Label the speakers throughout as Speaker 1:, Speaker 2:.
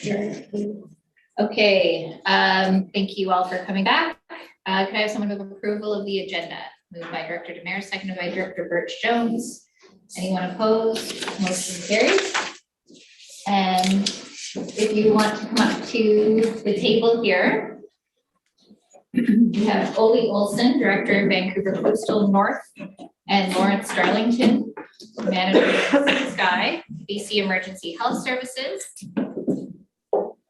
Speaker 1: adjourn. Okay, thank you all for coming back. Could I have someone with approval of the agenda? Moved by Director Demers, seconded by Director Birch-Jones. Anyone opposed? Motion carries. And if you want to come up to the table here, we have Ole Olson, Director of Vancouver Coastal North, and Lawrence Darlington, Manager of Sky, BC Emergency Health Services.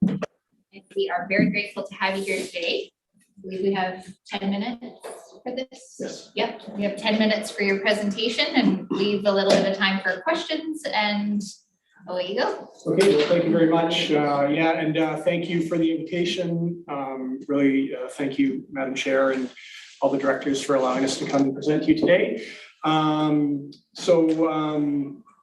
Speaker 1: And we are very grateful to have you here today. I believe we have 10 minutes for this.
Speaker 2: Yes.
Speaker 1: Yep, we have 10 minutes for your presentation and leave a little bit of time for questions, and away you go.
Speaker 2: Okay, well, thank you very much. Thank you for the invitation. Really, thank you, Madam Chair, and all the directors for allowing us to come and present to you today.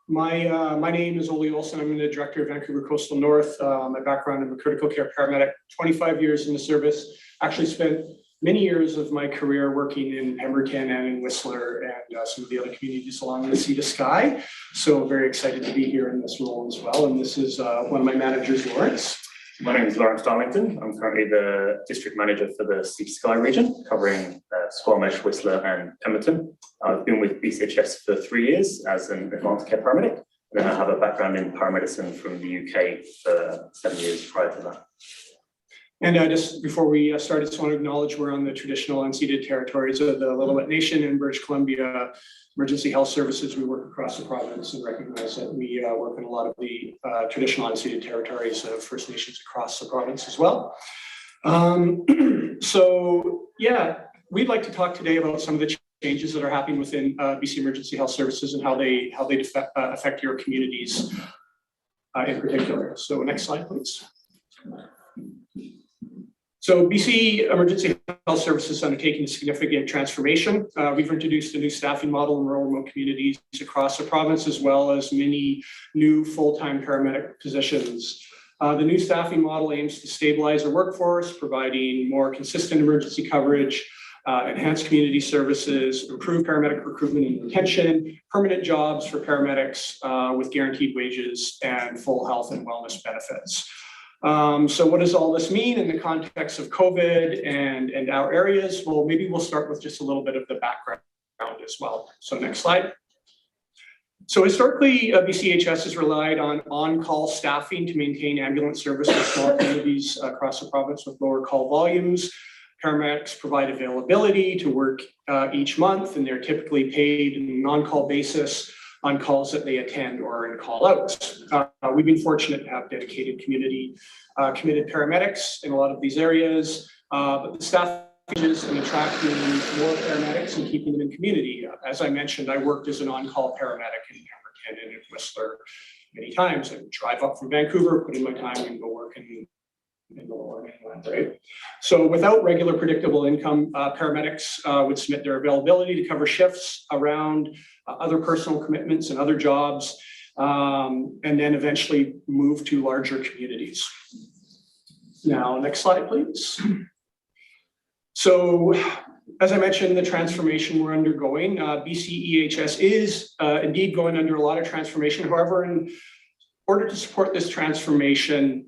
Speaker 2: My name is Ole Olson. I'm the Director of Vancouver Coastal North. My background, I'm a critical care paramedic, 25 years in the service. Actually spent many years of my career working in Pemberton and in Whistler and some of the other communities along the sea to sky. So very excited to be here in this role as well. And this is one of my managers, Lawrence.
Speaker 3: My name is Lawrence Darlington. I'm currently the district manager for the Sea to Sky region, covering Squamish, Whistler, and Pemberton. I've been with BCHS for 3 years as an advanced care paramedic. And then I have a background in paramedicine from the UK for 7 years prior to that.
Speaker 2: And just before we start, I just want to acknowledge we're on the traditional unceded territories of the Lillooet Nation in British Columbia. Emergency Health Services, we work across the province and recognize that we work in a lot of the traditional unceded territories of First Nations across the province as well. We'd like to talk today about some of the changes that are happening within BC Emergency Health Services and how they affect your communities in particular. So next slide, please. So BC Emergency Health Services undertaking a significant transformation. We've introduced a new staffing model in rural remote communities across the province, as well as many new full-time paramedic positions. The new staffing model aims to stabilize our workforce, providing more consistent emergency coverage, enhanced community services, improve paramedic recruitment and retention, permanent jobs for paramedics with guaranteed wages, and full health and wellness benefits. So what does all this mean in the context of COVID and our areas? Well, maybe we'll start with just a little bit of the background as well. So next slide. So historically, BCHS has relied on on-call staffing to maintain ambulance service in small communities across the province with lower call volumes. Paramedics provide availability to work each month, and they're typically paid on an on-call basis on calls that they attend or in call outs. We've been fortunate to have dedicated community committed paramedics in a lot of these areas, but the staff is in attracting more paramedics and keeping them in community. As I mentioned, I worked as an on-call paramedic in Pemberton and in Whistler many times. I would drive up from Vancouver, put in my time and go work in the lower mainland, right? So without regular predictable income, paramedics would submit their availability to cover shifts around other personal commitments and other jobs, and then eventually move to larger communities. Now, next slide, please. So, as I mentioned, the transformation we're undergoing, BCEHS is indeed going under a lot of transformation. However, in order to support this transformation,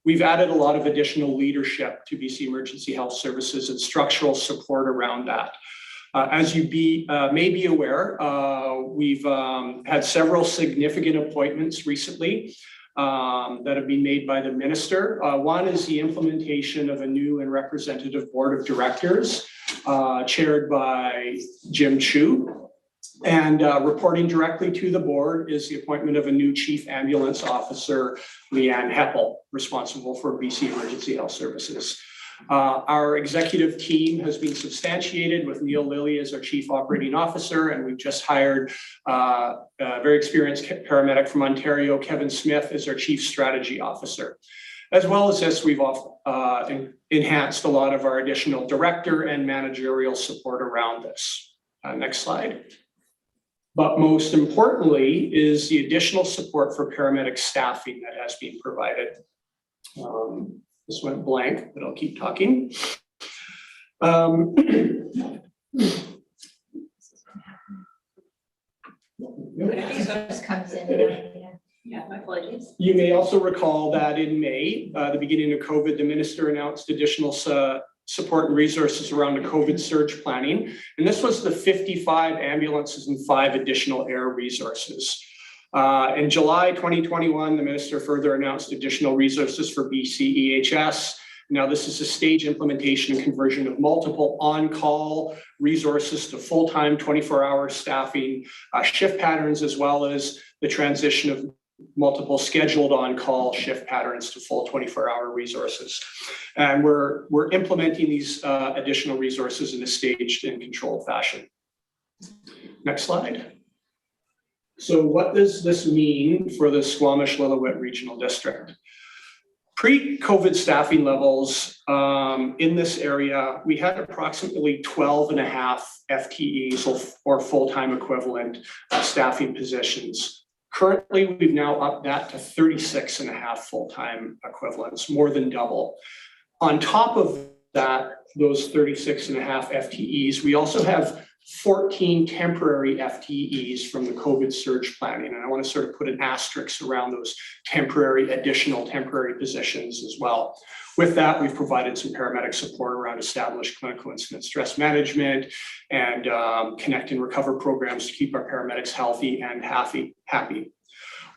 Speaker 2: we've added a lot of additional leadership to BC Emergency Health Services and structural support around that. As you may be aware, we've had several significant appointments recently that have been made by the minister. One is the implementation of a new and representative board of directors chaired by Jim Chu. And reporting directly to the board is the appointment of a new chief ambulance officer, Leanne Heppel, responsible for BC Emergency Health Services. Our executive team has been substantiated with Neil Lilly as our chief operating officer, and we've just hired a very experienced paramedic from Ontario, Kevin Smith, as our chief strategy officer. As well as this, we've enhanced a lot of our additional director and managerial support around this. Next slide. But most importantly is the additional support for paramedic staffing that has been provided. This went blank, but I'll keep talking.
Speaker 1: Just comes in. Yeah, my apologies.
Speaker 2: You may also recall that in May, the beginning of COVID, the minister announced additional support and resources around the COVID surge planning. And this was the 55 ambulances and 5 additional air resources. In July 2021, the minister further announced additional resources for BC EHS. Now, this is a stage implementation and conversion of multiple on-call resources to full-time 24-hour staffing, shift patterns, as well as the transition of multiple scheduled on-call shift patterns to full 24-hour resources. And we're implementing these additional resources in a staged and controlled fashion. Next slide. So what does this mean for the Squamish-Lillooet Regional District? Pre-COVID staffing levels in this area, we had approximately 12.5 FTEs or full-time equivalent staffing positions. Currently, we've now upped that to 36.5 full-time equivalents, more than double. On top of that, those 36.5 FTEs, we also have 14 temporary FTEs from the COVID surge planning. And I want to sort of put an asterisk around those additional temporary positions as well. With that, we've provided some paramedic support around established clinical incident stress management and connect and recover programs to keep our paramedics healthy and happy.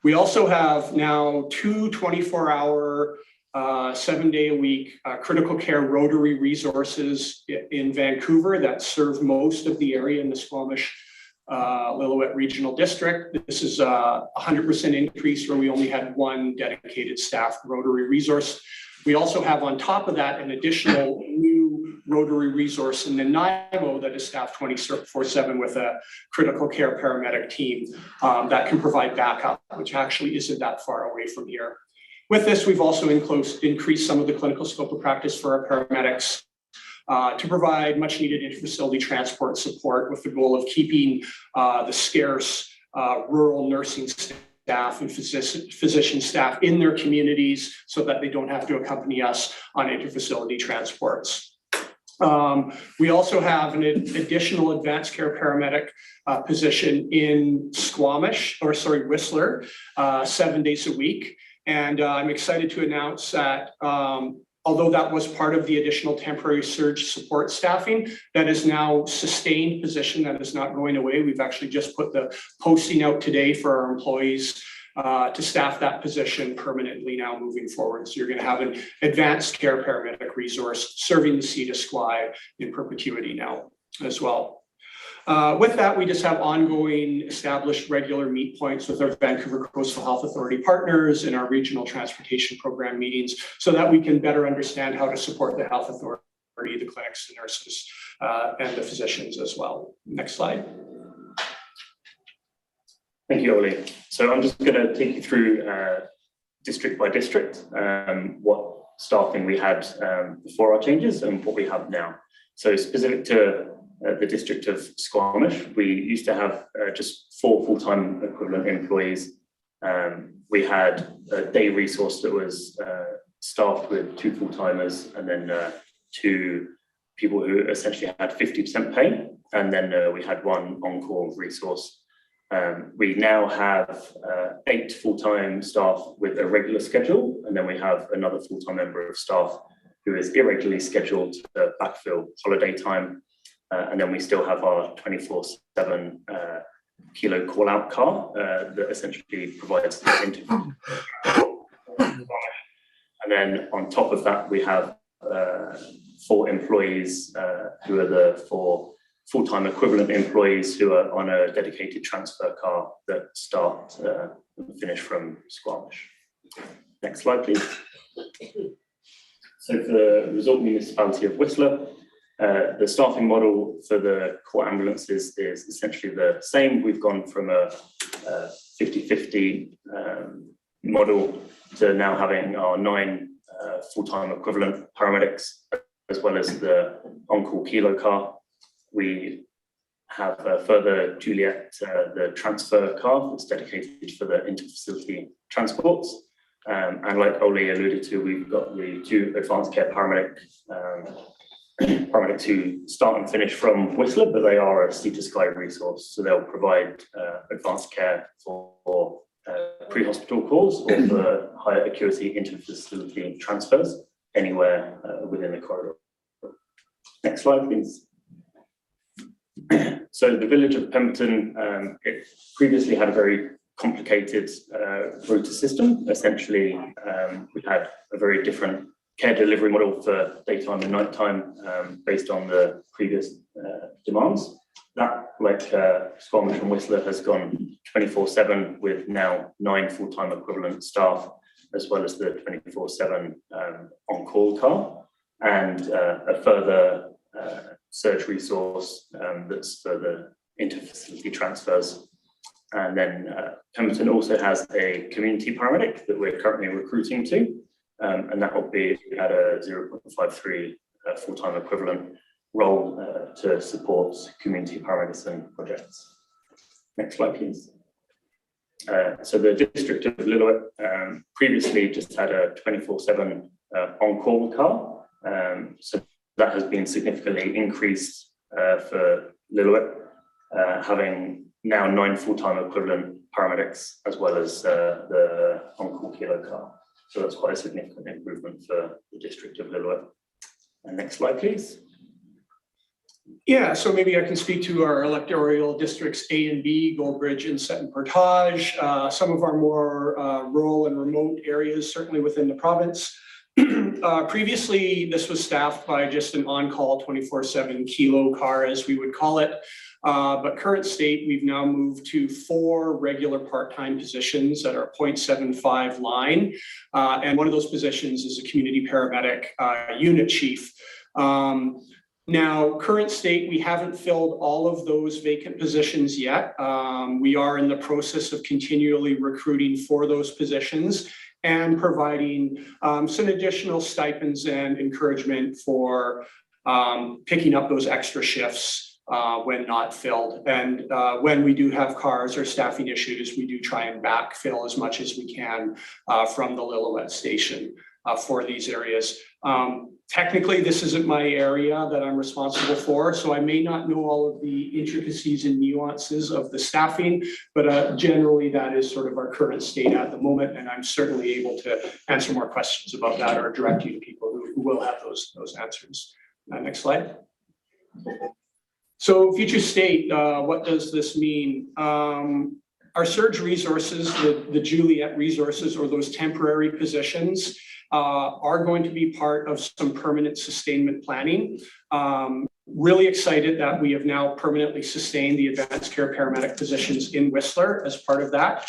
Speaker 2: We also have now 2 24-hour 7-day-a-week critical care rotary resources in Vancouver that serve most of the area in the Squamish-Lillooet Regional District. This is a 100% increase where we only had 1 dedicated staff rotary resource. We also have on top of that an additional new rotary resource in Nanaimo that is staffed 24/7 with a critical care paramedic team that can provide backup, which actually isn't that far away from here. With this, we've also increased some of the clinical scope of practice for our paramedics to provide much needed interfacility transport support with the goal of keeping the scarce rural nursing staff and physician staff in their communities so that they don't have to accompany us on interfacility transports. We also have an additional advanced care paramedic position in Whistler, 7 days a week. And I'm excited to announce that although that was part of the additional temporary surge support staffing, that is now sustained position that is not going away. We've actually just put the posting out today for our employees to staff that position permanently now moving forward. So you're going to have an advanced care paramedic resource serving the seat of Squai in perpetuity now as well. With that, we just have ongoing established regular meet points with our Vancouver Coastal Health Authority partners in our regional transportation program meetings so that we can better understand how to support the health authority, the clinics, the nurses, and the physicians as well. Next slide.
Speaker 3: Thank you, Oli. So I'm just going to take you through district by district, what staffing we had before our changes and what we have now. So specific to the district of Squamish, we used to have just 4 full-time equivalent employees. We had a day resource that was staffed with 2 full-timers and then 2 people who essentially had 50% pay. And then we had 1 on-call resource. We now have 8 full-time staff with a regular schedule, and then we have another full-time member of staff who is irregularly scheduled to backfill holiday time. And then we still have our 24/7 kilo call-out car that essentially provides the interview. And then on top of that, we have 4 employees who are the 4 full-time equivalent employees who are on a dedicated transfer car that start and finish from Squamish. Next slide, please. So for the resort municipality of Whistler, the staffing model for the core ambulances is essentially the same. We've gone from a 50-50 model to now having our 9 full-time equivalent paramedics, as well as the on-call kilo car. We have further Juliet, the transfer car that's dedicated for the interfacility transports. And like Oli alluded to, we've got the 2 advanced care paramedics who start and finish from Whistler, but they are a seat to Sky resource. So they'll provide advanced care for pre-hospital calls or for higher acuity interfacility transfers anywhere within the corridor. Next slide, please. So the village of Pemberton, it previously had a very complicated rota system. Essentially, we had a very different care delivery model for daytime and nighttime based on the previous demands. That, like Squamish and Whistler, has gone 24/7 with now 9 full-time equivalent staff, as well as the 24/7 on-call car, and a further surge resource that's for the interfacility transfers. And then Pemberton also has a community paramedic that we're currently recruiting to, and that will be at a 0.53 full-time equivalent role to support community paramedicine projects. Next slide, please. So the district of Lillooet previously just had a 24/7 on-call car. So that has been significantly increased for Lillooet, having now 9 full-time equivalent paramedics as well as the on-call kilo car. So that's quite a significant improvement for the district of Lillooet. And next slide, please.
Speaker 2: Yeah, so maybe I can speak to our electoral districts A and B, Goldbridge and Sutton Portage, some of our more rural and remote areas, certainly within the province. Previously, this was staffed by just an on-call 24/7 kilo car, as we would call it. But current state, we've now moved to 4 regular part-time positions at our 0.75 line. And one of those positions is a community paramedic unit chief. Now, current state, we haven't filled all of those vacant positions yet. We are in the process of continually recruiting for those positions and providing some additional stipends and encouragement for picking up those extra shifts when not filled. And when we do have cars or staffing issues, we do try and backfill as much as we can from the Lillooet station for these areas. Technically, this isn't my area that I'm responsible for, so I may not know all of the intricacies and nuances of the staffing, but generally that is sort of our current state at the moment, and I'm certainly able to answer more questions about that or direct you to people who will have those answers. Next slide. So future state, what does this mean? Our surge resources, the Juliet resources, or those temporary positions, are going to be part of some permanent sustainment planning. Really excited that we have now permanently sustained the advanced care paramedic positions in Whistler as part of that.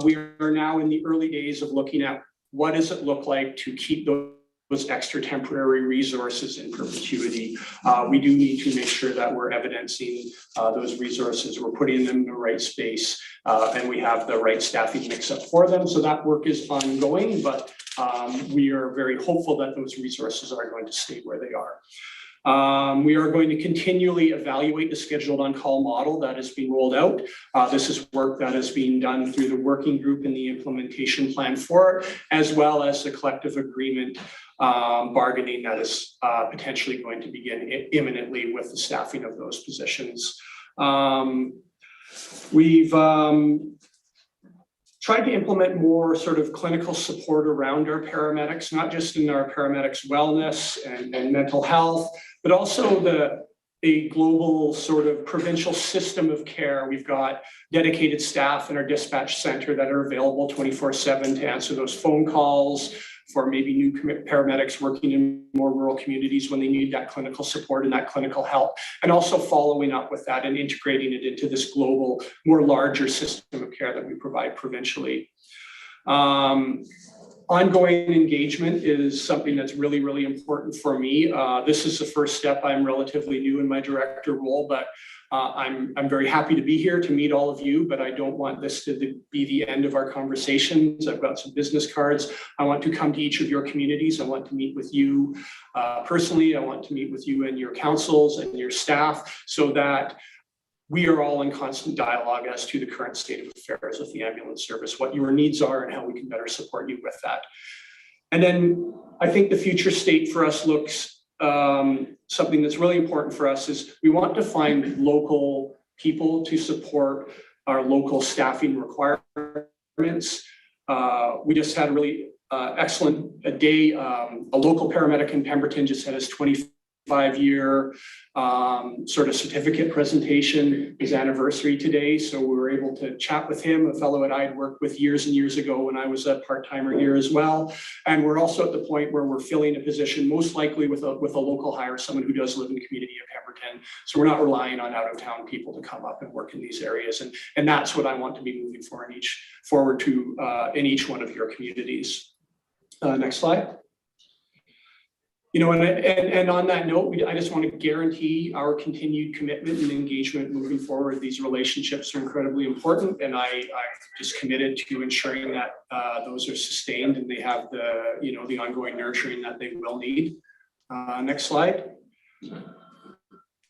Speaker 2: We are now in the early days of looking at what does it look like to keep those extra temporary resources in perpetuity. We do need to make sure that we're evidencing those resources, we're putting them in the right space, and we have the right staffing mix up for them. So that work is ongoing, but we are very hopeful that those resources are going to stay where they are. We are going to continually evaluate the scheduled on-call model that is being rolled out. This is work that is being done through the working group and the implementation plan for it, as well as the collective agreement bargaining that is potentially going to begin imminently with the staffing of those positions. We've tried to implement more sort of clinical support around our paramedics, not just in our paramedics' wellness and mental health, but also a global sort of provincial system of care. We've got dedicated staff in our dispatch center that are available 24/7 to answer those phone calls for maybe new paramedics working in more rural communities when they need that clinical support and that clinical help, and also following up with that and integrating it into this global, more larger system of care that we provide provincially. Ongoing engagement is something that's really, really important for me. This is the first step. I'm relatively new in my director role, but I'm very happy to be here to meet all of you, but I don't want this to be the end of our conversations. I've got some business cards. I want to come to each of your communities. I want to meet with you personally. I want to meet with you and your councils and your staff so that we are all in constant dialogue as to the current state of affairs with the ambulance service, what your needs are and how we can better support you with that. And then I think the future state for us looks something that's really important for us is we want to find local people to support our local staffing requirements requirements. We just had a really excellent day. A local paramedic in Pemberton just had his 25-year sort of certificate presentation, his anniversary today. So we were able to chat with him, a fellow that I'd worked with years and years ago when I was a part-timer here as well. And we're also at the point where we're filling a position, most likely with a local hire, someone who does live in the community of Pemberton. So we're not relying on out-of-town people to come up and work in these areas. And that's what I want to be moving forward to in each one of your communities. Next slide. You know, and on that note, I just want to guarantee our continued commitment and engagement moving forward. These relationships are incredibly important, and I'm just committed to ensuring that those are sustained and they have the, you know, the ongoing nurturing that they will need. Next slide.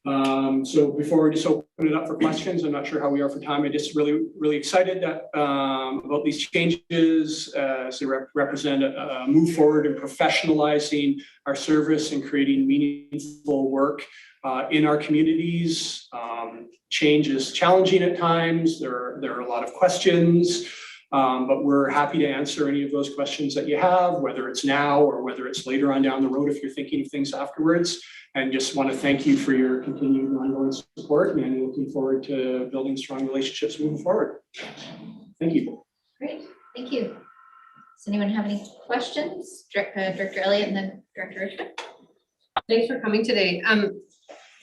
Speaker 2: So before we just open it up for questions, I'm not sure how we are for time. I'm just really excited that about these changes as they represent a move forward in professionalizing our service and creating meaningful work in our communities. Change is challenging at times. There are a lot of questions, but we're happy to answer any of those questions that you have, whether it's now or whether it's later on down the road if you're thinking of things afterwards. And just want to thank you for your continued ongoing support, and looking forward to building strong relationships moving forward. Thank you.
Speaker 1: Great, thank you. Does anyone have any questions? Director Elliott and then Director Richmond.
Speaker 4: Thanks for coming today.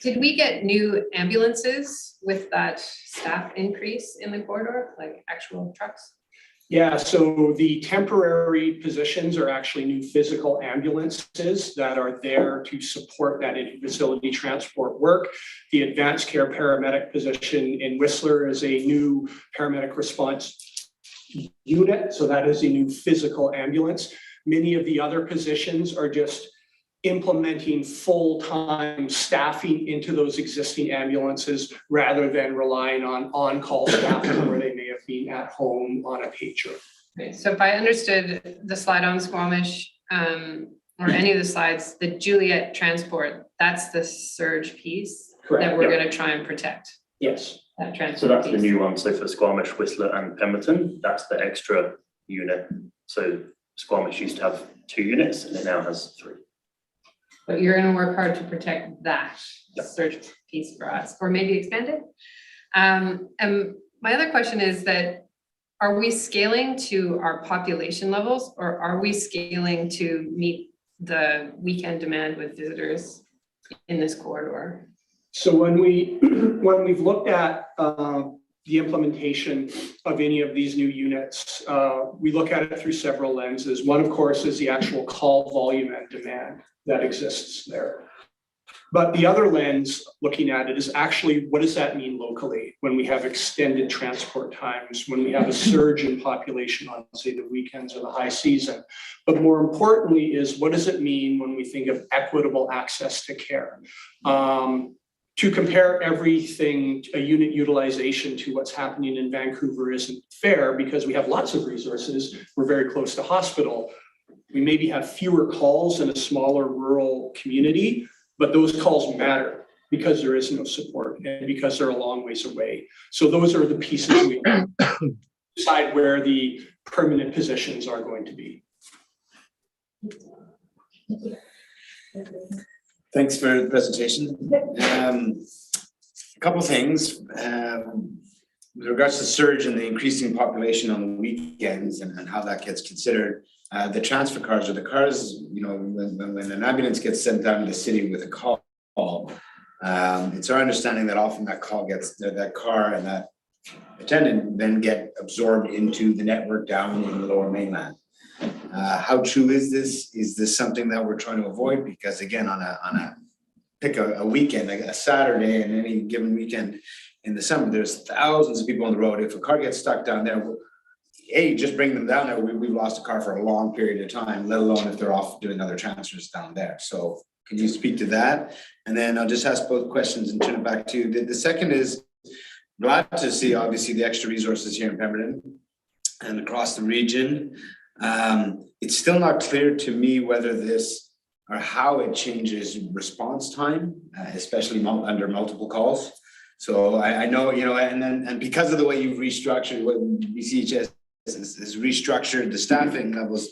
Speaker 4: Did we get new ambulances with that staff increase in the corridor, like actual trucks?
Speaker 2: Yeah, so the temporary positions are actually new physical ambulances that are there to support that in-facility transport work. The advanced care paramedic position in Whistler is a new paramedic response unit, so that is a new physical ambulance. Many of the other positions are just implementing full-time staffing into those existing ambulances rather than relying on on-call staffing where they may have been at home on a pager.
Speaker 4: Okay, so if I understood the slide on Squamish, or any of the slides, the Juliet transport, that's the surge piece.
Speaker 2: Correct.
Speaker 4: That we're going to try and protect.
Speaker 2: Yes.
Speaker 4: That transport
Speaker 3: So that's
Speaker 4: piece.
Speaker 3: the new one. So for Squamish, Whistler and Pemberton, that's the extra unit. So Squamish used to have 2 units and it now has 3.
Speaker 4: But you're going to work hard to protect that
Speaker 3: Yep.
Speaker 4: surge piece for us, or maybe expand it. And my other question is that, are we scaling to our population levels, or are we scaling to meet the weekend demand with visitors in this corridor?
Speaker 2: So when we've looked at the implementation of any of these new units, we look at it through several lenses. One, of course, is the actual call volume and demand that exists there. But the other lens looking at it is actually, what does that mean locally when we have extended transport times, when we have a surge in population on, say, the weekends or the high season? But more importantly is, what does it mean when we think of equitable access to care? To compare everything, a unit utilization to what's happening in Vancouver isn't fair because we have lots of resources. We're very close to hospital. We maybe have fewer calls in a smaller rural community, but those calls matter because there is no support and because they're a long ways away. So those are the pieces we decide where the permanent positions are going to be.
Speaker 5: Thanks for the presentation. A couple things. With regards to surge and the increasing population on the weekends and how that gets considered, the transfer cars or the cars, you know, when an ambulance gets sent down to the city with a call, it's our understanding that often that call gets, that car and that attendant then get absorbed into the network down in the Lower Mainland. How true is this? Is this something that we're trying to avoid? Because again, pick a weekend, like a Saturday and any given weekend in the summer, there's thousands of people on the road. If a car gets stuck down there, just bring them down there. We've lost a car for a long period of time, let alone if they're off doing other transfers down there. So can you speak to that? And then I'll just ask both questions and turn it back to you. The second is, glad to see obviously the extra resources here in Pemberton and across the region. It's still not clear to me whether this or how it changes response time, especially under multiple calls. So I know, you know, and because of the way you've restructured what BCHS is restructured the staffing levels.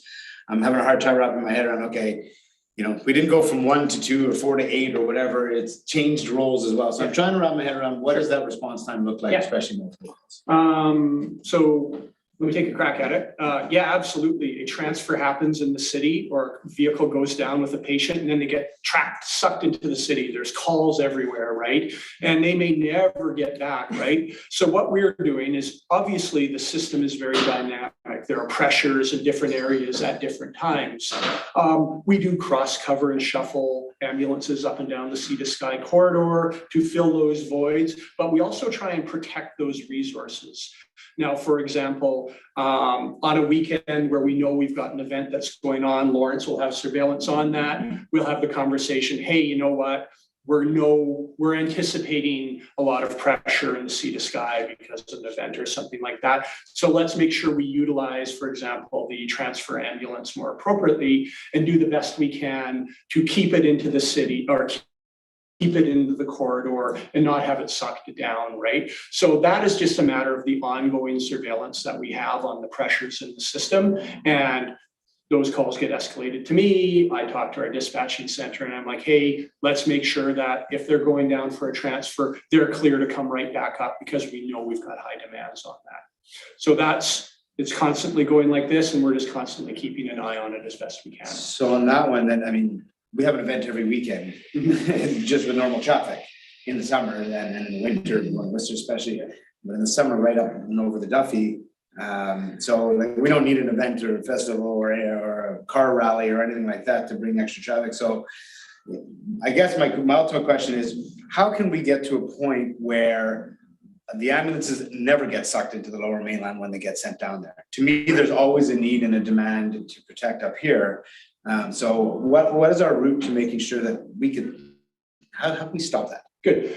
Speaker 5: I'm having a hard time wrapping my head around, okay, you know, we didn't go from 1 to 2 or 4 to 8 or whatever, it's changed roles as well. So I'm trying to wrap my head around what does that response time look like,
Speaker 2: Yeah.
Speaker 5: especially multiple calls.
Speaker 2: So let me take a crack at it. Yeah, absolutely. A transfer happens in the city or vehicle goes down with a patient and then they get sucked into the city. There's calls everywhere, right? And they may never get back, right? So what we're doing is obviously the system is very dynamic. There are pressures in different areas at different times. We do cross cover and shuffle ambulances up and down the Sea to Sky corridor to fill those voids, but we also try and protect those resources. Now, for example, on a weekend where we know we've got an event that's going on, Lawrence will have surveillance on that. We'll have the conversation, hey, you know what? We're anticipating a lot of pressure in the Sea to Sky because of an event or something like that. So let's make sure we utilize, for example, the transfer ambulance more appropriately and do the best we can to keep it into the city or keep it into the corridor and not have it sucked down, right? So that is just a matter of the ongoing surveillance that we have on the pressures in the system. And those calls get escalated to me. I talk to our dispatching center and I'm like, hey, let's make sure that if they're going down for a transfer, they're clear to come right back up because we know we've got high demands on that. So it's constantly going like this and we're just constantly keeping an eye on it as best we can.
Speaker 5: So on that one, then, I mean, we have an event every weekend, just with normal traffic in the summer and in the winter, especially, but in the summer, right up and over the Duffy. So like, we don't need an event or a festival or a car rally or anything like that to bring extra traffic. So I guess my ultimate question is, how can we get to a point where the ambulances never get sucked into the Lower Mainland when they get sent down there? To me, there's always a need and a demand to protect up here. So what is our route to making sure that we could, how can we stop that?
Speaker 2: Good.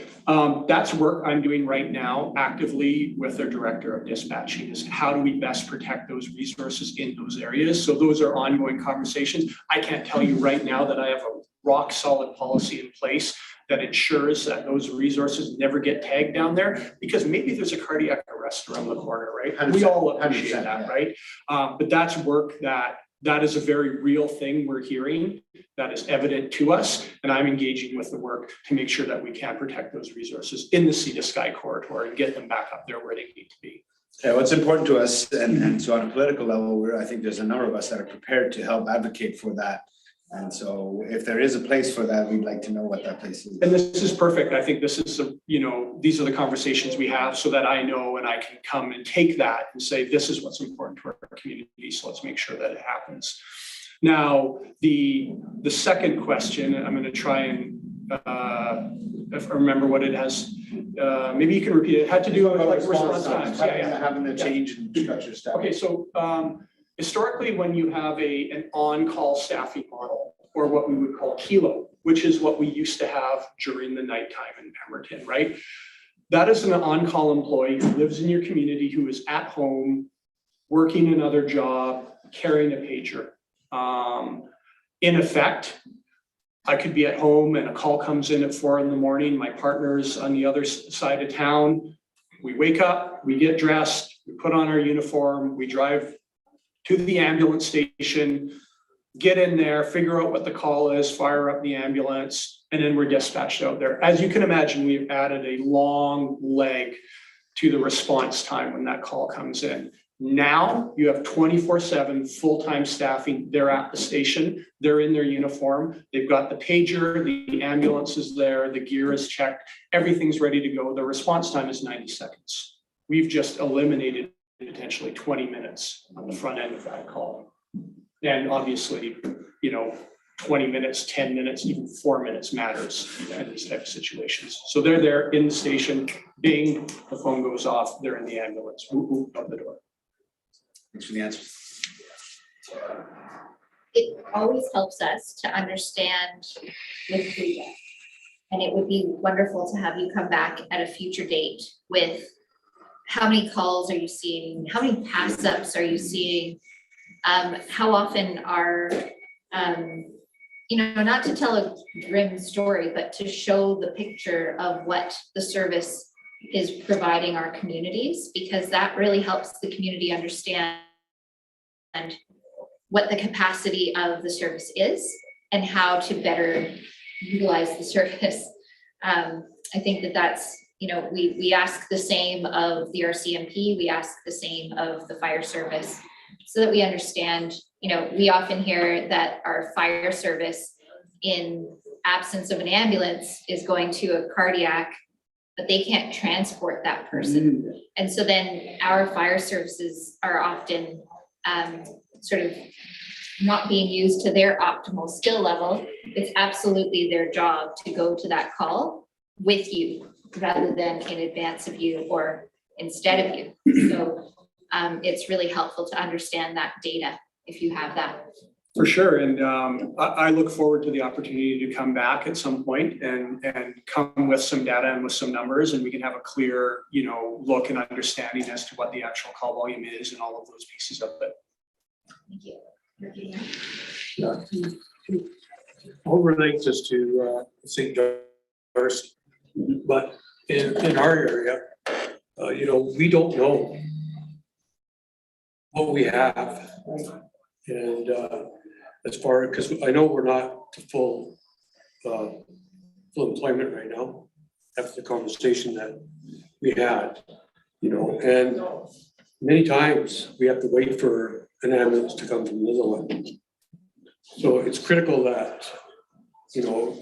Speaker 2: That's work I'm doing right now actively with our director of dispatching is how do we best protect those resources in those areas? So those are ongoing conversations. I can't tell you right now that I have a rock solid policy in place that ensures that those resources never get tagged down there because maybe there's a cardiac arrest around the corner, right? We all appreciate that, right? But that's work that is a very real thing we're hearing that is evident to us. And I'm engaging with the work to make sure that we can protect those resources in the Sea to Sky corridor and get them back up there where they need to be.
Speaker 5: Yeah, what's important to us, and so on a political level, I think there's a number of us that are prepared to help advocate for that. And so if there is a place for that, we'd like to know what that place is.
Speaker 2: And this is perfect. I think this is, these are the conversations we have so that I know and I can come and take that and say, this is what's important to our community. So let's make sure that it happens. Now, the second question, I'm going to try and remember what it has. Maybe you can repeat it. It had to do with like response times. Yeah.
Speaker 5: Having a change in structure stuff.
Speaker 2: Okay, so historically, when you have an on-call staffing model, or what we would call kilo, which is what we used to have during the nighttime in Pemberton, right? That is an on-call employee who lives in your community, who is at home, working another job, carrying a pager. In effect, I could be at home and a call comes in at 4 a.m. My partner's on the other side of town. We wake up, we get dressed, we put on our uniform, we drive to the ambulance station, get in there, figure out what the call is, fire up the ambulance, and then we're dispatched out there. As you can imagine, we've added a long leg to the response time when that call comes in. Now you have 24/7 full-time staffing. They're at the station, they're in their uniform, they've got the pager, the ambulance is there, the gear is checked, everything's ready to go. The response time is 90 seconds. We've just eliminated potentially 20 minutes on the front end of that call. And obviously, 20 minutes, 10 minutes, even 4 minutes matters in these type of situations. So they're there in the station, bing, the phone goes off, they're in the ambulance, out the door.
Speaker 5: Thanks for the answer.
Speaker 1: It always helps us to understand with data. And it would be wonderful to have you come back at a future date with how many calls are you seeing? How many pass ups are you seeing? How often are, not to tell a grim story, but to show the picture of what the service is providing our communities, because that really helps the community understand what the capacity of the service is and how to better utilize the service. I think that that's, you know, we ask the same of the RCMP, we ask the same of the fire service, so that we understand, you know, we often hear that our fire service, in absence of an ambulance, is going to a cardiac, but they can't transport that person. And so then our fire services are often sort of not being used to their optimal skill level. It's absolutely their job to go to that call with you rather than in advance of you or instead of you. So it's really helpful to understand that data if you have that.
Speaker 2: For sure, and I look forward to the opportunity to come back at some point and come with some data and with some numbers, and we can have a clear, you know, look and understanding as to what the actual call volume is and all of those pieces of it.
Speaker 1: Thank you.
Speaker 6: I'll relate this to St. John's, but in our area, you know, we don't know what we have. And as far, because I know we're not to full employment right now, after the conversation that we had, you know, and many times we have to wait for an ambulance to come from Lillooet. So it's critical that, you know,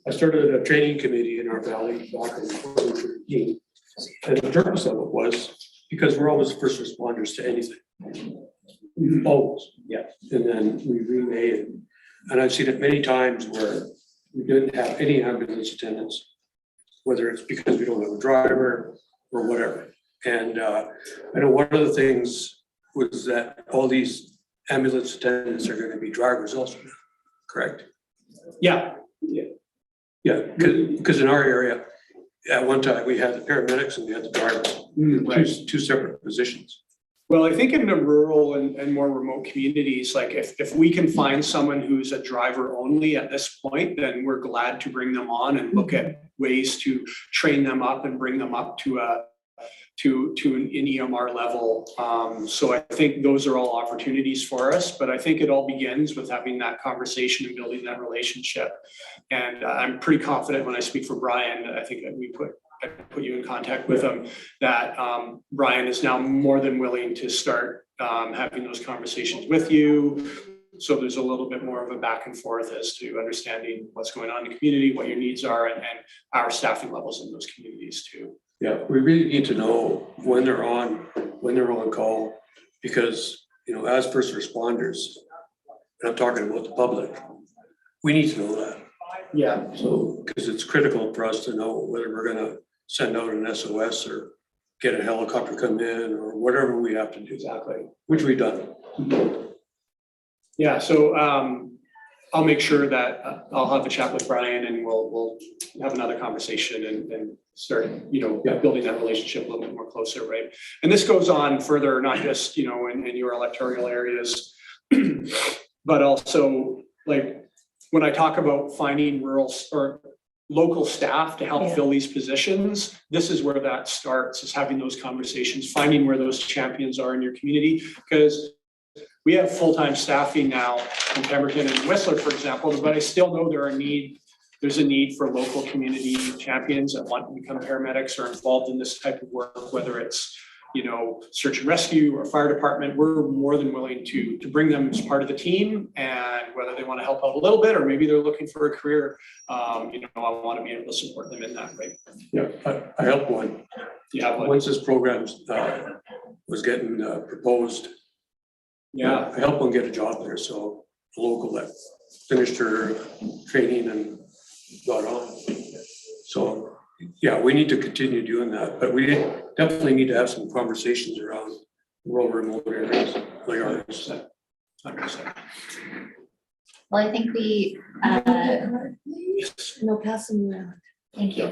Speaker 6: I started a training committee in our valley back in 2013. And the purpose of it was because we're always first responders to anything. Always.
Speaker 2: Yeah.
Speaker 6: And then we remade it. And I've seen it many times where we didn't have any ambulance attendants, whether it's because we don't have a driver or whatever. And I know one of the things was that all these ambulance attendants are going to be drivers also now, correct?
Speaker 2: Yeah.
Speaker 6: Yeah, because in our area, at one time, we had the paramedics and we had the drivers,
Speaker 2: Right.
Speaker 6: two separate positions.
Speaker 2: Well, I think in the rural and more remote communities, like if we can find someone who's a driver only at this point, then we're glad to bring them on and look at ways to train them up and bring them up to an EMR level. So I think those are all opportunities for us, but I think it all begins with having that conversation and building that relationship. And I'm pretty confident when I speak for Brian, I think that I put you in contact with him, that Brian is now more than willing to start having those conversations with you. So there's a little bit more of a back and forth as to understanding what's going on in the community, what your needs are, and our staffing levels in those communities too.
Speaker 6: Yeah, we really need to know when they're on call, because, you know, as first responders, and I'm talking about the public, we need to know that.
Speaker 2: Yeah.
Speaker 6: So, because it's critical for us to know whether we're gonna send out an SOS or get a helicopter come in or whatever we have to do.
Speaker 2: Exactly.
Speaker 6: Which we've done.
Speaker 2: Yeah, so I'll make sure that I'll have a chat with Brian and we'll have another conversation and start, you know, building that relationship a little bit more closer, right? And this goes on further, not just, you know, in your electoral areas, but also like when I talk about finding rural or local staff to help fill these positions, this is where that starts, is having those conversations, finding where those champions are in your community, because we have full-time staffing now in Pemberton and Whistler, for example, but I still know there's a need for local community champions that want to become paramedics or involved in this type of work, whether it's, you know, search and rescue or fire department. We're more than willing to bring them as part of the team, and whether they want to help out a little bit or maybe they're looking for a career, you know, I want to be able to support them in that, right?
Speaker 6: Yeah, I helped one.
Speaker 2: Yeah, but
Speaker 6: Once this program was getting proposed,
Speaker 2: yeah,
Speaker 6: I helped one get a job there, so a local that finished her training and got on. So, yeah, we need to continue doing that, but we definitely need to have some conversations around rural remote areas like ours.
Speaker 2: 100%.
Speaker 1: Well, I think we,
Speaker 7: No, pass them around.
Speaker 1: thank you.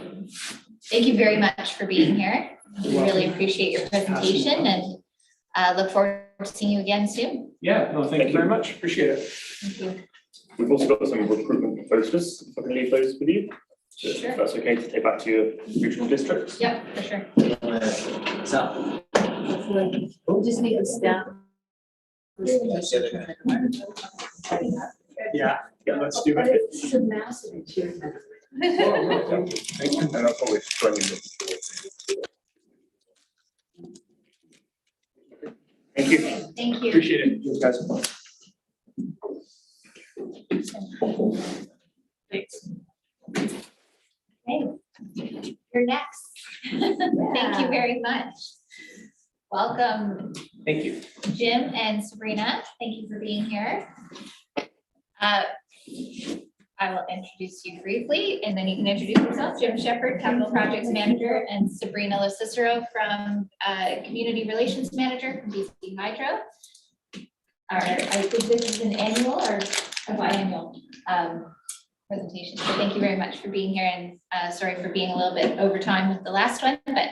Speaker 1: Thank you very much for being here. We really appreciate your presentation and look forward to seeing you again soon.
Speaker 2: Yeah, no, thank you very much. Appreciate it.
Speaker 1: Thank you.
Speaker 3: We've also got some recruitment posters, if I can leave those with you.
Speaker 1: Sure.
Speaker 3: If that's okay to take back to your regional districts.
Speaker 1: Yep, for sure.
Speaker 5: So.
Speaker 7: We'll just need to stop.
Speaker 2: Yeah, let's do it.
Speaker 7: It's a massive achievement.
Speaker 3: And I'll probably join in this. Thank you.
Speaker 1: Thank you.
Speaker 2: Appreciate it, you guys.
Speaker 1: Thanks. Okay, you're next. Thank you very much. Welcome,
Speaker 5: Thank you.
Speaker 1: Jim and Sabrina. Thank you for being here. I will introduce you briefly, and then you can introduce yourself. Jim Shepherd, Capital Projects Manager, and Sabrina Locicero from Community Relations Manager from BC Hydro. I think this is an annual or a biannual presentation. So thank you very much for being here, and sorry for being a little bit over time with the last one, but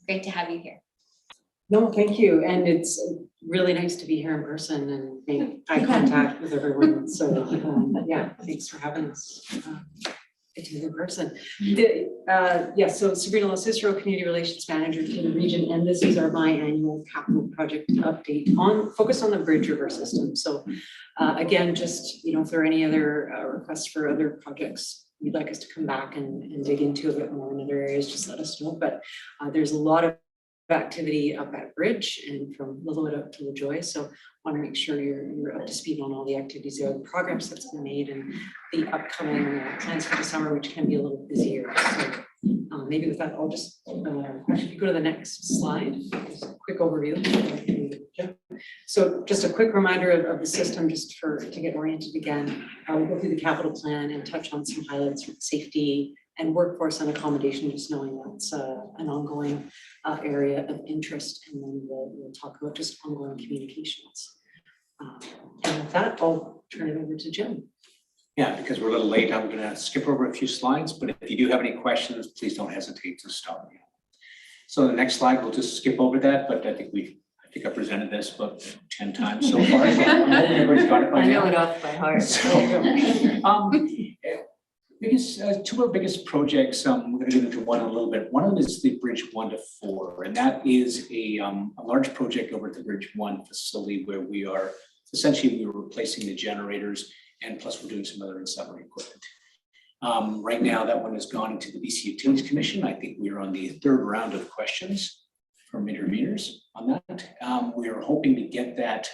Speaker 1: great to have you here.
Speaker 7: No, thank you. And it's really nice to be here in person and make eye contact with everyone. So, yeah, thanks for having us. In person. So Sabrina Locicero, Community Relations Manager for the region, and this is our biannual capital project update focused on the Bridge River system. So again, just, if there are any other requests for other projects you'd like us to come back and dig into a bit more in other areas, just let us know. But there's a lot of activity up at Bridge and from Lillooet up to LaJoy. So want to make sure you're up to speed on all the activities there, the progress that's been made, and the upcoming plans for the summer, which can be a little busier. So maybe with that, I'll just actually, if you go to the next slide, just a quick overview. So just a quick reminder of the system, just to get oriented again. We'll go through the capital plan and touch on some highlights with safety and workforce and accommodation, just knowing that's an ongoing area of interest. And then we'll talk about just ongoing communications. And with that, I'll turn it over to Jim.
Speaker 8: Yeah, because we're a little late, I'm gonna skip over a few slides, but if you do have any questions, please don't hesitate to stop me. So the next slide, we'll just skip over that, but I think I presented this about 10 times so far. So I'm hoping everybody's got it by
Speaker 7: I know
Speaker 8: now.
Speaker 7: it off by heart.
Speaker 8: So, two of our biggest projects, we're going to get into one in a little bit. One of them is the Bridge 1 to 4, and that is a large project over at the Bridge 1 facility where we are replacing the generators, and plus we're doing some other ancillary equipment. Right now, that one has gone into the BC Utilities Commission. I think we are on the third round of questions from interveners on that. We are hoping to get that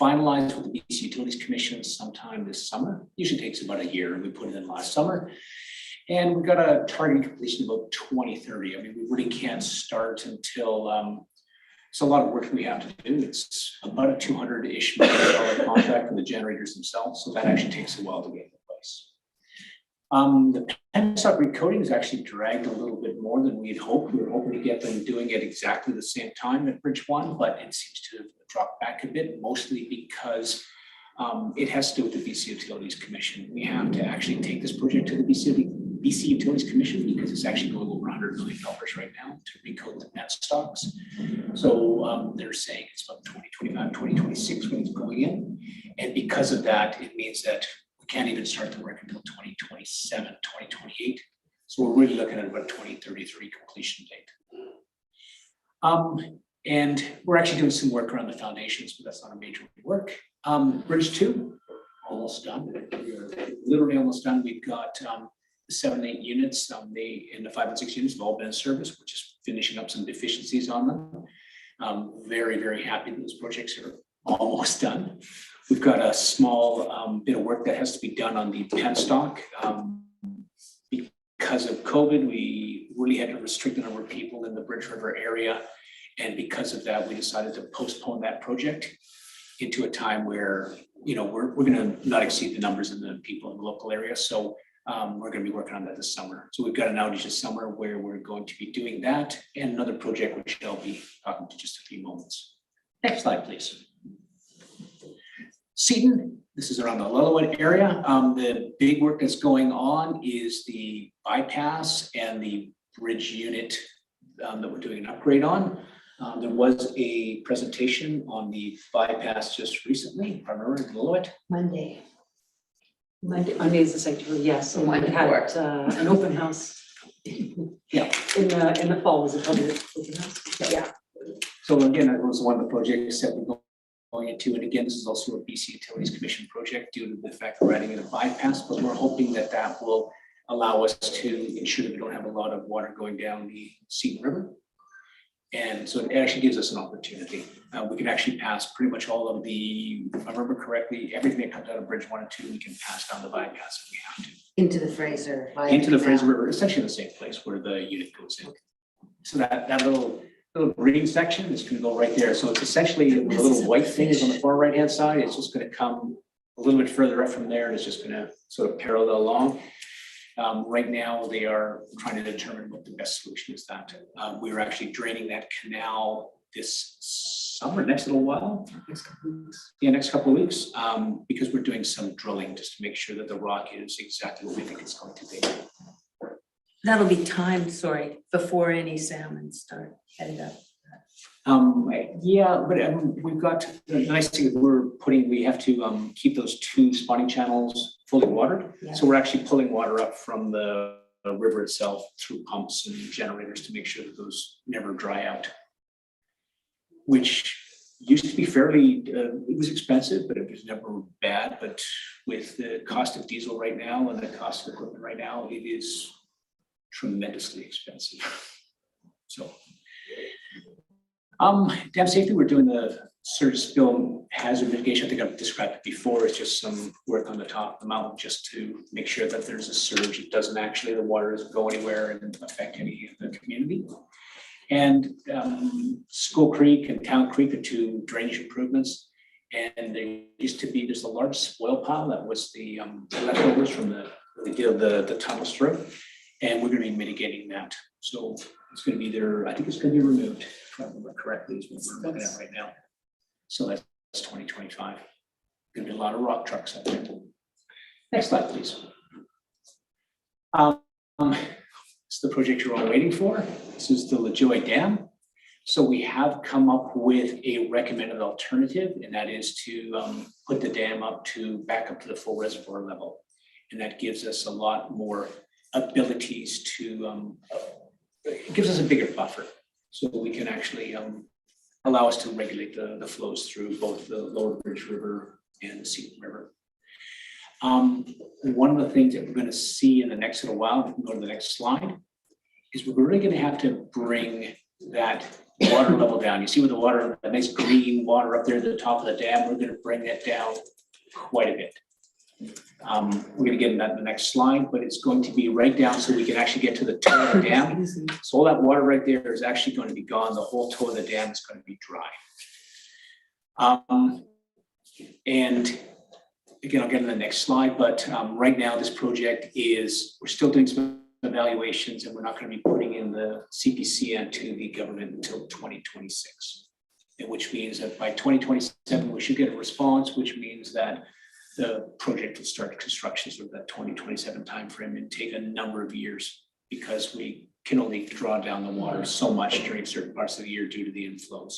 Speaker 8: finalized with the BC Utilities Commission sometime this summer. Usually takes about a year, and we put it in last summer. And we've got a target completion about 2030. I mean, we really can't start until, it's a lot of work we have to do. It's about a $200-ish million contract for the generators themselves. So that actually takes a while to get into place. The penstock recoating has actually dragged a little bit more than we had hoped. We were hoping to get them doing it exactly the same time at Bridge 1, but it seems to have dropped back a bit, mostly because it has to do with the BC Utilities Commission. We have to actually take this project to the BC Utilities Commission because it's actually going over $100 million right now to recoat the penstocks. So they're saying it's about 2025, 2026 when it's going in. And because of that, it means that we can't even start the work until 2027, 2028. So we're really looking at about 2033 completion date. And we're actually doing some work around the foundations, but that's not a major work. Bridge 2, almost done. We're literally almost done. We've got 7 and 8 units. And the 5 and 6 units have all been in service. We're just finishing up some deficiencies on them. Very, very happy that those projects are almost done. We've got a small bit of work that has to be done on the penstock. Because of COVID, we really had to restrict the number of people in the Bridge River area. And because of that, we decided to postpone that project into a time where, we're going to not exceed the numbers of the people in the local area. So we're going to be working on that this summer. So we've got an outage this summer where we're going to be doing that and another project, which I'll be talking to just a few moments. Next slide, please. Seaton, this is around the Lillooet area. The big work that's going on is the bypass and the bridge unit that we're doing an upgrade on. There was a presentation on the bypass just recently, primarily in Lillooet.
Speaker 7: Monday. Monday is the second, yes, and we
Speaker 1: One
Speaker 7: had
Speaker 1: for.
Speaker 7: an open house.
Speaker 8: Yeah.
Speaker 7: In the fall, was it public open house? Yeah.
Speaker 8: So again, that was one of the projects that we're going into, and again, this is also a BC Utilities Commission project due to the fact we're adding in a bypass, but we're hoping that that will allow us to ensure that we don't have a lot of water going down the Seton River. And so it actually gives us an opportunity. We can actually pass pretty much all of the, if I remember correctly, everything that comes out of Bridge 1 and 2, we can pass down the bypass if we have to.
Speaker 9: Into the Fraser. via
Speaker 8: Into the
Speaker 9: canal.
Speaker 8: Fraser River, essentially the same place where the unit goes in. So that little green section is gonna go right there. So it's essentially the little white thing is on the far right-hand side. It's just gonna come a little bit further up from there, and it's just gonna sort of parallel along. Right now, they are trying to determine what the best solution is that. We're actually draining that canal this summer, next little while. Next couple of weeks, because we're doing some drilling just to make sure that the rock is exactly what we think it's going to be.
Speaker 9: That'll be timed, before any salmon start headed up.
Speaker 8: Yeah, but we've got, the nice thing is we have to keep those 2 spawning channels fully watered.
Speaker 9: Yeah.
Speaker 8: So we're actually pulling water up from the river itself through pumps and generators to make sure that those never dry out. Which used to be fairly, it was expensive, but it was never bad. But with the cost of diesel right now and the cost of equipment right now, it is tremendously expensive. So. Dam safety, we're doing the surge spill hazard mitigation. I think I've described it before. It's just some work on the top of the mountain just to make sure that there's a surge. It doesn't actually, the water doesn't go anywhere and affect any of the community. And School Creek and Town Creek are 2 drainage improvements. And there used to be, there's a large spoil pile that was the leftovers from the tunnels through. And we're gonna be mitigating that. So it's gonna be there, I think it's gonna be removed, if I remember correctly, is what we're looking at right now. So that's 2025. Gonna be a lot of rock trucks out there. Next slide, please. It's the project you're all waiting for. This is the LaJoy Dam. So we have come up with a recommended alternative, and that is to put the dam back up to the full reservoir level. And that gives us a lot more abilities to, it gives us a bigger buffer. So we can actually allow us to regulate the flows through both the Lower Bridge River and the Seton River. One of the things that we're going to see in the next little while, if we can go to the next slide, is we're really going to have to bring that water level down. You see with the water, the nice green water up there at the top of the dam, we're going to bring that down quite a bit. We're going to get into that in the next slide, but it's going to be right down so we can actually get to the toe of the dam. So all that water right there is actually going to be gone. The whole toe of the dam is going to be dry. And again, I'll get in the next slide, but right now this project is, we're still doing some evaluations and we're not going to be putting in the CPC into the government until 2026. And which means that by 2027, we should get a response, which means that the project will start construction sort of that 2027 timeframe and take a number of years because we can only draw down the water so much during certain parts of the year due to the inflows.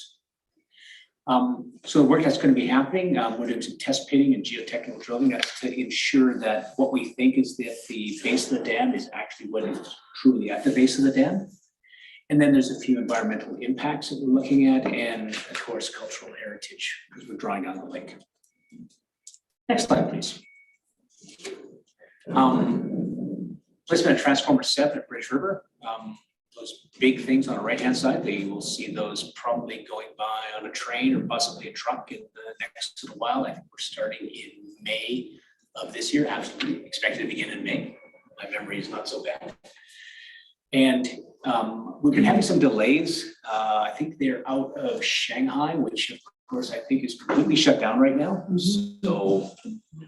Speaker 8: So the work that's going to be happening, we're doing some test pitting and geotechnical drilling to ensure that what we think is that the base of the dam is actually what is truly at the base of the dam. And then there's a few environmental impacts that we're looking at and of course cultural heritage because we're drawing down the lake. Next slide, please. Placement of transformer 7 at Bridge River. Those big things on the right-hand side, they will see those probably going by on a train or possibly a truck in the next little while. I think we're starting in May of this year, absolutely expected to begin in May. My memory is not so bad. And we've been having some delays. I think they're out of Shanghai, which of course I think is completely shut down right now. So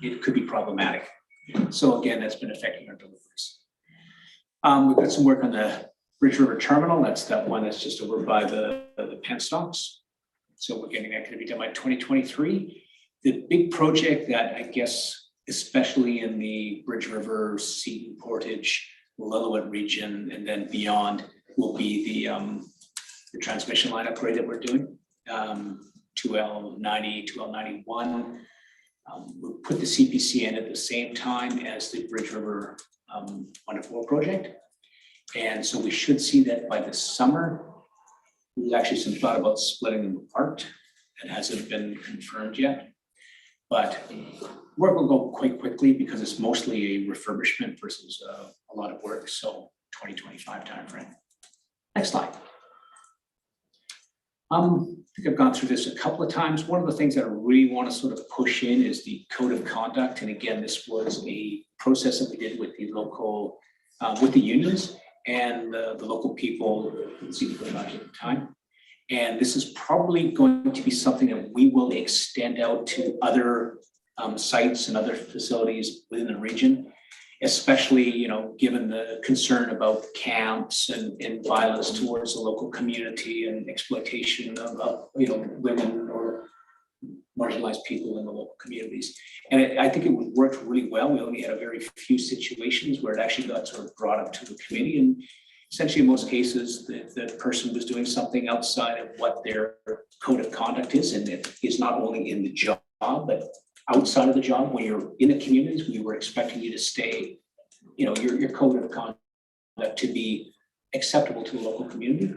Speaker 8: it could be problematic. So again, that's been affecting our deliveries. We've got some work on the Bridge River Terminal. That's that one that's just over by the penstocks. So we're getting that going to be done by 2023. The big project that I guess, especially in the Bridge River, Seton, Portage, Lillooet region, and then beyond, will be the transmission line upgrade that we're doing. 2L90, 2L91. We put the CPC in at the same time as the Bridge River 1-4 project. And so we should see that by the summer. There's actually some thought about splitting them apart. It hasn't been confirmed yet. But work will go quite quickly because it's mostly a refurbishment versus a lot of work. So 2025 timeframe. Next slide. I think I've gone through this a couple of times. One of the things that I really want to sort of push in is the code of conduct. And again, this was a process that we did with the local, with the unions and the local people in City at the time. And this is probably going to be something that we will extend out to other sites and other facilities within the region, especially, you know, given the concern about camps and violence towards the local community and exploitation of you know, women or marginalized people in the local communities. And I think it worked really well. We only had a very few situations where it actually got sort of brought up to the committee, and essentially in most cases, the person was doing something outside of what their code of conduct is, and it is not only in the job, but outside of the job. When you're in the communities, we were expecting you to stay, you know, your code of conduct to be acceptable to the local community.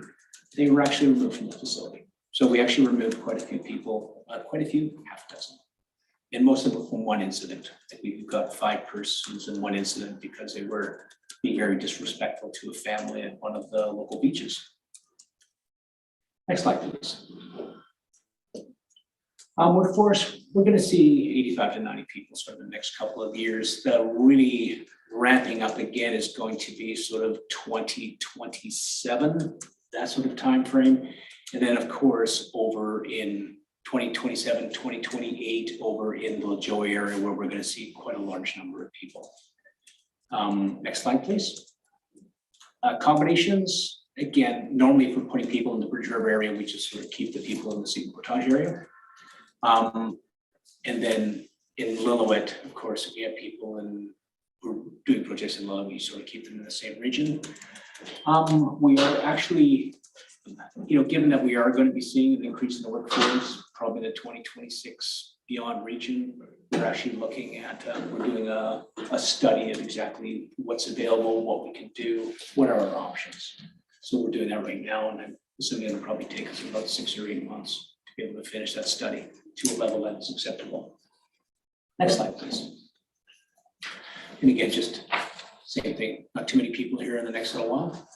Speaker 8: They were actually removed from the facility. So we actually removed quite a few people, quite a few, half a dozen. And most of them from one incident. I think we've got 5 persons in one incident because they were being very disrespectful to a family at one of the local beaches. Next slide, please. Workforce, we're going to see 85 to 90 people sort of in the next couple of years. The really ramping up again is going to be sort of 2027, that sort of time frame. And then, of course, over in 2027, 2028, over in the LaJoy area where we're going to see quite a large number of people. Next slide, please. Combinations, again, normally if we're putting people in the Bridge River area, we just sort of keep the people in the Seton Portage area. And then in Lillooet, of course, if we have people who are doing projects in Lillooet, we sort of keep them in the same region. We are actually, you know, given that we are going to be seeing an increase in the workforce, probably the 2026 beyond region, we're actually looking at, we're doing a study of exactly what's available, what we can do, what are our options. So we're doing that right now, and I'm assuming it'll probably take us about 6 or 8 months to be able to finish that study to a level that is acceptable. Next slide, please. And again, just same thing, not too many people here in the next little while.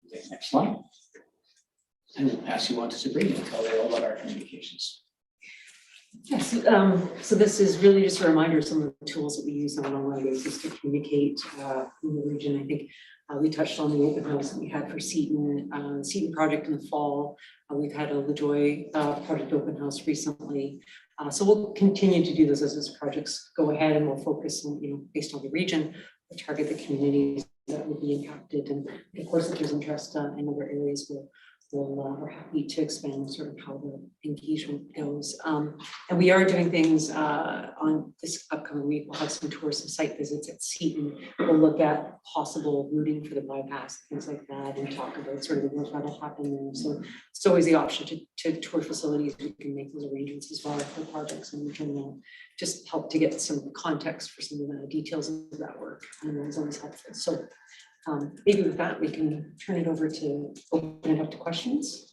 Speaker 8: Okay, next slide. And we'll pass you on to Sabrina and tell you all about our communications.
Speaker 7: Yes, so this is really just a reminder of some of the tools that we use on an ongoing basis to communicate in the region. I think we touched on the open house that we had for Seton project in the fall. We've had a LaJoy project open house recently. So we'll continue to do this as those projects go ahead, and we'll focus on, you know, based on the region, we'll target the communities that would be impacted. And of course, if there's interest in other areas, we're happy to expand sort of how the engagement goes. And we are doing things on this upcoming week. We'll have some tours and site visits at Seton. We'll look at possible routing for the bypass, things like that, and talk about sort of the work that'll happen there. So it's always the option to tour facilities. We can make those arrangements as well for projects, and we can just help to get some context for some of the details of that work. And it's always helpful. So maybe with that, we can turn it over to open it up to questions.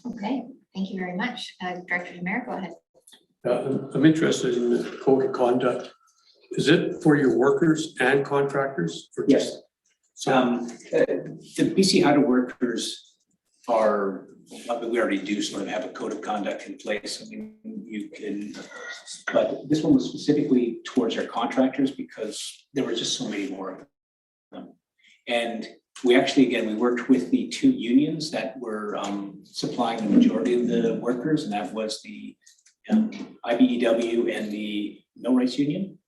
Speaker 1: Okay, thank you very much. Director Demare, go ahead.
Speaker 6: I'm interested in the code of conduct. Is it for your workers and contractors? Or
Speaker 8: Yes. The BC Hydro workers are, we already do sort of have a code of conduct in place. I mean, you can, but this one was specifically towards our contractors because there were just so many more of them. And we actually, again, we worked with the 2 unions that were supplying the majority of the workers, and that was the IBEW and the Millwrights Union.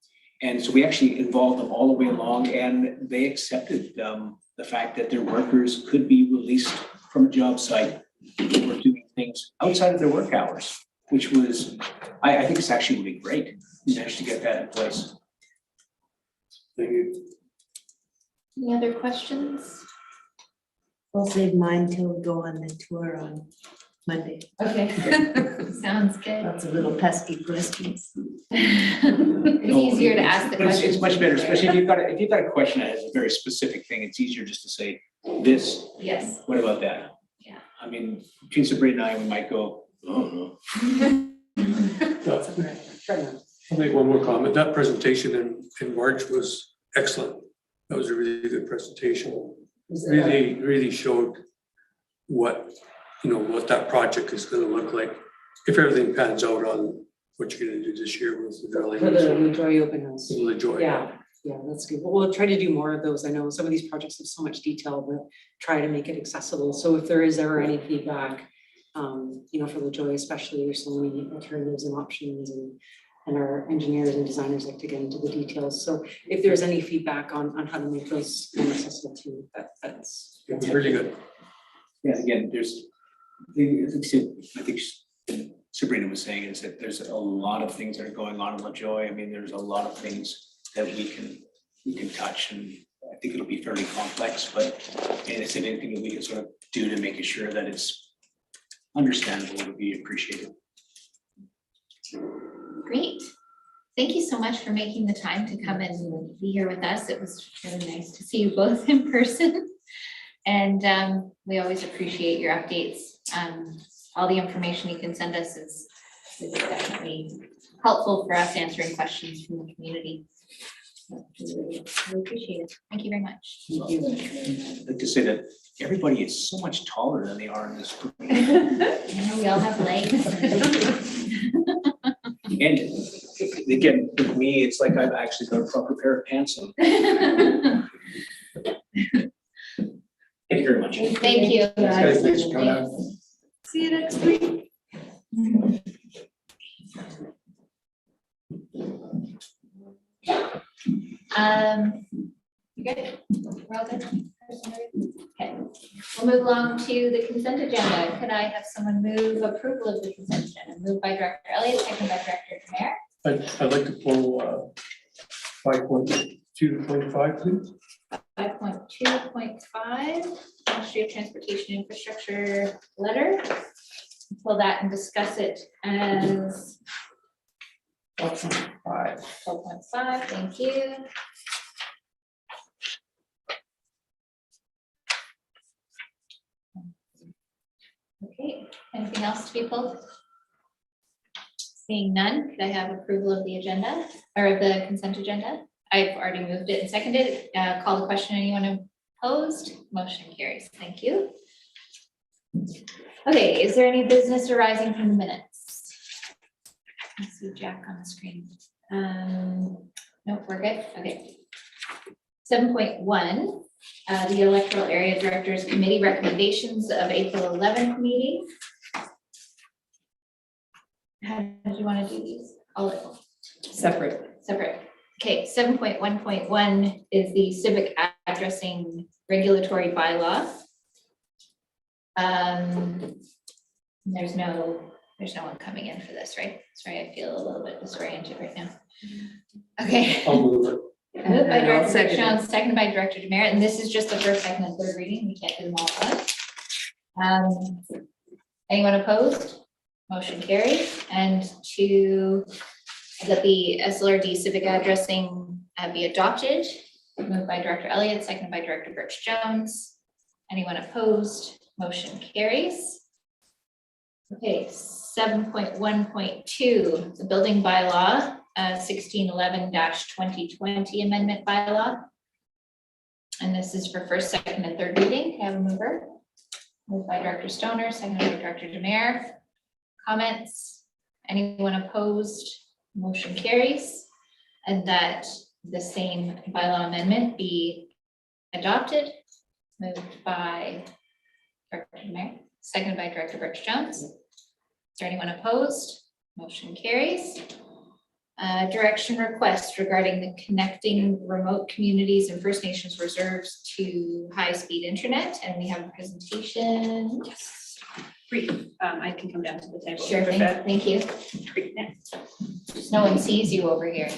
Speaker 8: And so we actually involved them all the way along, and they accepted the fact that their workers could be released from a job site for doing things outside of their work hours, which was, I think it's actually really great. We managed to get that in place.
Speaker 6: Thank you.
Speaker 1: Any other questions?
Speaker 9: I'll save mine till we go on the tour on Monday.
Speaker 1: Okay, sounds good.
Speaker 9: Lots of little pesky questions.
Speaker 1: It's easier to ask the
Speaker 8: But
Speaker 1: questions.
Speaker 8: it's much better, especially if you've got a question that has a very specific thing, it's easier just to say this,
Speaker 1: Yes.
Speaker 8: what about that?
Speaker 1: Yeah.
Speaker 8: I mean, between Sabrina and I, we might go, oh, no.
Speaker 6: I'll make one more comment. That presentation in March was excellent. That was a really good presentation. Really showed what, what that project is gonna look like if everything pans out on what you're gonna do this year with the drilling.
Speaker 7: For the LaJoy open house.
Speaker 6: LaJoy.
Speaker 7: Yeah, that's good. We'll try to do more of those. I know some of these projects have so much detail, but try to make it accessible. So if there is ever any feedback, for LaJoy especially, there's so many alternatives and options and our engineers and designers like to get into the details. So if there's any feedback on how to make those more accessible too, that's.
Speaker 6: It was really good.
Speaker 8: Yeah, again, I think Sabrina was saying is that there's a lot of things that are going on in LaJoy. I mean, there's a lot of things that we can touch, and I think it'll be fairly complex, but is it anything that we can sort of do to make sure that it's understandable would be appreciated.
Speaker 1: Great. Thank you so much for making the time to come and be here with us. It was really nice to see you both in person. And we always appreciate your updates. All the information you can send us is definitely helpful for us answering questions from the community. We really appreciate it. Thank you very much.
Speaker 8: I'd like to say that everybody is so much taller than they are in this group.
Speaker 1: Yeah, we all have legs.
Speaker 8: And again, with me, it's like I've actually got a proper pair of pants on. Thank you very much.
Speaker 1: Thank you.
Speaker 6: Thanks for coming out.
Speaker 9: See you next week.
Speaker 1: You good? We're all good? Okay, we'll move along to the consent agenda. Could I have someone move approval of the consent agenda? Moved by Director Elliott, second by Director Demare.
Speaker 6: I'd like to pull 5.2.5, please.
Speaker 1: 5.2.5, Ministry of Transportation Infrastructure letter. Pull that and discuss it as
Speaker 6: 12.5.
Speaker 1: 12.5, thank you. Okay, anything else to be pulled? Seeing none, could I have approval of the agenda or of the consent agenda? I've already moved it and seconded it. Call the question. Anyone opposed? Motion carries. Thank you. Okay, is there any business arising from the minutes? I see Jack on the screen. Nope, we're good. Okay. 7.1, the Electoral Area Directors Committee recommendations of April 11th meeting. How did you want to do these? All
Speaker 7: Separate.
Speaker 1: separate. Okay, 7.1.1 is the civic addressing regulatory bylaw. There's no one coming in for this, right? Sorry, I feel a little bit disoriented right now. Okay.
Speaker 6: I'll move it.
Speaker 1: Moved by
Speaker 9: I'll
Speaker 1: Director
Speaker 9: second it.
Speaker 1: Jones, seconded by Director Demare, and this is just the first, second, and third reading. We can't do them all at once. Anyone opposed? Motion carried. And that the SLRD civic addressing be adopted. Moved by Director Elliott, seconded by Director Birch Jones. Anyone opposed? Motion carries. Okay, 7.1.2, the building bylaw, 1611-2020 amendment bylaw. And this is for first, second, and third reading. Can I have a mover? Moved by Director Stoner, seconded by Director Demare. Comments? Anyone opposed? Motion carries. And that the same bylaw amendment be adopted. Moved by Director Demare, seconded by Director Birch Jones. Is there anyone opposed? Motion carries. Direction request regarding the connecting remote communities and First Nations reserves to high-speed internet, and we have a presentation.
Speaker 4: Yes. Brief. I can come down to the table.
Speaker 1: Sure thing, thank you. No one sees you over here.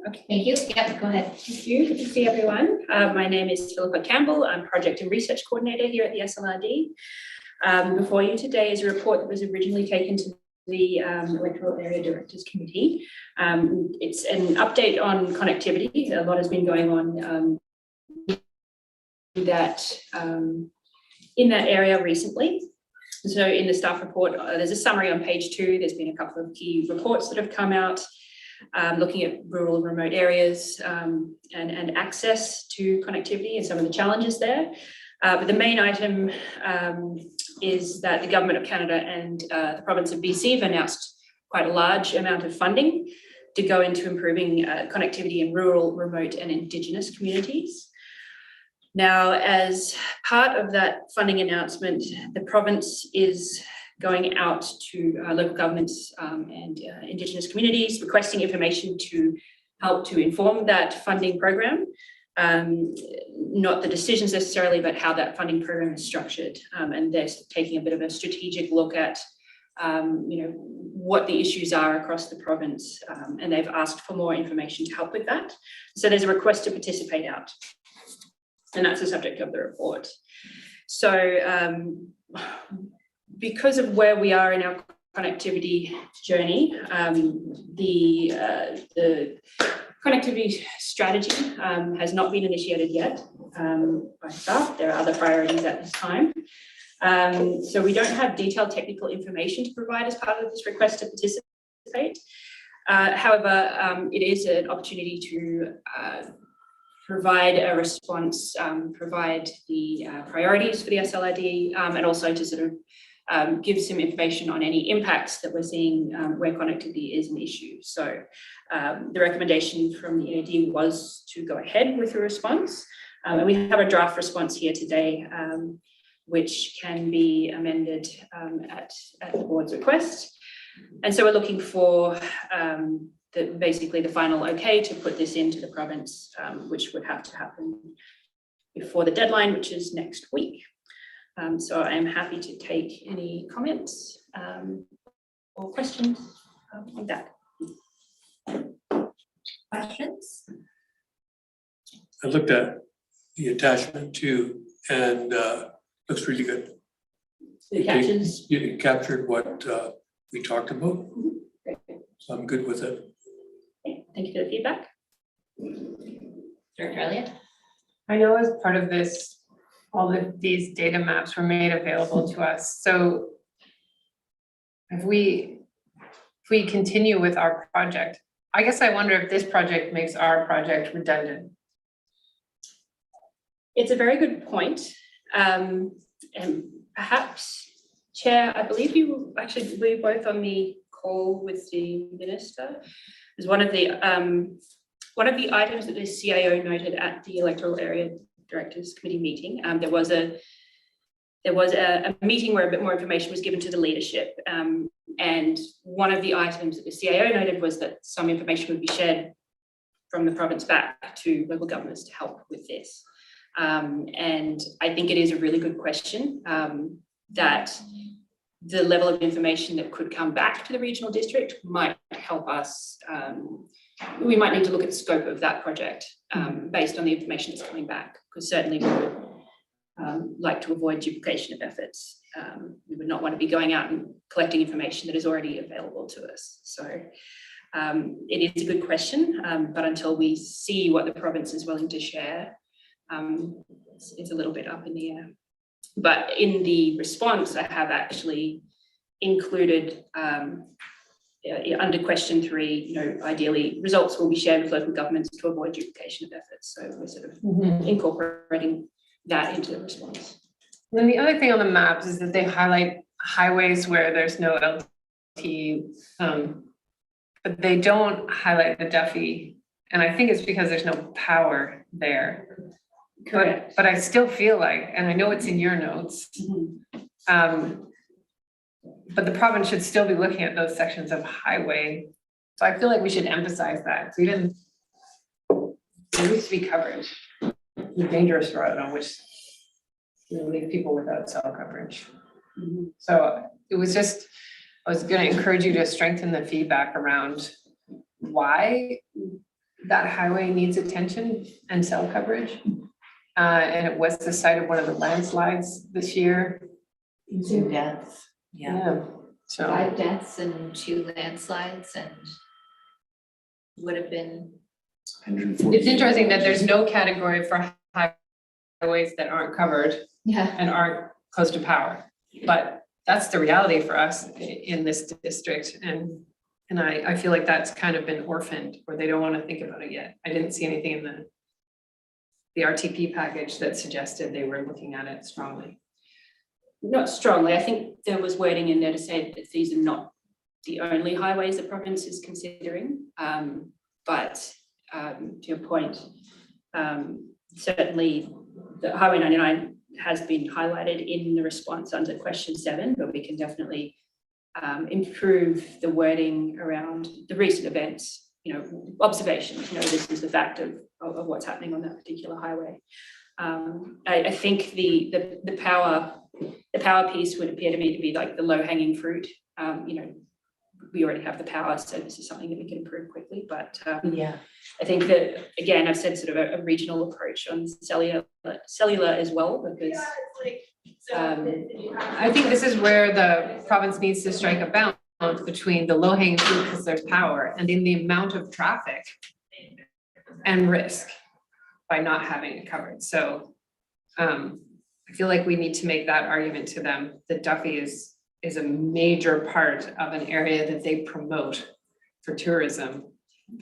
Speaker 1: Okay, Thank you. Yep, go ahead.
Speaker 10: Thank you. Good to see everyone. My name is Philippa Campbell. I'm Project and Research Coordinator here at the SLRD. Before you today is a report that was originally taken to the Electoral Area Directors Committee. It's an update on connectivity. A lot has been going on in that area recently. So in the staff report, there's a summary on page 2. There's been a couple of key reports that have come out looking at rural and remote areas and access to connectivity and some of the challenges there. But the main item is that the Government of Canada and the province of BC have announced quite a large amount of funding to go into improving connectivity in rural, remote and Indigenous communities. Now, as part of that funding announcement, the province is going out to local governments and Indigenous communities, requesting information to help to inform that funding program. Not the decisions necessarily, but how that funding program is structured. And they're taking a bit of a strategic look at what the issues are across the province. And they've asked for more information to help with that. So there's a request to participate out. And that's the subject of the report. So because of where we are in our connectivity journey, the connectivity strategy has not been initiated yet by staff. There are other priorities at this time. So we don't have detailed technical information to provide as part of this request to participate. However, it is an opportunity to provide a response, provide the priorities for the SLRD, and also to sort of give some information on any impacts that we're seeing where connectivity is an issue. So the recommendation from the EAD was to go ahead with a response. And we have a draft response here today, which can be amended at the board's request. And so we're looking for basically the final okay to put this into the province, which would have to happen before the deadline, which is next week. So I'm happy to take any comments or questions on that.
Speaker 1: Questions?
Speaker 6: I looked at the attachment too, and looks really good.
Speaker 10: It catches.
Speaker 6: You captured what we talked about,
Speaker 10: Great.
Speaker 6: so I'm good with it.
Speaker 10: Okay, thank you for the feedback.
Speaker 1: Director Elliott?
Speaker 4: I know as part of this, all of these data maps were made available to us. So if we continue with our project, I guess I wonder if this project makes our project redundant.
Speaker 10: It's a very good point. And perhaps, Chair, I believe you actually were both on the call with the minister. Is one of the items that the CIO noted at the Electoral Area Directors Committee meeting. There was a meeting where a bit more information was given to the leadership. And one of the items that the CIO noted was that some information would be shared from the province back to local governments to help with this. And I think it is a really good question that the level of information that could come back to the regional district might help us. We might need to look at the scope of that project based on the information that's coming back, because certainly we would like to avoid duplication of efforts. We would not want to be going out and collecting information that is already available to us. So it is a good question, but until we see what the province is willing to share, it's a little bit up in the air. But in the response, I have actually included under question 3, ideally results will be shared with local governments to avoid duplication of efforts. So we're sort of incorporating that into the response.
Speaker 4: And then the other thing on the maps is that they highlight highways where there's no LTE, but they don't highlight the Duffy. And I think it's because there's no power there.
Speaker 10: Correct.
Speaker 4: But I still feel like, and I know it's in your notes, but the province should still be looking at those sections of highway. So I feel like we should emphasize that. So even there needs to be coverage, the dangerous road on which we leave people without cell coverage. So it was just, I was going to encourage you to strengthen the feedback around why that highway needs attention and cell coverage. And it was the site of one of the landslides this year.
Speaker 9: Two deaths, yeah.
Speaker 4: So,
Speaker 1: 5 deaths and 2 landslides and would have been,
Speaker 5: 140.
Speaker 4: it's interesting that there's no category for highways that aren't covered
Speaker 1: yeah,
Speaker 4: and aren't close to power. But that's the reality for us in this district, and I feel like that's kind of been orphaned, or they don't want to think about it yet. I didn't see anything in the RTP package that suggested they were looking at it strongly.
Speaker 10: Not strongly. I think there was wording in there to say that these are not the only highways the province is considering. But to your point, certainly the Highway 99 has been highlighted in the response under question 7, but we can definitely improve the wording around the recent events, observations, this is the fact of what's happening on that particular highway. I think the power piece would appear to me to be like the low-hanging fruit. We already have the power, so this is something that we can improve quickly. But
Speaker 9: Yeah.
Speaker 10: I think that, again, I've said sort of a regional approach on cellular as well, because
Speaker 4: I think this is where the province needs to strike a balance between the low-hanging fruit because there's power and then the amount of traffic and risk by not having it covered. So I feel like we need to make that argument to them that Duffy is a major part of an area that they promote for tourism.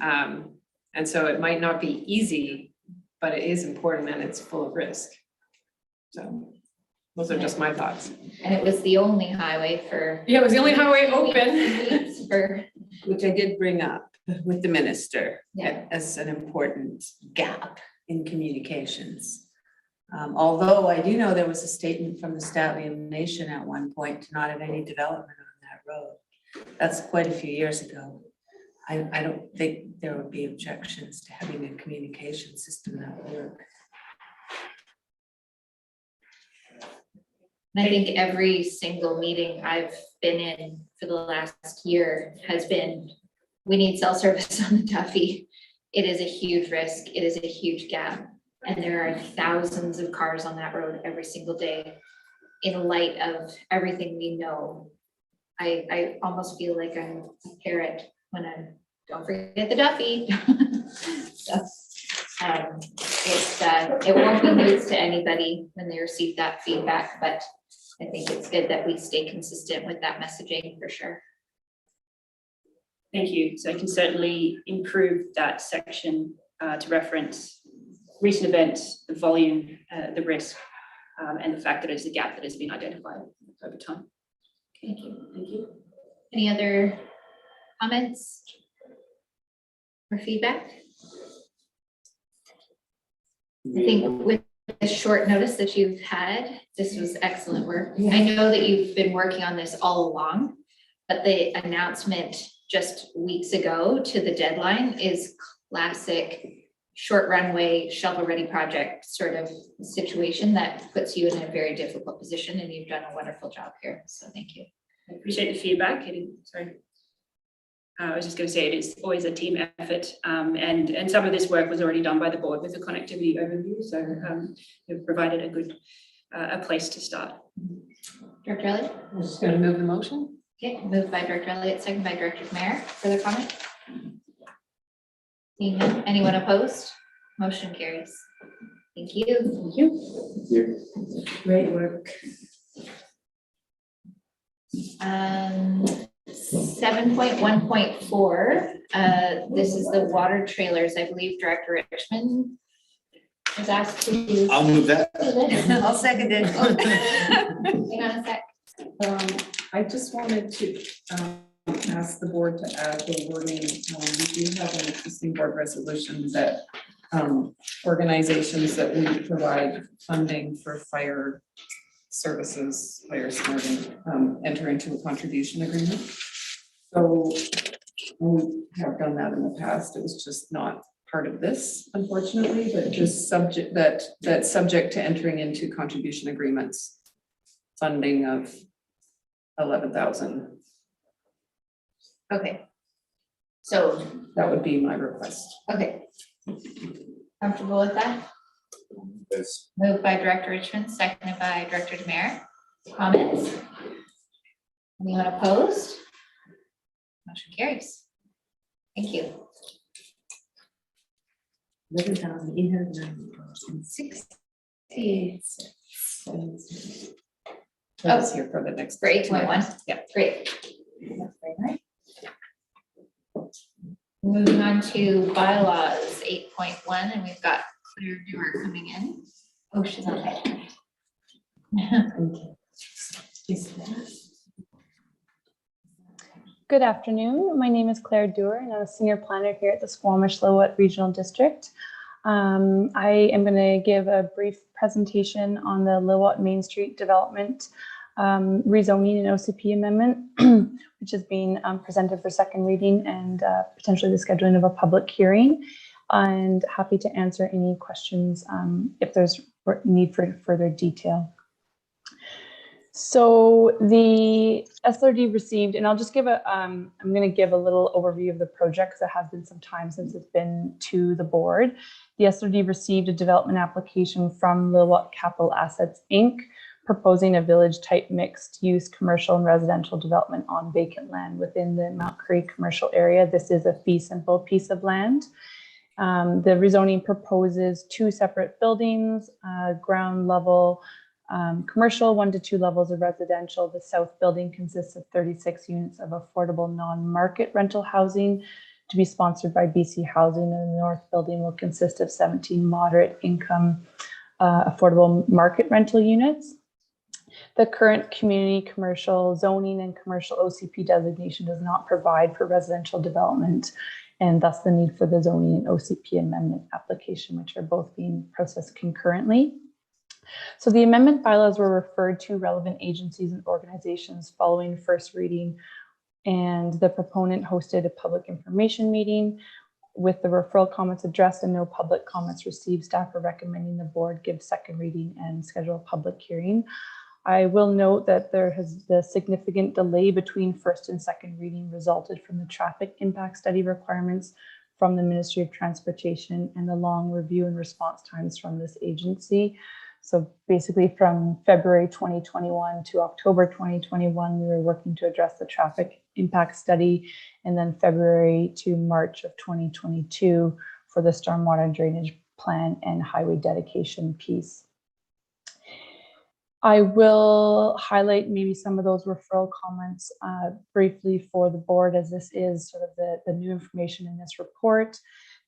Speaker 4: And so it might not be easy, but it is important and it's full of risk. So those are just my thoughts.
Speaker 1: and it was the only highway for.
Speaker 4: Yeah, it was the only highway open.
Speaker 1: weeks for,
Speaker 9: Which I did bring up with the minister
Speaker 1: Yeah.
Speaker 9: as an important gap in communications. Although I do know there was a statement from the Statlium Nation at one point to not have any development on that road. That's quite a few years ago. I don't think there would be objections to having a communication system that would work.
Speaker 1: and I think every single meeting I've been in for the last year has been, we need cell service on the Duffy. It is a huge risk. It is a huge gap. And there are thousands of cars on that road every single day. In light of everything we know, I almost feel like I'm a parrot when I'm, don't forget the Duffy. So, it won't be news to anybody when they receive that feedback, but I think it's good that we stay consistent with that messaging for sure.
Speaker 10: thank you. So I can certainly improve that section to reference recent events, the volume, the risk, and the fact that it's a gap that has been identified over time.
Speaker 1: Thank you. Any other comments or feedback? I think with the short notice that you've had, this was excellent work. I know that you've been working on this all along, but the announcement just weeks ago to the deadline is classic short runway, shovel-ready project sort of situation that puts you in a very difficult position, and you've done a wonderful job here, so thank you.
Speaker 10: I appreciate the feedback. I was just going to say it is always a team effort, and some of this work was already done by the board with the connectivity overview, so you've provided a good a place to start.
Speaker 1: Director Elliott?
Speaker 4: I'm just gonna move the motion.
Speaker 1: Okay, moved by Director Elliott, second by Director Mayor. Further comment? Seeing none. Anyone opposed? Motion carries. Thank you.
Speaker 10: Thank you.
Speaker 9: Great work.
Speaker 1: 7.1.4, this is the water trailers. I believe Director Richmond was asked to.
Speaker 5: I'll move that.
Speaker 9: I'll second it.
Speaker 1: Hang on a sec.
Speaker 11: I just wanted to ask the board to add the wording. We do have an existing board resolution that organizations that we provide funding for fire services, fire smarting, enter into a contribution agreement. So we have done that in the past. It was just not part of this, unfortunately, but just subject subject to entering into contribution agreements, funding of 11,000.
Speaker 1: Okay. So,
Speaker 11: That would be my request.
Speaker 1: okay, Comfortable with that?
Speaker 5: Yes.
Speaker 1: Moved by Director Richmond, seconded by Director Demare. Comments? Anyone opposed? Motion carries. Thank you.
Speaker 7: 11,896.
Speaker 11: I was here for the next.
Speaker 1: For 8.1?
Speaker 11: Yeah.
Speaker 1: Great. Moving on to bylaws 8.1, and we've got Claire Dewar coming in. Oh, she's on there.
Speaker 12: Good afternoon. My name is Claire Dewar, and I'm a senior planner here at the Squamish-Lillooet Regional District. I am going to give a brief presentation on the Lillooet Main Street development rezoning and OCP amendment, which is being presented for second reading and potentially the scheduling of a public hearing. And happy to answer any questions if there's need for further detail. So the SLRD received, and I'll just give a, I'm going to give a little overview of the project because it has been some time since it's been to the board. The SLRD received a development application from Lillooet Capital Assets, Inc., proposing a village-type mixed-use commercial and residential development on vacant land within the Mount Currie commercial area. This is a fee-simple piece of land. The rezoning proposes two separate buildings, ground level commercial, 1 to 2 levels of residential. The south building consists of 36 units of affordable non-market rental housing to be sponsored by BC Housing, and the north building will consist of 17 moderate income affordable market rental units. The current community commercial zoning and commercial OCP designation does not provide for residential development, and thus the need for the zoning and OCP amendment application, which are both being processed concurrently. So the amendment bylaws were referred to relevant agencies and organizations following first reading, and the proponent hosted a public information meeting with the referral comments addressed and no public comments received. Staff are recommending the board give second reading and schedule a public hearing. I will note that the significant delay between first and second reading resulted from the traffic impact study requirements from the Ministry of Transportation and the long review and response times from this agency. So basically from February 2021 to October 2021, we were working to address the traffic impact study, and then February to March of 2022 for the stormwater drainage plan and highway dedication piece. I will highlight maybe some of those referral comments briefly for the board, as this is sort of the new information in this report.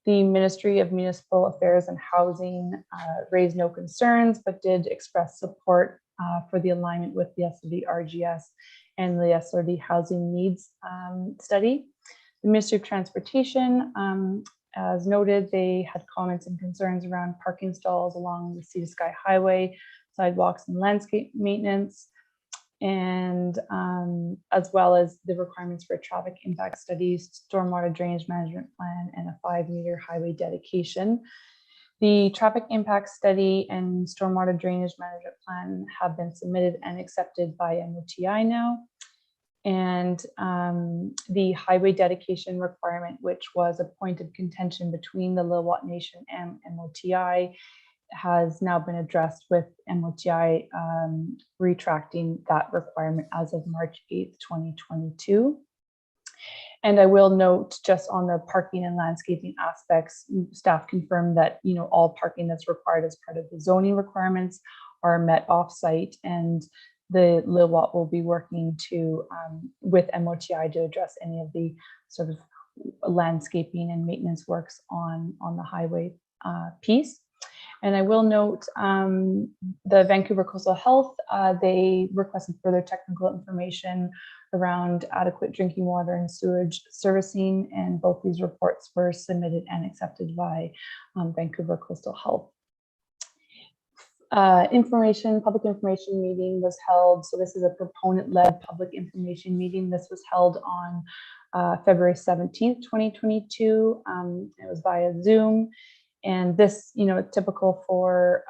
Speaker 12: The Ministry of Municipal Affairs and Housing raised no concerns, but did express support for the alignment with the SLRD RGS and the SLRD housing needs study. The Ministry of Transportation, as noted, they had comments and concerns around parking stalls along the Sea to Sky Highway, sidewalks and landscape maintenance, and as well as the requirements for traffic impact studies, stormwater drainage management plan, and a 5-meter highway dedication. The traffic impact study and stormwater drainage management plan have been submitted and accepted by MOTI now. And the highway dedication requirement, which was a point of contention between the Lillooet Nation and MOTI, has now been addressed with MOTI retracting that requirement as of March 8th, 2022. And I will note, just on the parking and landscaping aspects, staff confirmed that all parking that's required as part of the zoning requirements are met off-site, and the Lillooet will be working to with MOTI to address any of the sort of landscaping and maintenance works on the highway piece. And I will note the Vancouver Coastal Health, they requested further technical information around adequate drinking water and sewage servicing, and both these reports were submitted and accepted by Vancouver Coastal Health. Public information meeting was held. So this is a proponent-led public information meeting. This was held on February 17th, 2022. It was via Zoom. And this, typical for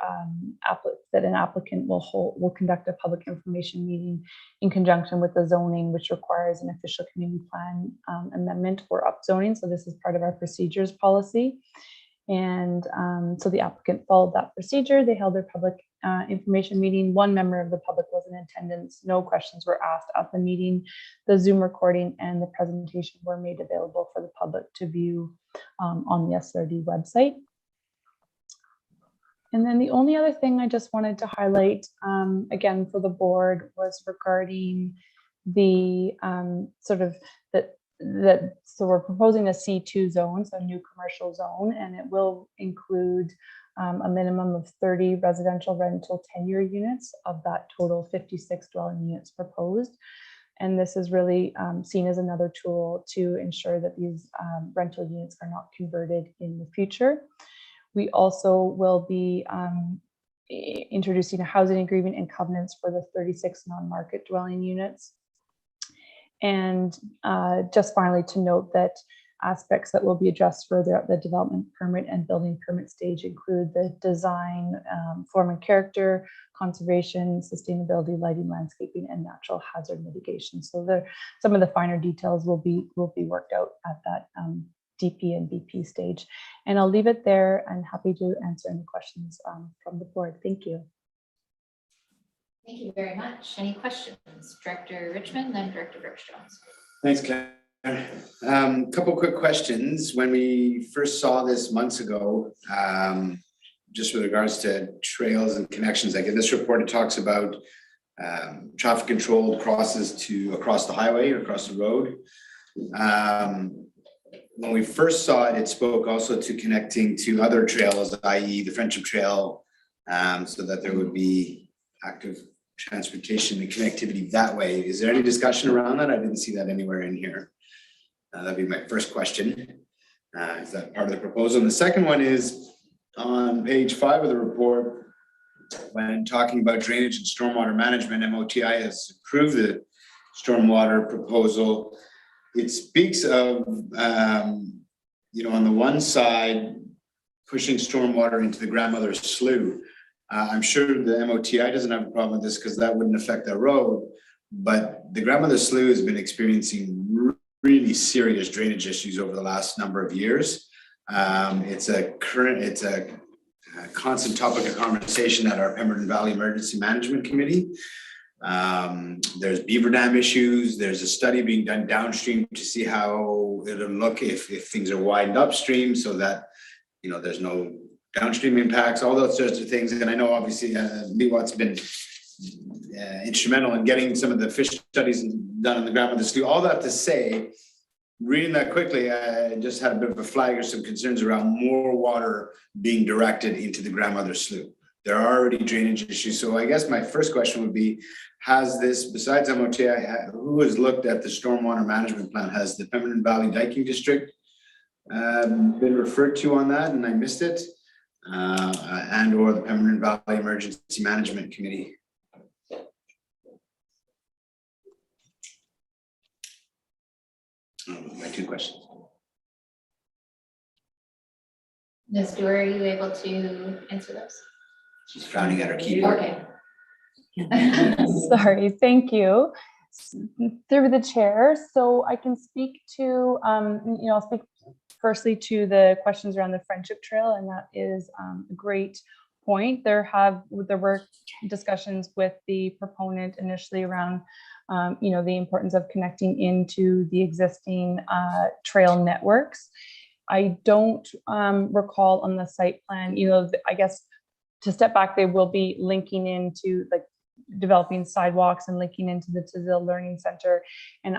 Speaker 12: that an applicant will conduct a public information meeting in conjunction with the zoning, which requires an official community plan amendment or upzoning. So this is part of our procedures policy. And so the applicant followed that procedure. They held their public information meeting. One member of the public was in attendance. No questions were asked at the meeting. The Zoom recording and the presentation were made available for the public to view on the SLRD website. And then the only other thing I just wanted to highlight, again, for the board was regarding the so we're proposing a C2 zone, so a new commercial zone, and it will include a minimum of 30 residential rental tenure units of that total 56 dwelling units proposed. And this is really seen as another tool to ensure that these rental units are not converted in the future. We also will be introducing a housing agreement and covenants for the 36 non-market dwelling units. And just finally to note that aspects that will be addressed further at the development permit and building permit stage include the design, form and character, conservation, sustainability, lighting, landscaping, and natural hazard mitigation. So some of the finer details will be worked out at that DP and BP stage. And I'll leave it there. I'm happy to answer any questions from the board. Thank you.
Speaker 1: Thank you very much. Any questions? Director Richmond, then Director Birch-Jones.
Speaker 5: Thanks, Claire. Couple quick questions. When we first saw this months ago, just with regards to trails and connections, like in this report, it talks about traffic controlled crosses across the highway or across the road. When we first saw it, it spoke also to connecting to other trails, i.e. the Friendship Trail, so that there would be active transportation and connectivity that way. Is there any discussion around that? I didn't see that anywhere in here. That'd be my first question. Is that part of the proposal? And the second one is on page 5 of the report, when talking about drainage and stormwater management, MOTI has approved the stormwater proposal. It speaks of, on the one side, pushing stormwater into the grandmother's slough. I'm sure the MOTI doesn't have a problem with this because that wouldn't affect their road, but the grandmother's slough has been experiencing really serious drainage issues over the last number of years. It's a constant topic of conversation at our Pemberton Valley Emergency Management Committee. There's beaver dam issues. There's a study being done downstream to see how it'll look if things are widened upstream so that, there's no downstream impacts, all those sorts of things. And I know obviously Leewat's been instrumental in getting some of the fish studies done on the grandmother's slough. All that to say, reading that quickly, I just had a bit of a flag or some concerns around more water being directed into the grandmother's slough. There are already drainage issues. So I guess my first question would be, has this, besides MOTI, who has looked at the stormwater management plan? Has the Pemberton Valley Diking District been referred to on that and I missed it? And or the Pemberton Valley Emergency Management Committee? My two questions.
Speaker 1: Ms. Dewar, are you able to answer those?
Speaker 5: She's frowning at her keyboard.
Speaker 1: Okay.
Speaker 12: Sorry, thank you. Through the chair, so I can speak to, I'll speak firstly to the questions around the Friendship Trail, and that is a great point. There were discussions with the proponent initially around, the importance of connecting into the existing trail networks. I don't recall on the site plan, I guess to step back, they will be linking into like developing sidewalks and linking into the Tazil Learning Center. And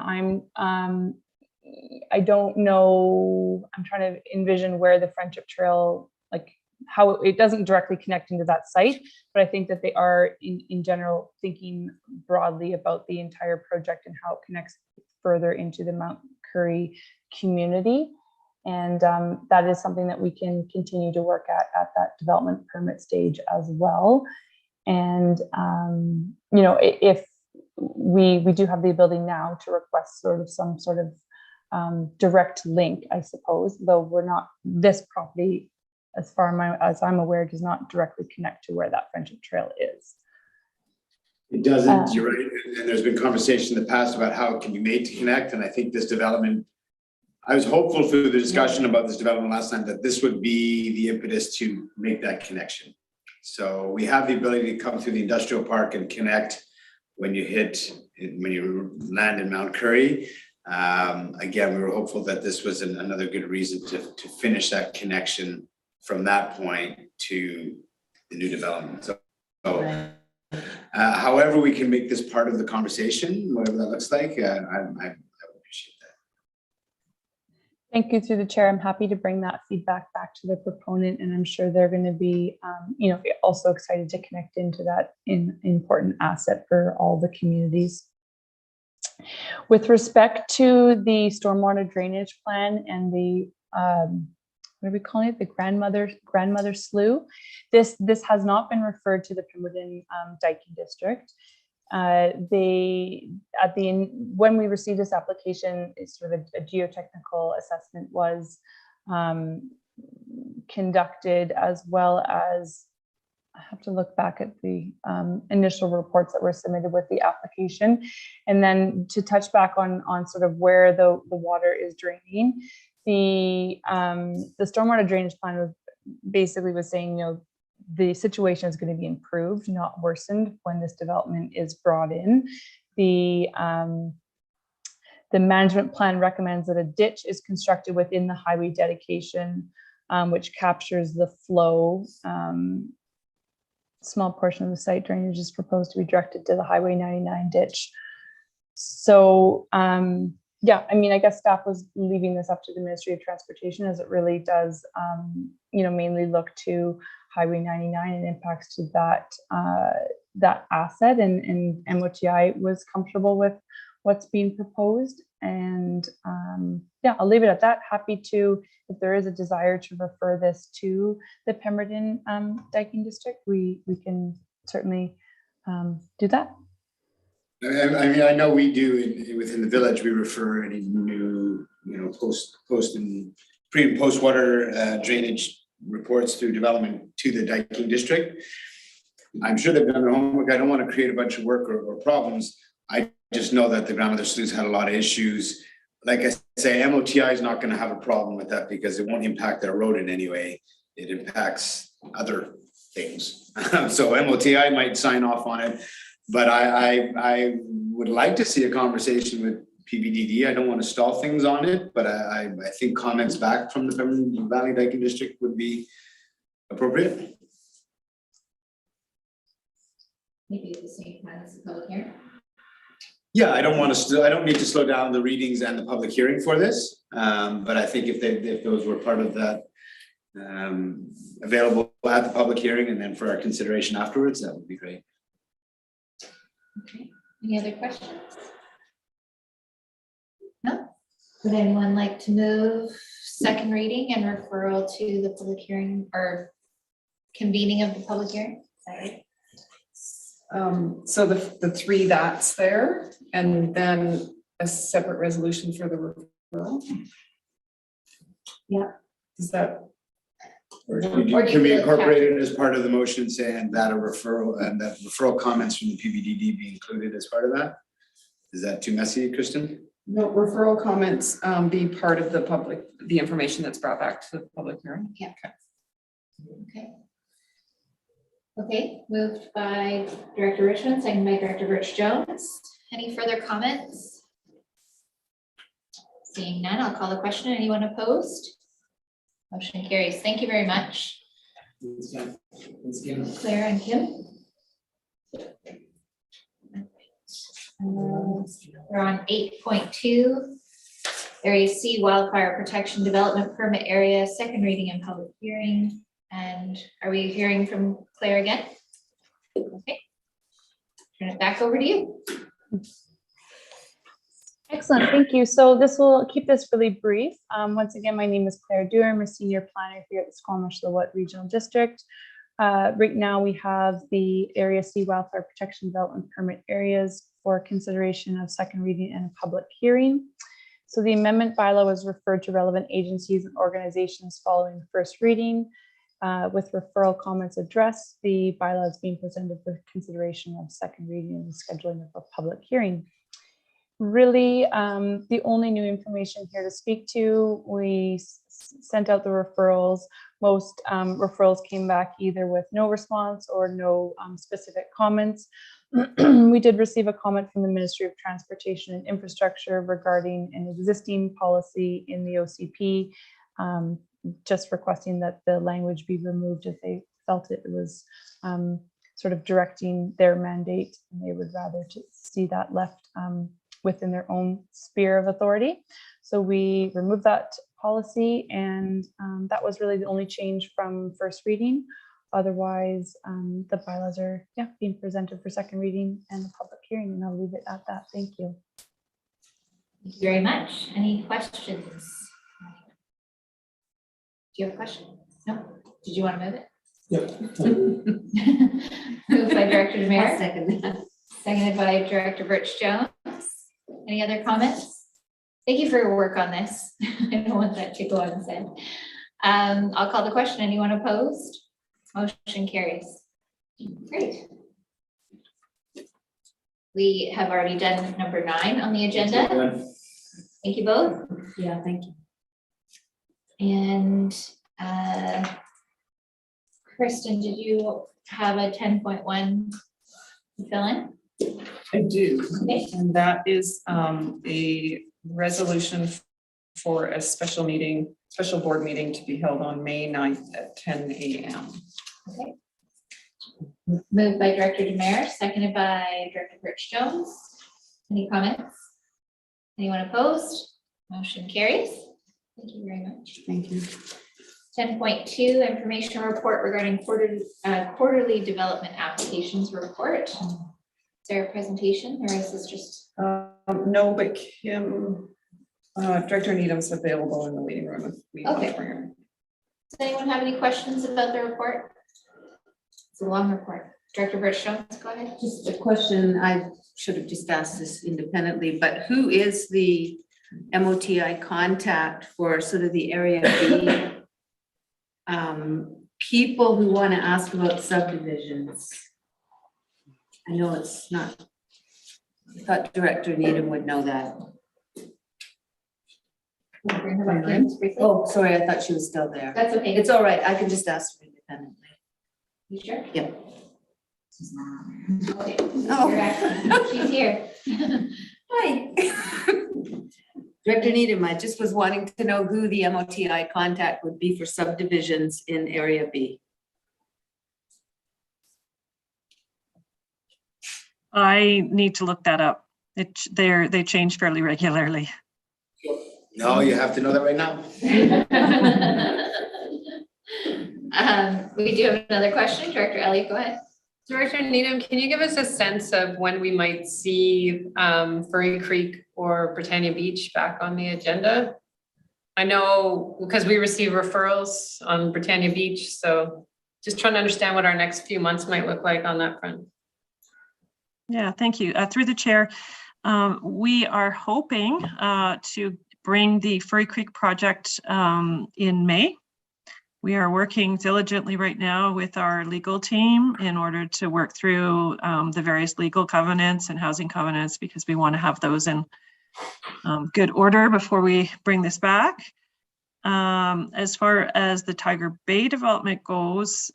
Speaker 12: I don't know, I'm trying to envision where the Friendship Trail, like how it doesn't directly connect into that site, but I think that they are in general thinking broadly about the entire project and how it connects further into the Mount Currie community. And that is something that we can continue to work at that development permit stage as well. And, if we do have the ability now to request some sort of direct link, I suppose, though we're not, this property, as far as I'm aware, does not directly connect to where that Friendship Trail is.
Speaker 5: It doesn't, you're right. And there's been conversation in the past about how it can be made to connect. And I think this development, I was hopeful through the discussion about this development last time that this would be the impetus to make that connection. So we have the ability to come through the industrial park and connect when you land in Mount Currie. Again, we were hopeful that this was another good reason to finish that connection from that point to the new development. So however we can make this part of the conversation, whatever that looks like, I would appreciate that.
Speaker 12: Thank you through the chair. I'm happy to bring that feedback back to the proponent, and I'm sure they're going to be, also excited to connect into that important asset for all the communities. With respect to the stormwater drainage plan and the what are we calling it? The grandmother slough. This has not been referred to the Pemberton Dyking District. When we received this application, it's sort of a geotechnical assessment was conducted, as well as I have to look back at the initial reports that were submitted with the application, and then to touch back on sort of where the water is draining. The stormwater drainage plan was saying, the situation is going to be improved, not worsened, when this development is brought in. The management plan recommends that a ditch is constructed within the highway dedication, which captures the flow. Small portion of the site drainage is proposed to be directed to the Highway 99 ditch. So, I guess staff was leaving this up to the Ministry of Transportation, as it really does, mainly look to Highway 99 and impacts to that asset, and MOTI was comfortable with what's being proposed. And I'll leave it at that. Happy to, if there is a desire to refer this to the Pemberton Dyking District, we can certainly do that.
Speaker 5: I know we do within the village. We refer any new, post and pre and post water drainage reports through development to the Dyking District. I'm sure they've done their homework. I don't want to create a bunch of work or problems. I just know that the grandmother slough's had a lot of issues. Like I say, MOTI is not going to have a problem with that because it won't impact their road in any way. It impacts other things. So MOTI might sign off on it, but I would like to see a conversation with PBDD. I don't want to stall things on it, but I think comments back from the Pemberton Valley Dyking District would be appropriate.
Speaker 1: Maybe at the same time as the public hearing.
Speaker 5: Yeah, I don't need to slow down the readings and the public hearing for this, but I think if those were part of that, available at the public hearing and then for our consideration afterwards, that would be great.
Speaker 1: Okay, any other questions? No? Would anyone like to move second reading and referral to the public hearing, or convening of the public hearing? Sorry.
Speaker 11: So the three that's there, and then a separate resolution for the referral.
Speaker 1: Yeah.
Speaker 11: Is that?
Speaker 5: Can we incorporate it as part of the motion, saying that a referral and that referral comments from the PBDD be included as part of that? Is that too messy, Kristen?
Speaker 11: No, referral comments be part of the information that's brought back to the public hearing.
Speaker 1: Yeah. Okay. Okay, moved by Director Richmond, second by Director Birch Jones. Any further comments? Seeing none, I'll call the question. Anyone opposed? Motion carries. Thank you very much. Claire and Kim. We're on 8.2. Area C Wildfire Protection Development Permit Area, second reading and public hearing. And are we hearing from Claire again? Okay. Turn it back over to you.
Speaker 12: Excellent, thank you. So we'll keep this really brief. Once again, my name is Claire Dewar. I'm a senior planner here at the Squamish-Lillooet Regional District. Right now we have the Area C Wildfire Protection Development Permit areas for consideration of second reading and a public hearing. So the amendment bylaw was referred to relevant agencies and organizations following first reading. With referral comments addressed, the bylaw is being presented for consideration of second reading and scheduling of a public hearing. really, the only new information here to speak to, we sent out the referrals. Most referrals came back either with no response or no specific comments. We did receive a comment from the Ministry of Transportation and Infrastructure regarding an existing policy in the OCP, just requesting that the language be removed if they felt it was sort of directing their mandate, and they would rather to see that left within their own sphere of authority. So we removed that policy, and that was really the only change from first reading. Otherwise, the bylaws are being presented for second reading and the public hearing, and I'll leave it at that. Thank you.
Speaker 1: Thank you very much. Any questions? Do you have a question? No? Did you want to move it? Moved by Director Demare.
Speaker 9: Second that.
Speaker 1: Seconded by Director Birch Jones. Any other comments? Thank you for your work on this. I don't want that to go unsaid. I'll call the question. Anyone opposed? Motion carries. Great. We have already done number 9 on the agenda. Thank you both.
Speaker 9: Yeah, thank you.
Speaker 1: And Kristen, did you have a 10.1 to fill in?
Speaker 11: I do,
Speaker 1: Okay.
Speaker 11: and that is a resolution for a special board meeting to be held on May 9th at 10 a.m.
Speaker 1: Okay. Moved by Director Demare, seconded by Director Birch Jones. Any comments? Anyone opposed? Motion carries. Thank you very much.
Speaker 9: Thank you.
Speaker 1: 10.2, information report regarding quarterly development applications report. Is there a presentation, or is this just?
Speaker 11: No, but Kim, Director Needham's available in the waiting room if we want to bring her.
Speaker 1: Does anyone have any questions about the report? It's a long report. Director Birch Jones, go ahead.
Speaker 9: Just a question, I should have just asked this independently, but who is the MOTI contact for sort of the area B? People who want to ask about subdivisions. I know it's not, I thought Director Needham would know that.
Speaker 1: Bring her back in briefly.
Speaker 9: Oh, sorry, I thought she was still there.
Speaker 1: That's okay.
Speaker 9: It's all right, I can just ask her independently.
Speaker 1: You sure?
Speaker 9: Yeah.
Speaker 1: Okay.
Speaker 9: Oh.
Speaker 1: You're back. She's here.
Speaker 9: Hi. Director Needham, I just was wanting to know who the MOTI contact would be for subdivisions in Area B.
Speaker 13: I need to look that up. They change fairly regularly.
Speaker 5: No, you have to know that right now.
Speaker 1: We do have another question. Director Elliott, go ahead.
Speaker 4: Director Needham, can you give us a sense of when we might see Furry Creek or Britannia Beach back on the agenda? I know because we receive referrals on Britannia Beach, so just trying to understand what our next few months might look like on that front.
Speaker 13: Yeah, thank you. Through the chair, we are hoping to bring the Furry Creek project in May. We are working diligently right now with our legal team in order to work through the various legal covenants and housing covenants, because we want to have those in good order before we bring this back. As far as the Tiger Bay development goes,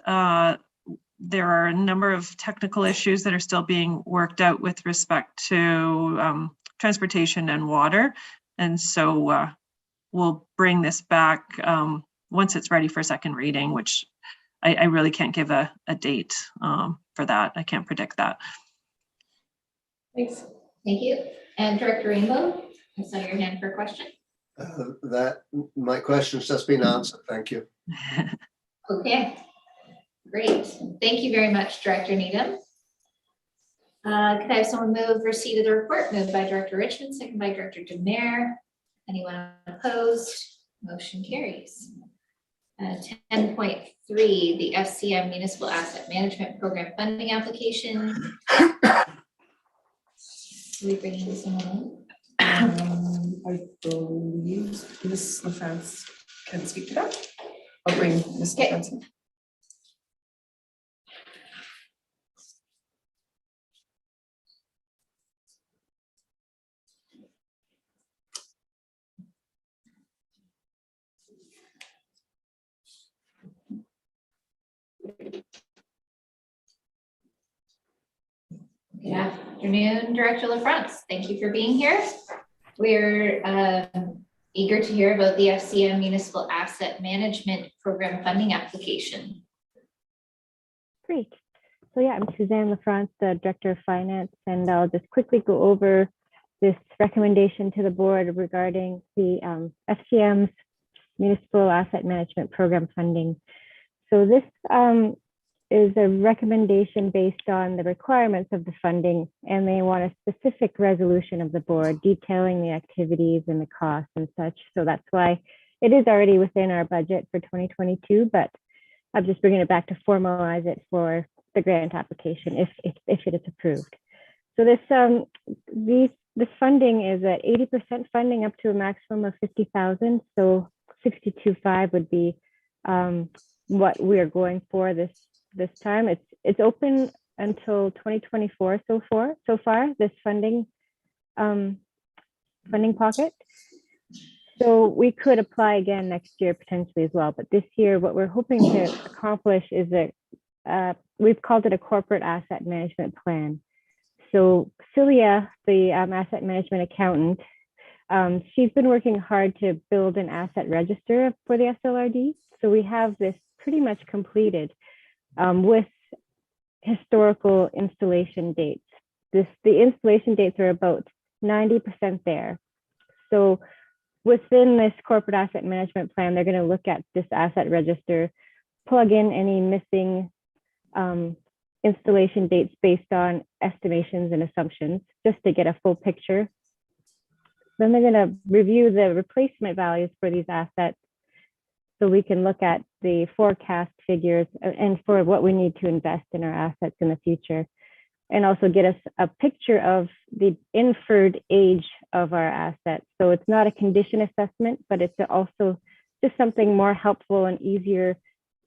Speaker 13: there are a number of technical issues that are still being worked out with respect to transportation and water. And so we'll bring this back once it's ready for second reading, which I really can't give a date for that. I can't predict that.
Speaker 1: Thanks. Thank you. And Director Rainbow, I saw your hand for a question.
Speaker 14: My question's just been answered. Thank you.
Speaker 1: Okay, great. Thank you very much, Director Needham. Could I have someone move receipt of the report? Moved by Director Richmond, second by Director Demare. Anyone opposed? Motion carries. 10.3, the FCM Municipal Asset Management Program funding application. Are we bringing someone in?
Speaker 11: I believe Ms. LaFrance can speak to that. I'll bring Ms. LaFrance in.
Speaker 1: Afternoon, Director LaFrance. Thank you for being here. We're eager to hear about the FCM Municipal Asset Management Program funding application.
Speaker 15: Great. So yeah, I'm Suzanne LaFrance, the Director of Finance, and I'll just quickly go over this recommendation to the board regarding the FCM's Municipal Asset Management Program funding. So this is a recommendation based on the requirements of the funding, and they want a specific resolution of the board detailing the activities and the costs and such. So that's why it is already within our budget for 2022, but I'm just bringing it back to formalize it for the grant application if it is approved. So this funding is at 80% funding up to a maximum of 50,000. So 62.5 would be what we are going for this time. It's open until 2024 so far this funding pocket. So we could apply again next year potentially as well. But this year, what we're hoping to accomplish is that we've called it a corporate asset management plan. So Celia, the asset management accountant, she's been working hard to build an asset register for the SLRD. So we have this pretty much completed with historical installation dates. The installation dates are about 90% there. So within this corporate asset management plan, they're going to look at this asset register, plug in any missing installation dates based on estimations and assumptions, just to get a full picture. Then they're going to review the replacement values for these assets, so we can look at the forecast figures and for what we need to invest in our assets in the future, and also get us a picture of the inferred age of our assets. So it's not a condition assessment, but it's also just something more helpful and easier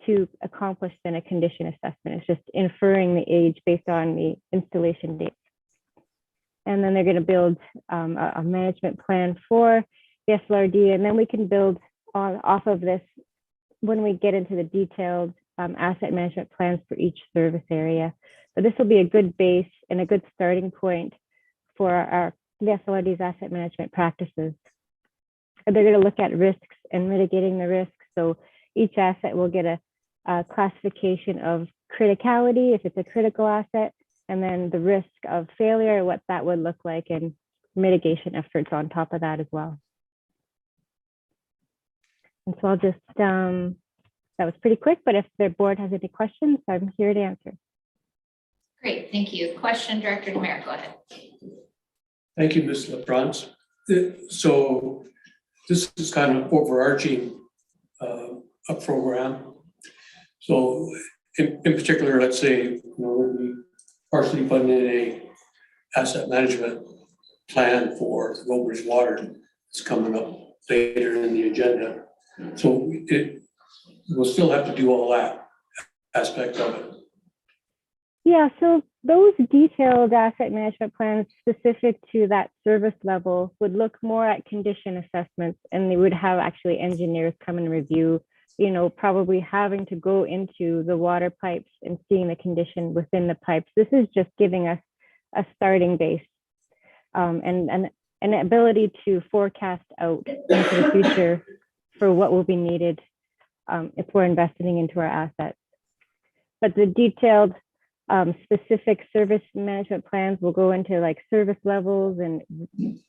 Speaker 15: to accomplish than a condition assessment. It's just inferring the age based on the installation dates. And then they're going to build a management plan for the SLRD, and then we can build off of this when we get into the detailed asset management plans for each service area. But this will be a good base and a good starting point for the SLRD's asset management practices. And they're going to look at risks and mitigating the risks. So each asset will get a classification of criticality, if it's a critical asset, and then the risk of failure, what that would look like, and mitigation efforts on top of that as well. And so I'll just, that was pretty quick, but if the board has any questions, I'm here to answer.
Speaker 1: Great, thank you. Question, Director Demare, go ahead.
Speaker 6: Thank you, Ms. LaFrance. So this is kind of overarching a program. So in particular, let's say, we partially funded a asset management plan for Robridge Water. It's coming up later in the agenda. So we'll still have to do all that aspect of it.
Speaker 15: Yeah, so those detailed asset management plans specific to that service level would look more at condition assessments, and they would have actually engineers come and review, probably having to go into the water pipes and seeing the condition within the pipes. This is just giving us a starting base and an ability to forecast out into the future for what will be needed if we're investing into our assets. But the detailed specific service management plans will go into like service levels and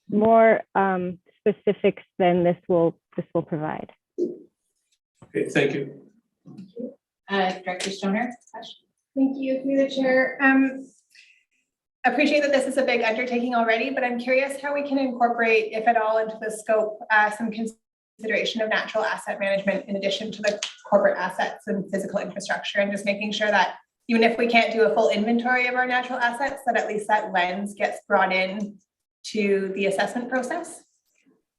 Speaker 15: more specifics than this will provide.
Speaker 6: Okay, thank you.
Speaker 1: Director Stoner, question?
Speaker 16: Thank you, through the chair. Appreciate that this is a big undertaking already, but I'm curious how we can incorporate, if at all, into the scope, some consideration of natural asset management in addition to the corporate assets and physical infrastructure, and just making sure that even if we can't do a full inventory of our natural assets, that at least that lens gets brought in to the assessment process.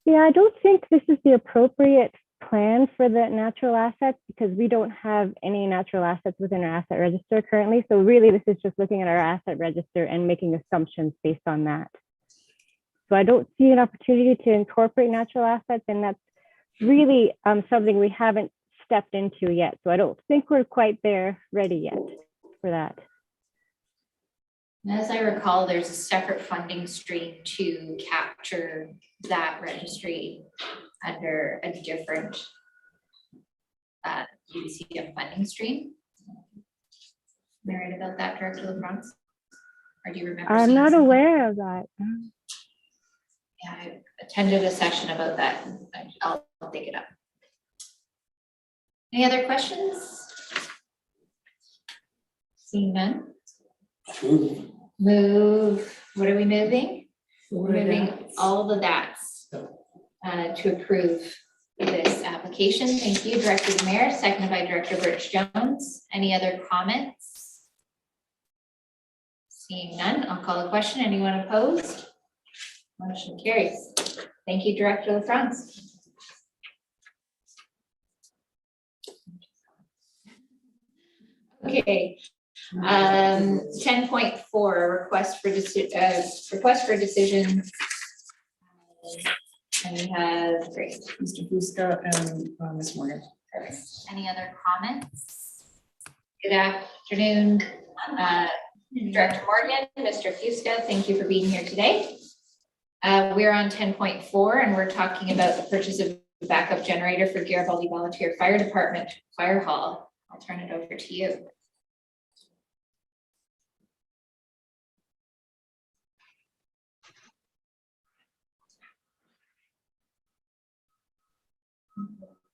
Speaker 15: Yeah, I don't think this is the appropriate plan for the natural assets because we don't have any natural assets within our asset register currently. So really, this is just looking at our asset register and making assumptions based on that. So I don't see an opportunity to incorporate natural assets, and that's really something we haven't stepped into yet. So I don't think we're quite there ready yet for that.
Speaker 1: And as I recall, there's a separate funding stream to capture that registry under a different UCF funding stream. Am I right about that, Director LaFrance? Or do you remember?
Speaker 15: I'm
Speaker 1: seeing
Speaker 15: not
Speaker 1: something?
Speaker 15: aware of that.
Speaker 1: Yeah, I attended a session about that. I'll dig it up. Any other questions? Seeing none. Move, what are we moving? We're moving all the DATs to approve this application. Thank you, Director Demare, seconded by Director Birch-Jones. Any other comments? Seeing none, I'll call the question. Anyone opposed? Motion carries. Thank you, Director LaFrance. Okay, 10.4, request for decision. And we have, great,
Speaker 11: Mr. Fusca and Ms. Morgan.
Speaker 1: perfect. Any other comments? Good afternoon, Director Morgan, Mr. Fusca, thank you for being here today. We're on 10.4 and we're talking about the purchase of a backup generator for Garibaldi Volunteer Fire Department Fire Hall. I'll turn it over to you.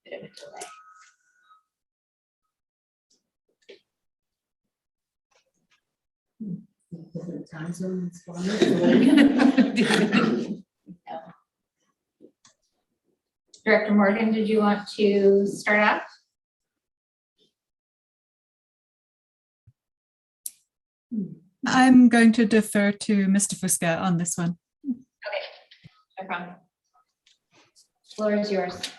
Speaker 1: Bit of a delay.
Speaker 7: Time zone.
Speaker 1: Director Morgan, did you want to start off?
Speaker 17: I'm going to defer to Mr. Fusca on this one.
Speaker 1: Okay, no problem. Floor is yours.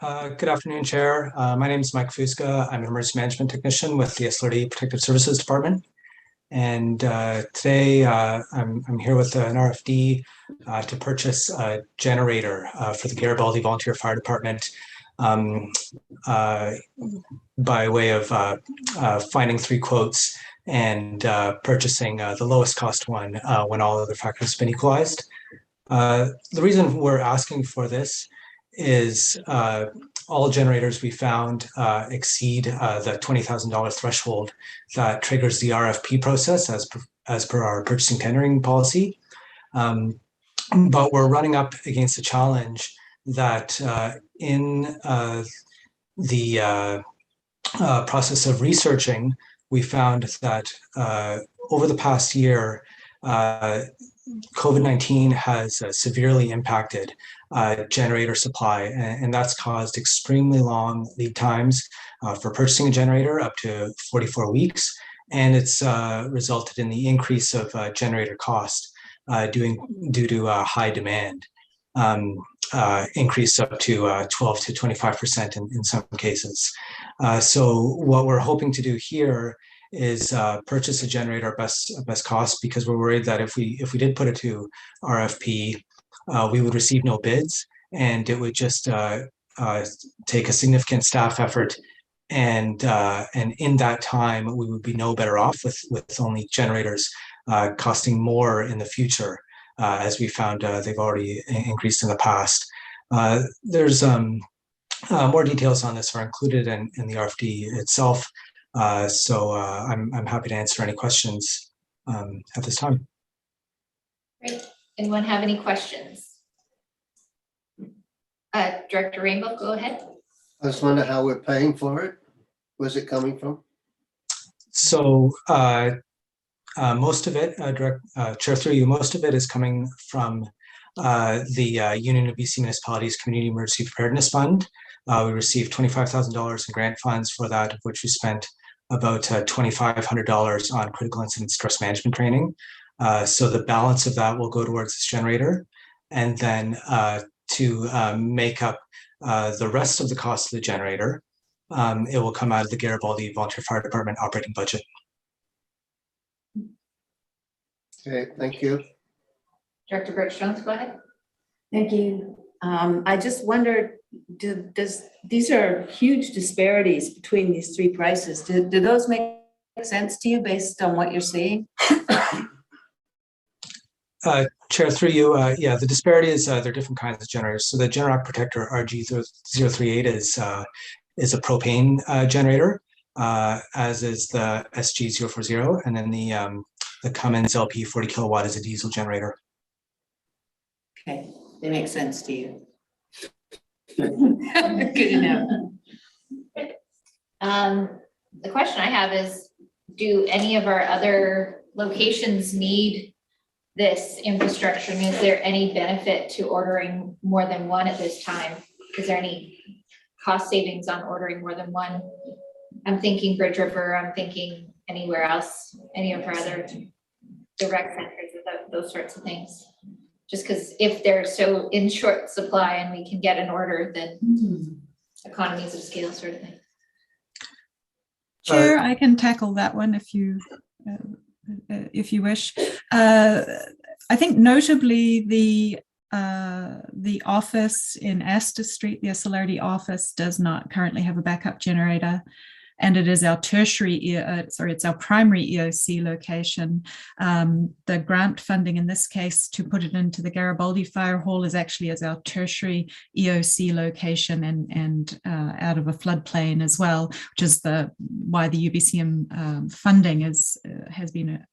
Speaker 18: Good afternoon, Chair. My name is Mike Fusca. I'm an emergency management technician with the SLRD Protective Services Department. And today I'm here with an RFD to purchase a generator for the Garibaldi Volunteer Fire Department by way of finding 3 quotes and purchasing the lowest cost one when all other factors have been equalized. The reason we're asking for this is all generators we found exceed the $20,000 threshold that triggers the RFP process as per our purchasing tendering policy. But we're running up against a challenge that in the process of researching, we found that over the past year, COVID-19 has severely impacted generator supply, and that's caused extremely long lead times for purchasing a generator, up to 44 weeks. And it's resulted in the increase of generator cost due to high demand, increase up to 12 to 25% in some cases. So what we're hoping to do here is purchase a generator best cost, because we're worried that if we did put it to RFP, we would receive no bids, and it would just take a significant staff effort, and in that time we would be no better off with only generators costing more in the future, as we found they've already increased in the past. There's more details on this are included in the RFD itself. So I'm happy to answer any questions at this time.
Speaker 1: Great. Anyone have any questions? Director Rainbow, go ahead.
Speaker 14: I just wonder how we're paying for it. Where's it coming from?
Speaker 18: So most of it, Chair through you, most of it is coming from the Union of BC Municipalities Community Emergency Preparedness Fund. We received $25,000 in grant funds for that, of which we spent about $2,500 on critical incident stress management training. So the balance of that will go towards this generator. And then to make up the rest of the cost of the generator, it will come out of the Garibaldi Volunteer Fire Department operating budget.
Speaker 14: Okay, thank you.
Speaker 1: Director Birch-Jones, go ahead.
Speaker 9: Thank you. I just wondered, these are huge disparities between these 3 prices. Do those make sense to you based on what you're seeing?
Speaker 18: Chair, through you, yeah, the disparity is there are different kinds of generators. So the Generac Protector RG038 is a propane generator, as is the SG040, and then the Cummins LP 40 kilowatt is a diesel generator.
Speaker 9: Okay, they make sense to you. Good enough.
Speaker 1: The question I have is, do any of our other locations need this infrastructure? And is there any benefit to ordering more than one at this time? Is there any cost savings on ordering more than one? I'm thinking Bridge River, I'm thinking anywhere else, any of our other direct centers, those sorts of things. Just because if they're so in short supply and we can get an order, then economies of scale sort of thing.
Speaker 17: Chair, I can tackle that one if you wish. I think notably the office in Astor Street, the SLRD office, does not currently have a backup generator, and it is our it's our primary EOC location. The grant funding in this case to put it into the Garibaldi Fire Hall is actually as our tertiary EOC location and out of a floodplain as well, which is why the UBCM funding has been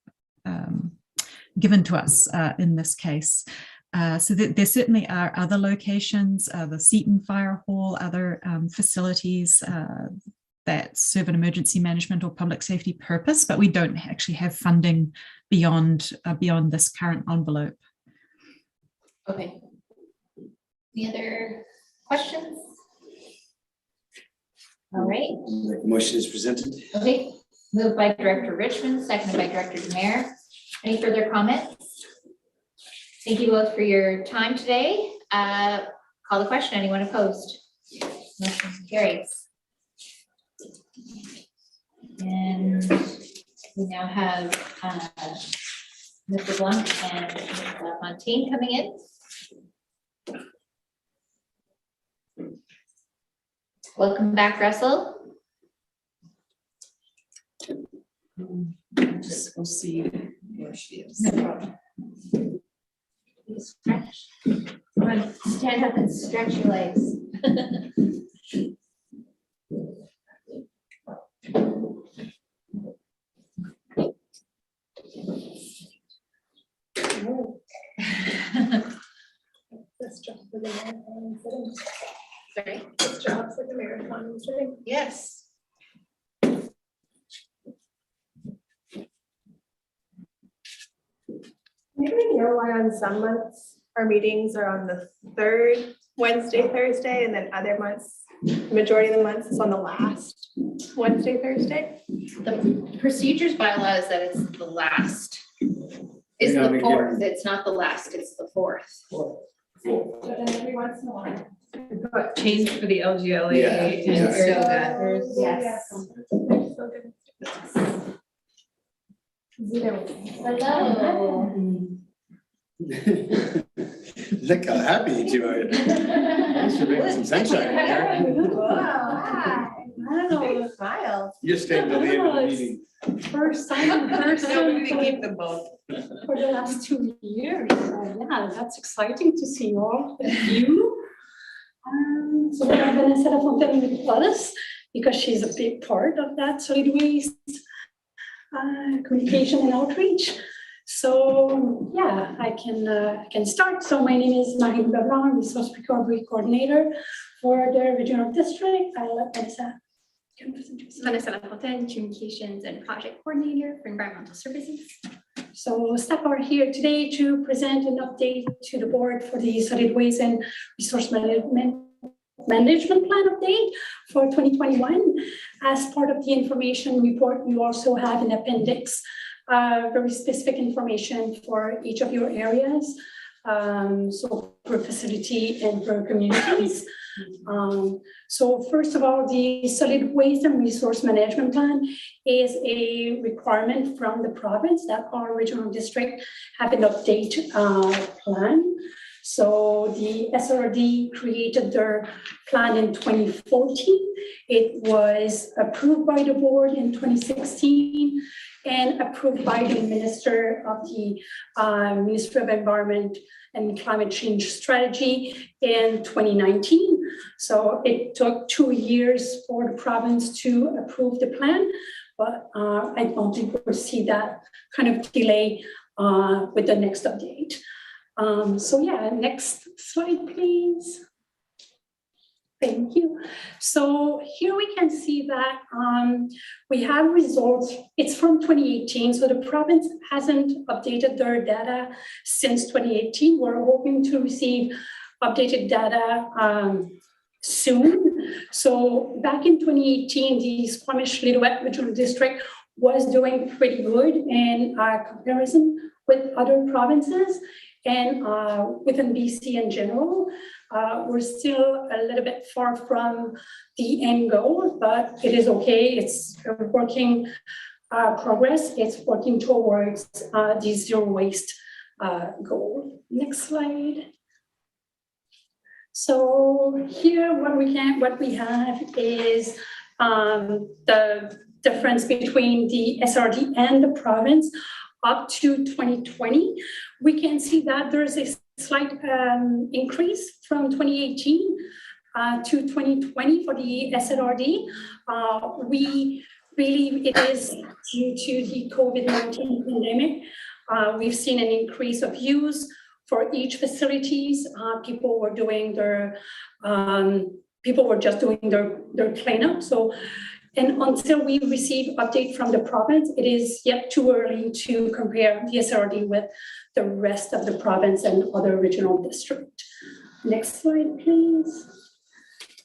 Speaker 17: given to us in this case. So there certainly are other locations, the Seton Fire Hall, other facilities that serve an emergency management or public safety purpose, but we don't actually have funding beyond this current envelope.
Speaker 1: Okay. Any other questions? All right.
Speaker 5: The motion is presented.
Speaker 1: Okay. Moved by Director Richmond, seconded by Director Demare. Any further comments? Thank you both for your time today. Call the question. Anyone opposed? Motion carries. And we now have Mr. Blunt and Ms. Fontaine coming in. Welcome back, Russell.
Speaker 11: Just go see where she is.
Speaker 1: No problem. Stretch. Come on, stand up and stretch your legs.
Speaker 16: This job for the marathon sitting.
Speaker 1: Sorry.
Speaker 16: This job for the marathon sitting.
Speaker 1: Yes.
Speaker 16: Maybe we know why on some months our meetings are on the third Wednesday, Thursday, and then other months, the majority of the months is on the last Wednesday, Thursday.
Speaker 1: The procedures bylaw is that it's the last. It's the fourth. It's not the last, it's the fourth.
Speaker 16: So then every once in a while.
Speaker 4: Got changed for the LGLA.
Speaker 5: Yeah,
Speaker 4: and
Speaker 5: yeah.
Speaker 1: Yes.
Speaker 16: So good.
Speaker 1: Hello.
Speaker 5: Look how happy you two are. Thanks for bringing some sunshine in here.
Speaker 16: Wow, hi. I don't know, smile.
Speaker 5: You're staying till the end of the meeting.
Speaker 7: First time in person
Speaker 4: We keep them both.
Speaker 7: for the last 2 years. So, yeah, that's exciting to see you all. You. So we have Vanessa Fontaine with us because she's a big part of that solid waste communication and outreach. So yeah, I can start. So my name is Marie Leblanc, Resource Recovery Coordinator for the Regional District. I'll let Vanessa.
Speaker 19: Vanessa Lafontaine, Communications and Project Coordinator for Environmental Services.
Speaker 7: So staff are here today to present an update to the board for the solid waste and resource management plan update for 2021. As part of the information report, you also have an appendix, very specific information for each of your areas. So per facility and per communities. So first of all, the solid waste and resource management plan is a requirement from the province that our regional district have an update plan.
Speaker 10: So the SLRD created their plan in 2014. It was approved by the board in 2016 and approved by the Minister of the Ministry of Environment and Climate Change Strategy in 2019. So it took 2 years for the province to approve the plan, but I don't think we'll see that kind of delay with the next update. So yeah, next slide, please. Thank you. So here we can see that we have results. It's from 2018, so the province hasn't updated their data since 2018. We're hoping to receive updated data soon. So back in 2018, the Squamish-Lillooet Regional District was doing pretty good in comparison with other provinces and within BC in general. We're still a little bit far from the end goal, but it is okay. It's working progress. It's working towards the zero waste goal. Next slide. So here what we have is the difference between the SRD and the province up to 2020. We can see that there's a slight increase from 2018 to 2020 for the SLRD. We believe it is due to the COVID-19 pandemic. We've seen an increase of use for each facilities. People were just doing their cleanup. So, and until we receive update from the province, it is yet too early to compare the SRD with the rest of the province and other regional districts. Next slide, please.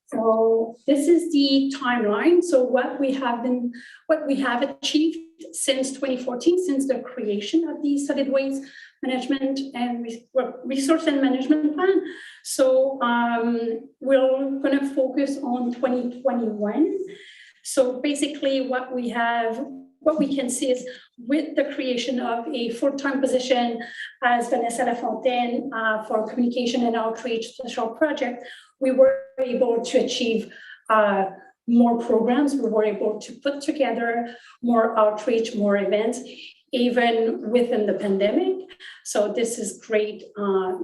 Speaker 10: So this is the timeline. So what we have achieved since 2014, since the creation of the solid waste management and resource and management plan. So we're going to focus on 2021. So basically what we can see is with the creation of a full-time position as Vanessa Lafontaine for communication and outreach special project, we were able to achieve more programs. We were able to put together more outreach, more events, even within the pandemic. So this is great,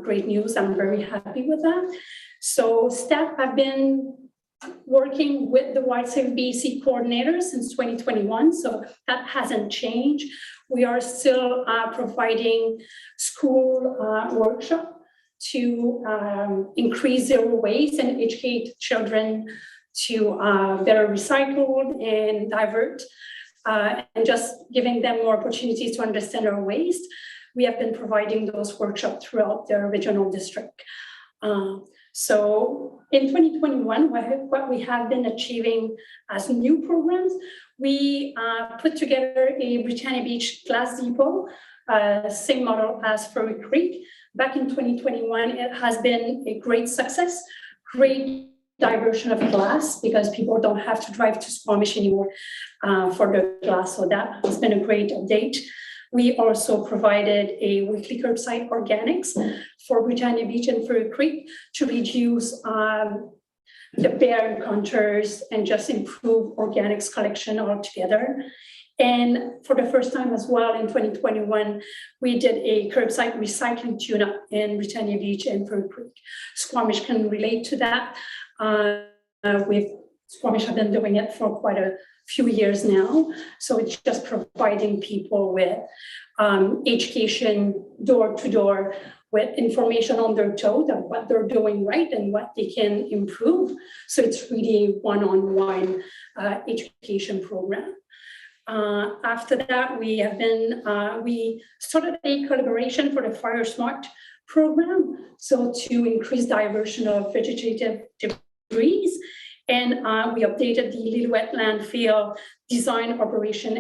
Speaker 10: great news. I'm very happy with that. So staff have been working with the WildSafe BC coordinator since 2021, so that hasn't changed. We are still providing school workshop to increase zero waste and educate children to better recycle and divert, and just giving them more opportunities to understand our waste. We have been providing those workshops throughout the regional district. So in 2021, what we have been achieving as new programs, we put together a Britannia Beach Glass Depot, same model as Furry Creek. Back in 2021, it has been a great success, great diversion of glass because people don't have to drive to Squamish anymore for the glass. So that has been a great update. We also provided a weekly curbside organics for Britannia Beach and Furry Creek to reduce the bear encounters and just improve organics collection altogether. And for the first time as well in 2021, we did a curbside recycling tune-up in Britannia Beach and Furry Creek. Squamish can relate to that. Squamish have been doing it for quite a few years now. So it's just providing people with education door to door with information on their toes of what they're doing right and what they can improve. So it's really a one-on-one education program. After that, we started a collaboration for the Fire Smart program. So to increase diversion of vegetative debris. And we updated the Lillooet landfill design, operation,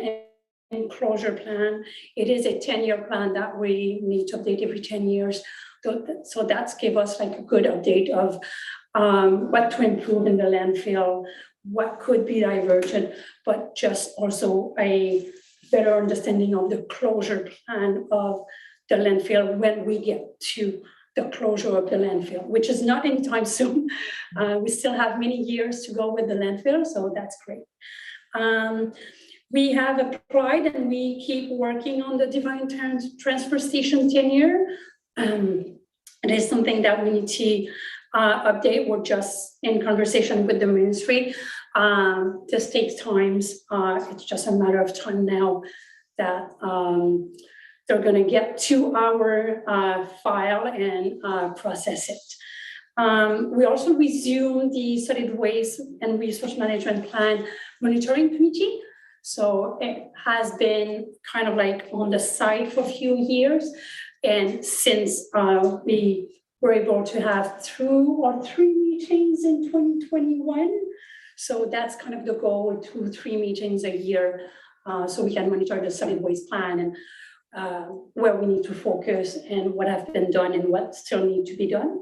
Speaker 10: and closure plan. It is a 10-year plan that we need to update every 10 years. So that's give us like a good update of what to improve in the landfill, what could be diverted, but just also a better understanding of the closure plan of the landfill when we get to the closure of the landfill, which is not anytime soon. We still have many years to go with the landfill, so that's great. We have applied and we keep working on the Divine Transfer Station tenure. It is something that we need to update. We're just in conversation with the ministry. This takes time. It's just a matter of time now that they're going to get to our file and process it. We also resumed the solid waste and resource management plan monitoring committee. So it has been kind of like on the side for a few years. And since we were able to have 2 or 3 meetings in 2021, so that's kind of the goal, 2 or 3 meetings a year, so we can monitor the solid waste plan and where we need to focus and what have been done and what still need to be done.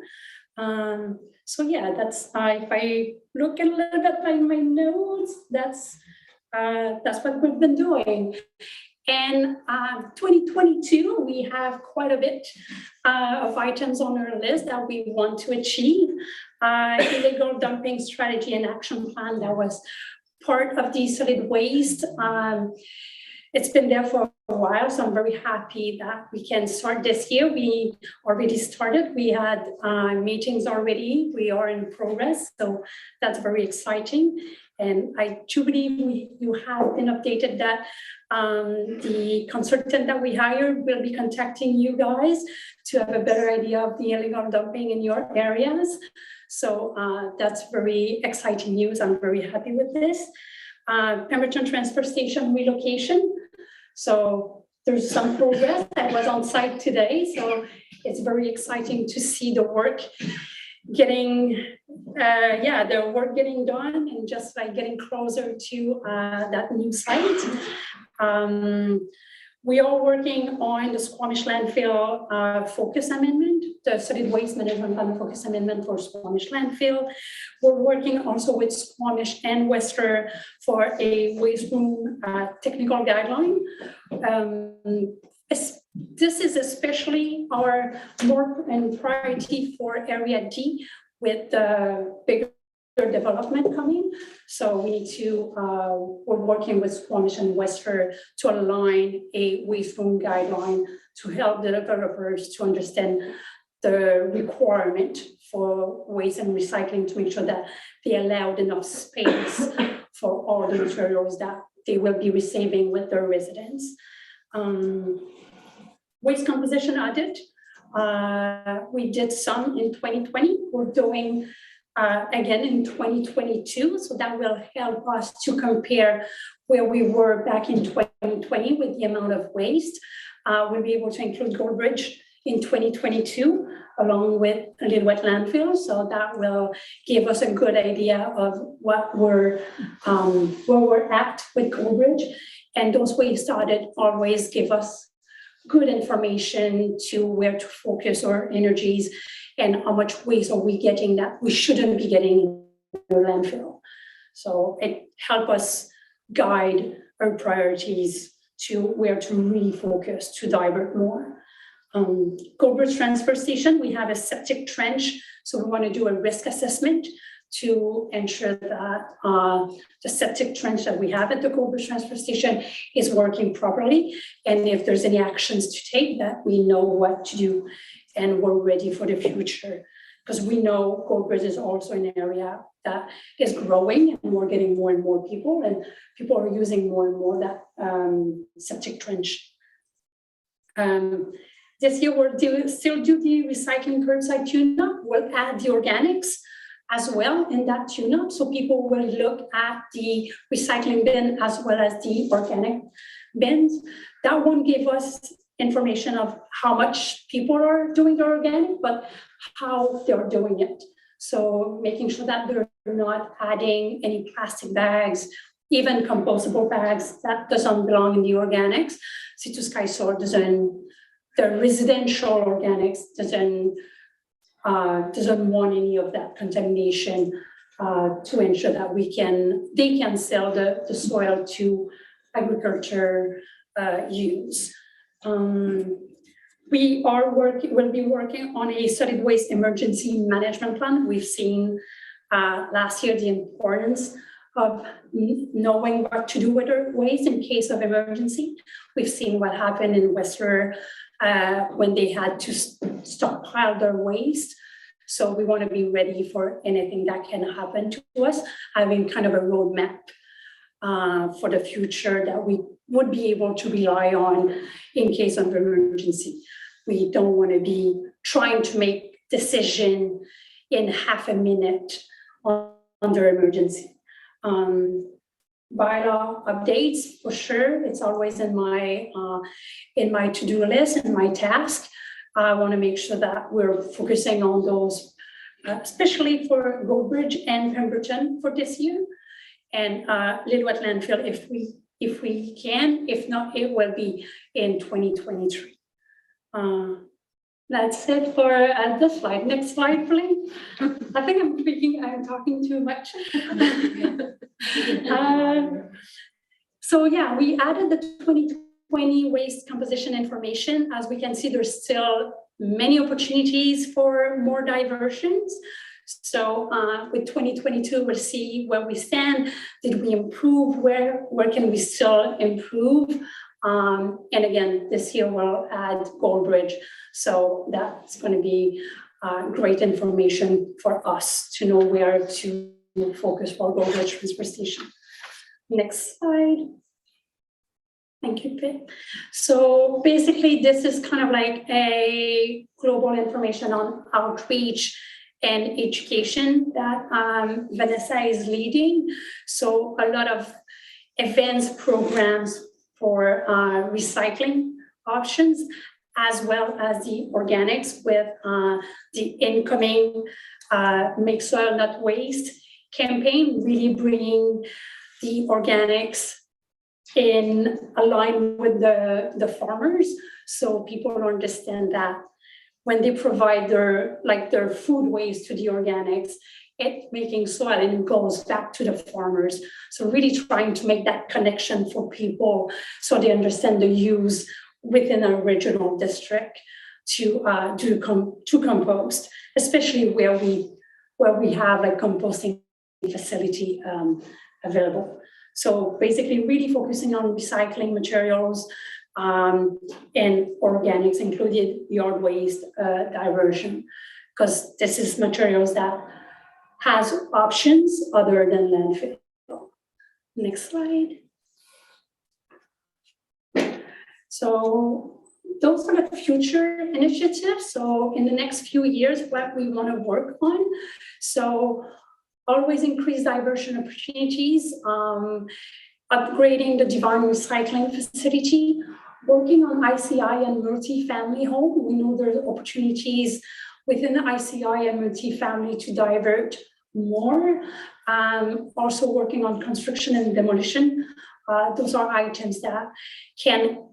Speaker 10: So yeah, that's if I look a little bit at my notes, that's what we've been doing. And 2022, we have quite a bit of items on our list that we want to achieve. Illegal dumping strategy and action plan that was part of the solid waste. It's been there for a while, so I'm very happy that we can start this year. We already started. We had meetings already. We are in progress, so that's very exciting. And I do believe you have been updated that the consultant that we hired will be contacting you guys to have a better idea of the illegal dumping in your areas. So that's very exciting news. I'm very happy with this. Pemberton transfer station relocation. So there's some progress. I was on site today, so it's very exciting to see the work getting done and just like getting closer to that new site. We are working on the Squamish Landfill focus amendment, the solid waste management plan focus amendment for Squamish Landfill. We're working also with Squamish and Wester for a waste room technical guideline. This is especially our more and priority for Area D with the bigger development coming. So we need to, we're working with Squamish and Wester to align a waste room guideline to help the developers to understand the requirement for waste and recycling to make sure that they allowed enough space for all the materials that they will be receiving with their residents. Waste composition audit. We did some in 2020. We're doing again in 2022. So that will help us to compare where we were back in 2020 with the amount of waste. We'll be able to include Goldbridge in 2022 along with Lillooet landfill. So that will give us a good idea of what where we're at with Goldbridge. And those waste audits always give us good information to where to focus our energies and how much waste are we getting that we shouldn't be getting in the landfill. So it helps us guide our priorities to where to really focus to divert more. Goldbridge transfer station, we have a septic trench. So we want to do a risk assessment to ensure that the septic trench that we have at the Goldbridge transfer station is working properly. And if there's any actions to take, that we know what to do and we're ready for the future. Because we know Goldbridge is also an area that is growing and we're getting more and more people and people are using more and more that septic trench. This year we'll still do the recycling curbside tune-up. We'll add the organics as well in that tune-up. So people will look at the recycling bin as well as the organic bins. That won't give us information of how much people are doing the organic, but how they're doing it. So making sure that they're not adding any plastic bags, even compostable bags, that doesn't belong in the organics. C2 Sky Soil doesn't, the residential organics doesn't want any of that contamination to ensure that they can sell the soil to agriculture use. we'll be working on a solid waste emergency management plan. We've seen last year the importance of knowing what to do with our waste in case of emergency. We've seen what happened in Whistler when they had to stockpile their waste. So we want to be ready for anything that can happen to us, having kind of a roadmap for the future that we would be able to rely on in case of emergency. We don't want to be trying to make decision in half a minute under emergency. Bylaw updates, for sure, it's always in my to-do list and my task. I want to make sure that we're focusing on those, especially for Goldbridge and Pemberton for this year, and Lillooet Landfill if we can. If not, it will be in 2023. That's it for this slide. Next slide, please. I think I'm talking too much. So yeah, we added the 2020 waste composition information. As we can see, there's still many opportunities for more diversions. So with 2022, we'll see where we stand. Did we improve? Where can we still improve? And again, this year we'll add Goldbridge. So that's going to be great information for us to know where to focus for Goldbridge transfer station. Next slide. Thank you, Pip. So basically, this is kind of like a global information on outreach and education that Vanessa is leading. So a lot of events, programs for recycling options, as well as the organics with the incoming Make Soil Not Waste campaign, really bringing the organics in align with the farmers, so people understand that when they provide their food waste to the organics, it's making soil and it goes back to the farmers. So really trying to make that connection for people so they understand the use within a regional district to compost, especially where we have like composting facility available. So basically really focusing on recycling materials and organics, including yard waste diversion, because this is materials that has options other than landfill. Next slide. So those are the future initiatives. So in the next few years, what we want to work on. So always increase diversion opportunities, upgrading the Divine recycling facility, working on ICI and multi-family home. We know there's opportunities within the ICI and multi-family to divert more. Also working on construction and demolition. Those are items that can,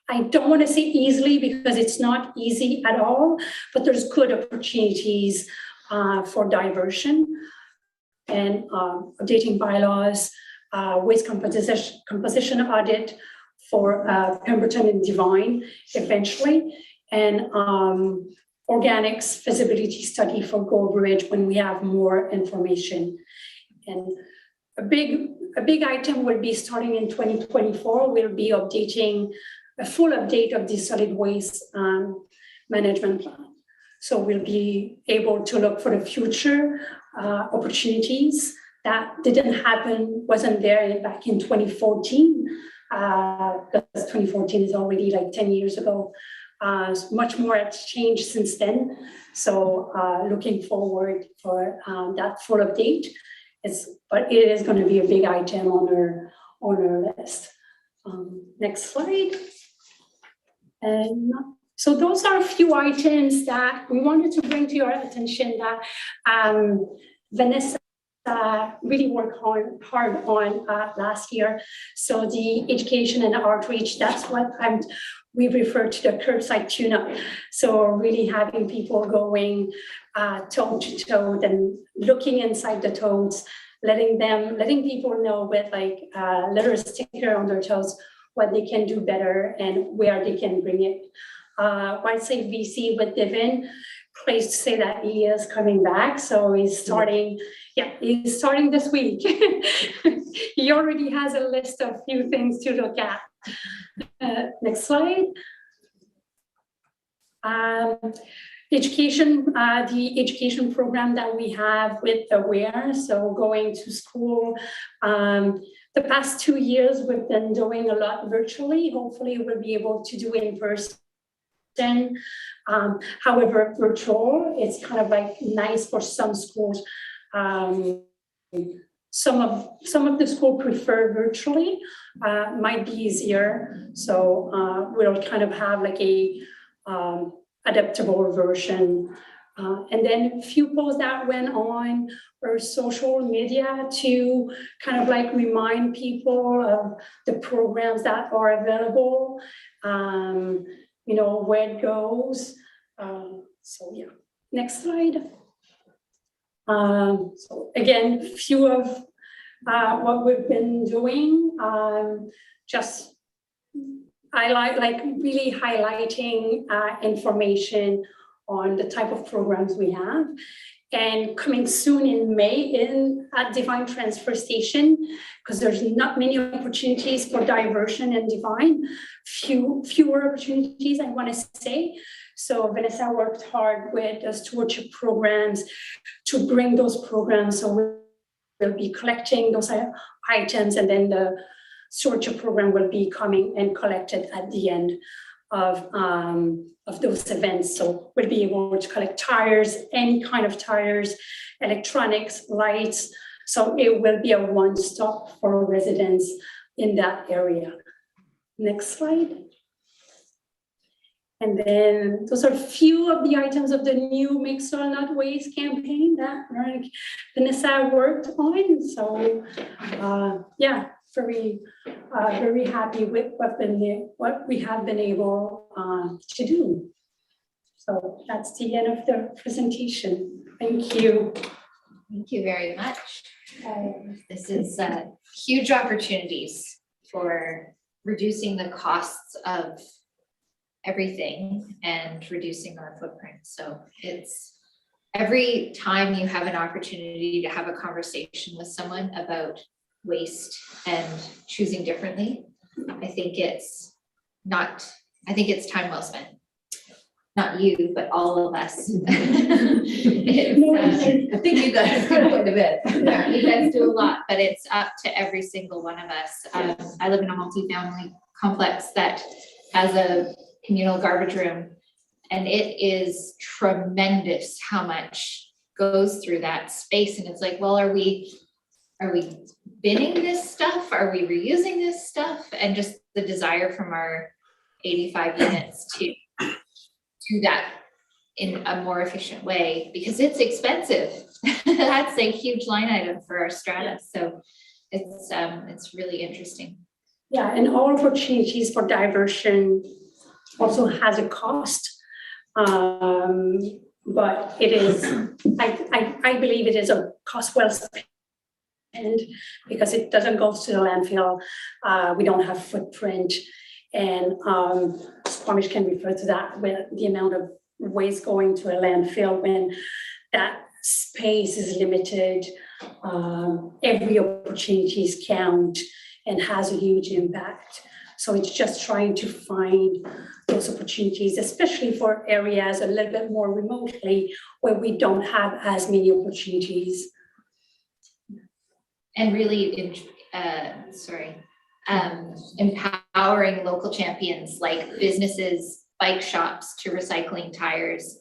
Speaker 10: I don't want to say easily because it's not easy at all, but there's good opportunities for diversion. And updating bylaws, waste composition audit for Pemberton and Divine eventually, and organics feasibility study for Goldbridge when we have more information. And a big item will be starting in 2024. We'll be updating a full update of the solid waste management plan. So we'll be able to look for the future opportunities that didn't happen, wasn't there back in 2014, because 2014 is already like 10 years ago. Much more has changed since then. So looking forward for that full update. But it is going to be a big item on our list. Next slide. And so those are a few items that we wanted to bring to your attention that Vanessa really worked hard on last year. So the education and outreach, that's what we refer to the curbside tune-up. So really having people going toe to toe and looking inside the totes, letting people know with like little sticker on their toes what they can do better and where they can bring it. White Safe VC with Devin. Pleased to say that he is coming back. So he's starting this week. He already has a list of few things to look at. Next slide. Education, the education program that we have with Aware, so going to school. The past 2 years, we've been doing a lot virtually. Hopefully we'll be able to do in person. However, virtual, it's kind of like nice for some schools. Some of the school prefer virtually, might be easier. So we'll kind of have like a adaptable version. And then a few posts that went on our social media to kind of like remind people of the programs that are available, you know, where it goes. So yeah, next slide. So again, few of what we've been doing, just I like really highlighting information on the type of programs we have. And coming soon in May at Divine Transfer Station, because there's not many opportunities for diversion in Divine, fewer opportunities, I want to say. So Vanessa worked hard with the stewardship programs to bring those programs. So we'll be collecting those items, and then the stewardship program will be coming and collected at the end of those events. So we'll be able to collect tires, any kind of tires, electronics, lights. So it will be a one-stop for residents in that area. Next slide. And then those are a few of the items of the new Make Soil Not Waste campaign that Vanessa worked on. So yeah, very happy with what we have been able to do. So that's the end of the presentation. Thank you.
Speaker 1: Thank you very much. This is huge opportunities for reducing the costs of everything and reducing our footprint. So it's every time you have an opportunity to have a conversation with someone about waste and choosing differently, I think it's time well spent. Not you, but all of us. I think you guys do quite a bit. Yeah, you guys do a lot, but it's up to every single one of us. I live in a multi-family complex that has a communal garbage room, and it is tremendous how much goes through that space. And it's like, well, are we binning this stuff? Are we reusing this stuff? And just the desire from our 85 units to do that in a more efficient way, because it's expensive. That's a huge line item for our strata. So it's really interesting.
Speaker 10: Yeah, and all opportunities for diversion also has a cost. But it is, I believe it is a cost well spent, because it doesn't go to the landfill. We don't have footprint, and Squamish can refer to that with the amount of waste going to a landfill when that space is limited. Every opportunity count and has a huge impact. So it's just trying to find those opportunities, especially for areas a little bit more remotely where we don't have as many opportunities.
Speaker 1: And really, empowering local champions like businesses, bike shops to recycling tires,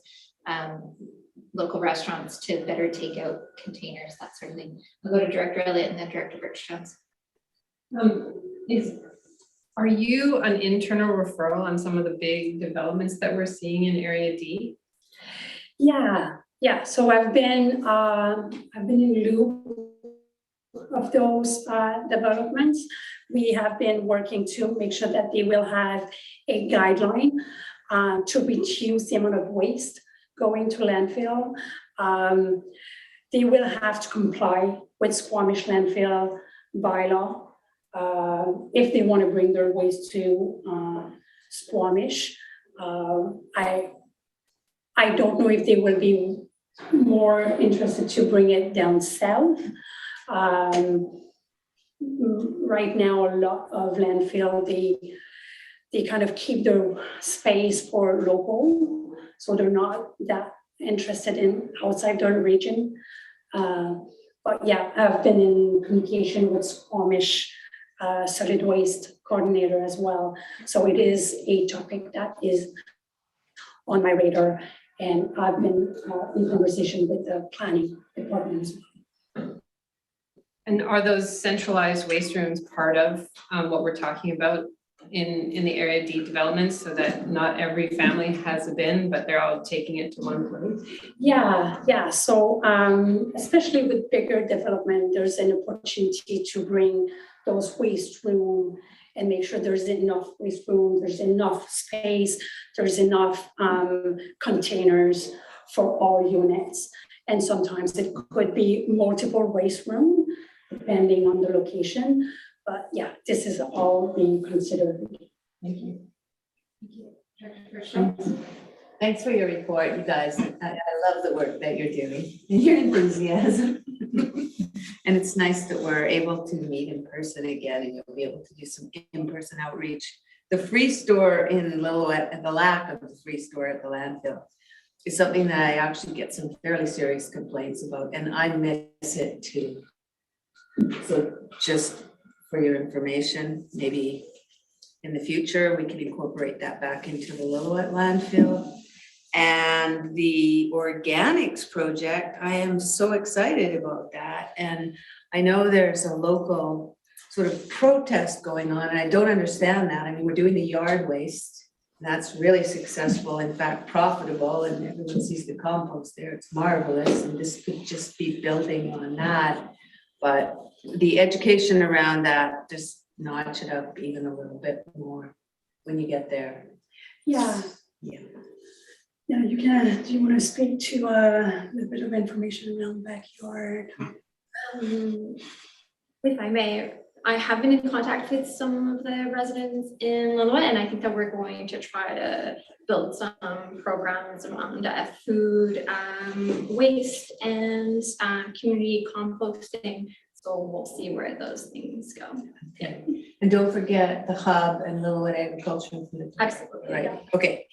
Speaker 1: local restaurants to better take out containers, that sort of thing. We'll go to Director Elliott and then Director Birch-Jones.
Speaker 4: Are you an internal referral on some of the big developments that we're seeing in Area D?
Speaker 10: Yeah. So I've been in loop of those developments. We have been working to make sure that they will have a guideline to reduce the amount of waste going to landfill. They will have to comply with Squamish Landfill bylaw if they want to bring their waste to Squamish.
Speaker 20: I don't know if they will be more interested to bring it down south. Right now, a lot of landfill, they kind of keep the space for local, so they're not that interested in outside their region. But yeah, I've been in communication with Squamish solid waste coordinator as well. So it is a topic that is on my radar, and I've been in conversation with the planning department as well.
Speaker 4: And are those centralized waste rooms part of what we're talking about in the Area D developments, so that not every family has a bin, but they're all taking it to one place?
Speaker 20: Yeah. So especially with bigger development, there's an opportunity to bring those waste room and make sure there's enough waste room, there's enough space, there's enough containers for all units. And sometimes it could be multiple waste room, depending on the location. But yeah, this is all being considered.
Speaker 9: Thank you. Thanks for your report, you guys. I love the work that you're doing and your enthusiasm. And it's nice that we're able to meet in person again, and you'll be able to do some in-person outreach. The free store in Lillooet and the lack of the free store at the landfill is something that I actually get some fairly serious complaints about, and I miss it too. So just for your information, maybe in the future, we can incorporate that back into the Lillooet landfill. And the organics project, I am so excited about that. And I know there's a local sort of protest going on, and I don't understand that. I mean, we're doing the yard waste, and that's really successful, in fact, profitable, and everyone sees the compost there. It's marvelous, and this could just be building on that. But the education around that, just notch it up even a little bit more when you get there.
Speaker 20: Yeah, you can. Do you want to speak to a bit of information around backyard?
Speaker 19: If I may, I have been in contact with some of the residents in Lillooet, and I think that we're going to try to build some programs around food waste and community composting. So we'll see where those things go.
Speaker 9: Okay. And don't forget the hub and Lillooet Agricultural Food.
Speaker 19: Absolutely.
Speaker 9: Right.
Speaker 19: Yeah.
Speaker 9: Okay.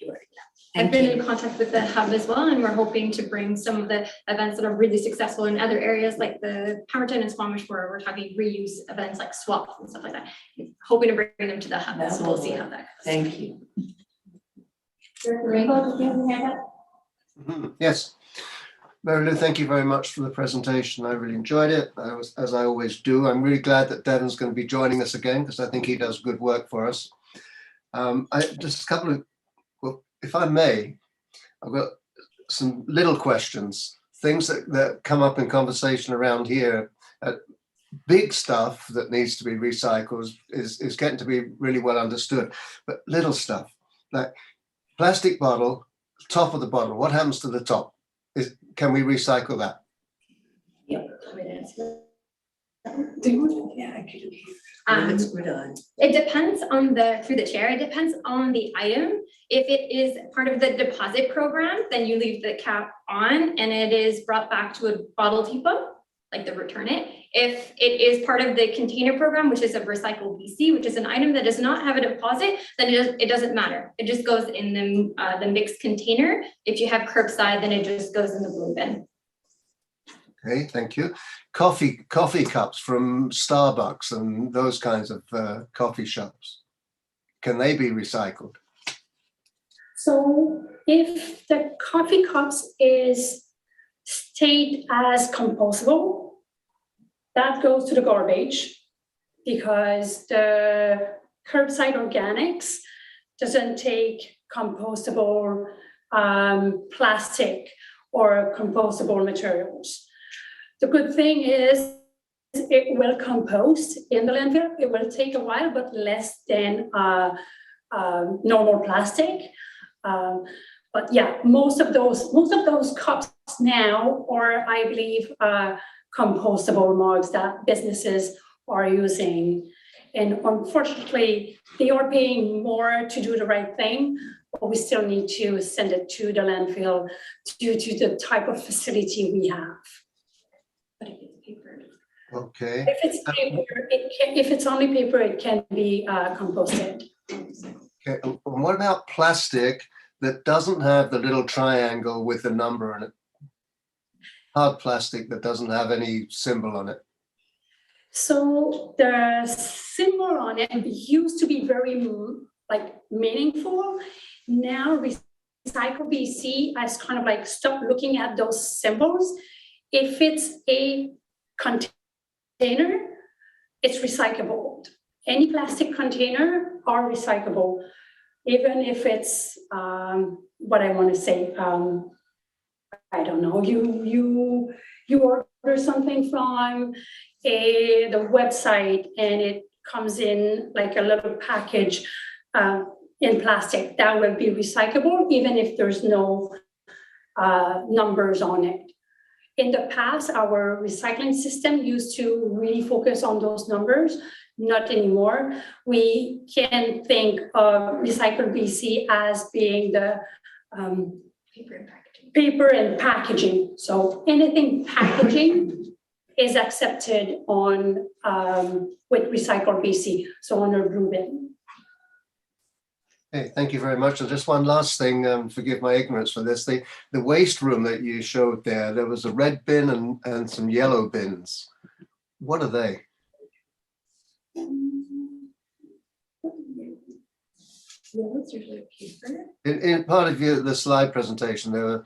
Speaker 19: I've been in contact with the hub as well, and we're hoping to bring some of the events that are really successful in other areas like the Pemberton and Squamish, where we're talking reuse events like swaps and stuff like that. Hoping to bring them to the hub, so we'll see how that goes.
Speaker 9: Thank you.
Speaker 14: Yes. Mary Lou, thank you very much for the presentation. I really enjoyed it, as I always do. I'm really glad that Devon's going to be joining us again, because I think he does good work for us. Just a couple of, well, if I may, I've got some little questions, things that come up in conversation around here. Big stuff that needs to be recycled is getting to be really well understood, but little stuff like plastic bottle, top of the bottle, what happens to the top? Can we recycle that?
Speaker 19: Yeah. It depends on through the chair, it depends on the item. If it is part of the deposit program, then you leave the cap on and it is brought back to a bottle depot, like the return it. If it is part of the container program, which is a recycle BC, which is an item that does not have a deposit, then it doesn't matter. It just goes in the mixed container. If you have curbside, then it just goes in the blue bin.
Speaker 14: Okay, thank you. Coffee cups from Starbucks and those kinds of coffee shops, can they be recycled?
Speaker 20: So if the coffee cups is stated as compostable, that goes to the garbage, because the curbside organics doesn't take compostable plastic or compostable materials. The good thing is it will compost in the landfill. It will take a while, but less than normal plastic. But yeah, most of those cups now are, I believe, compostable mugs that businesses are using. And unfortunately, they are paying more to do the right thing, or we still need to send it to the landfill due to the type of facility we have. But if it's paper.
Speaker 14: Okay.
Speaker 20: If it's paper, if it's only paper, it can be composted.
Speaker 14: Okay. And what about plastic that doesn't have the little triangle with the number in it? Hard plastic that doesn't have any symbol on it.
Speaker 20: So the symbol on it used to be very like meaningful. Now Recycle BC has kind of like stopped looking at those symbols. If it's a container, it's recyclable. Any plastic container are recyclable, even if it's what I want to say. I don't know. You order something from the website and it comes in like a little package in plastic. That will be recyclable, even if there's no numbers on it. In the past, our recycling system used to really focus on those numbers. Not anymore. We can think of Recycle BC as being the paper and packaging. So anything packaging is accepted on with Recycle BC. So on our blue bin.
Speaker 14: Okay, thank you very much. And just one last thing, forgive my ignorance for this. The waste room that you showed there was a red bin and some yellow bins. What are they? In part of the slide presentation, there were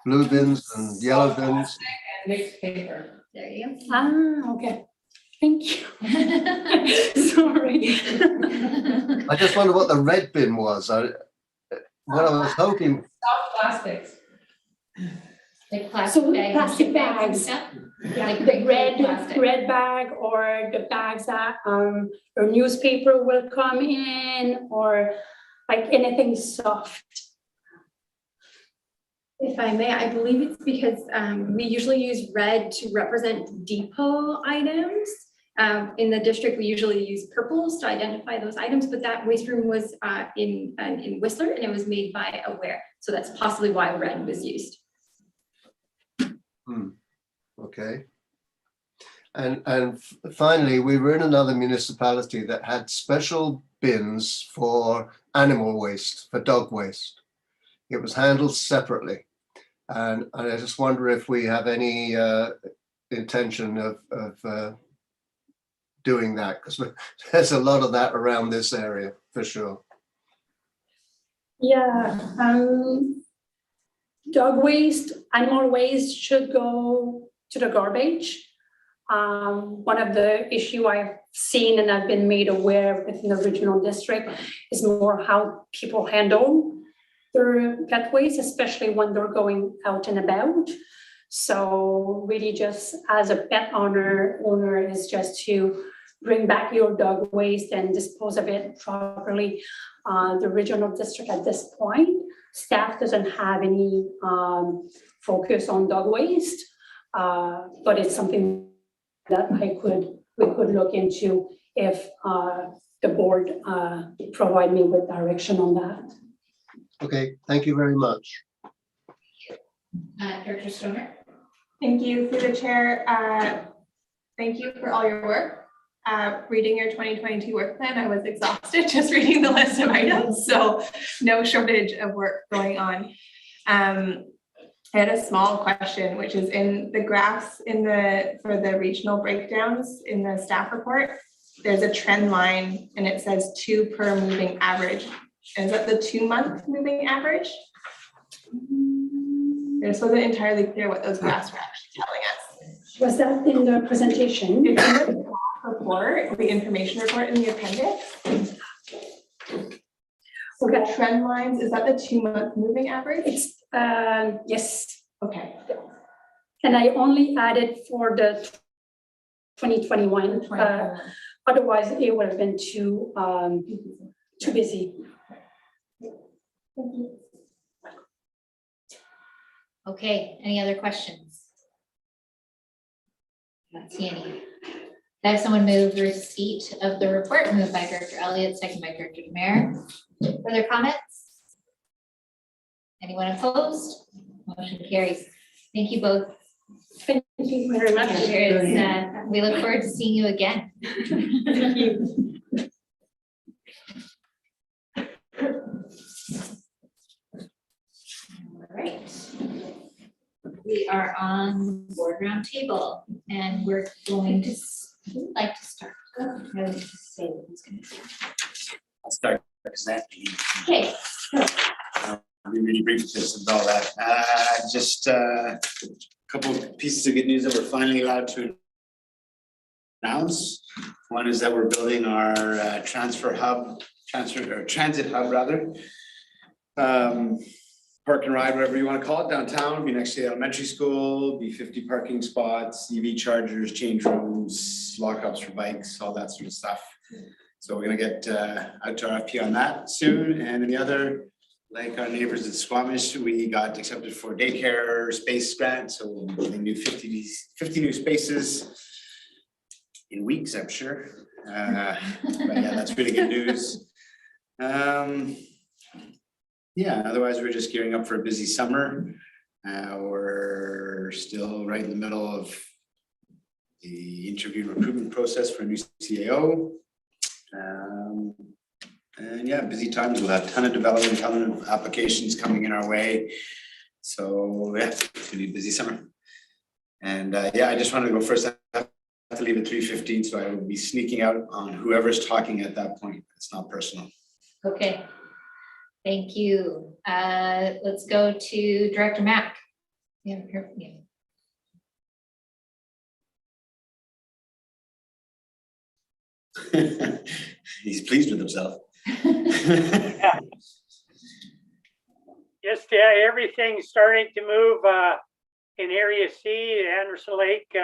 Speaker 14: blue bins and yellow bins.
Speaker 4: Mixed paper.
Speaker 1: There you go.
Speaker 20: Ah, okay. Thank you. Sorry.
Speaker 14: I just wonder what the red bin was. What I was hoping.
Speaker 4: Soft plastics.
Speaker 1: Like plastic
Speaker 20: So
Speaker 1: bags.
Speaker 20: plastic bags.
Speaker 1: Stuff?
Speaker 20: Yeah,
Speaker 1: Like
Speaker 20: the
Speaker 1: plastic.
Speaker 20: red bag, or the bags that a newspaper will come in, or like anything soft.
Speaker 19: If I may, I believe it's because we usually use red to represent depot items. In the district, we usually use purples to identify those items, but that waste room was in Whistler and it was made by Aware. So that's possibly why red was used.
Speaker 14: Okay. And finally, we were in another municipality that had special bins for animal waste, for dog waste. It was handled separately. And I just wonder if we have any intention of doing that, because there's a lot of that around this area for sure.
Speaker 20: Yeah, dog waste, animal waste should go to the garbage. One of the issue I've seen and I've been made aware within the regional district is more how people handle their pet waste, especially when they're going out and about. So really just as a pet owner is just to bring back your dog waste and dispose of it properly. The regional district at this point, staff doesn't have any focus on dog waste, but it's something that we could look into if the board provide me with direction on that.
Speaker 14: Okay, thank you very much.
Speaker 1: Director Stoner.
Speaker 16: Thank you through the chair. Thank you for all your work. Reading your 2022 work plan, I was exhausted just reading the list of items, so no shortage of work going on. I had a small question, which is in the graphs for the regional breakdowns in the staff report, there's a trend line and it says 2 per moving average. Is that the 2-month moving average? It wasn't entirely clear what those graphs were actually telling us.
Speaker 20: Was that in the presentation?
Speaker 16: It's in the report, the information report in the appendix. So the trend lines, is that the 2-month moving average?
Speaker 20: It's yes.
Speaker 16: Okay.
Speaker 20: And I only added for the 2021. Otherwise, it would have been too busy. Thank you.
Speaker 1: Okay, any other questions? Not see any. I have someone move receipt of the report, moved by Director Elliott, second by Director Demare. Further comments? Anyone opposed? Motion carries. Thank you both.
Speaker 20: Thank you very much.
Speaker 1: We look forward to seeing you again.
Speaker 20: Thank you.
Speaker 1: All right. We are on board round table and we're going to, who would like to start? Go. I would just say who's going to start.
Speaker 5: I'll start presenting.
Speaker 1: Okay.
Speaker 5: I'll be really brief just about that. Just a couple of pieces of good news that we're finally allowed to announce. One is that we're building our transit hub rather. Park and ride, whatever you want to call it, downtown, be next to the elementary school, be 50 parking spots, EV chargers, change rooms, lockups for bikes, all that sort of stuff. So we're gonna get out to RFP on that soon. And then the other, like our neighbors at Squamish, we got accepted for daycare space grant. So we'll be building new 50 new spaces in weeks, I'm sure. But yeah, that's really good news. Yeah, otherwise we're just gearing up for a busy summer. We're still right in the middle of the interview recruitment process for a new CAO. And yeah, busy times. We'll have a ton of development, ton of applications coming in our way. So yeah, it's gonna be a busy summer. And yeah, I just wanted to go first. I have to leave at 3:15, so I will be sneaking out on whoever's talking at that point. It's not personal.
Speaker 1: Okay. Thank you. Let's go to Director Mack. We haven't heard from you.
Speaker 5: He's pleased with himself.
Speaker 21: Just everything's starting to move in Area C. Anderson Lake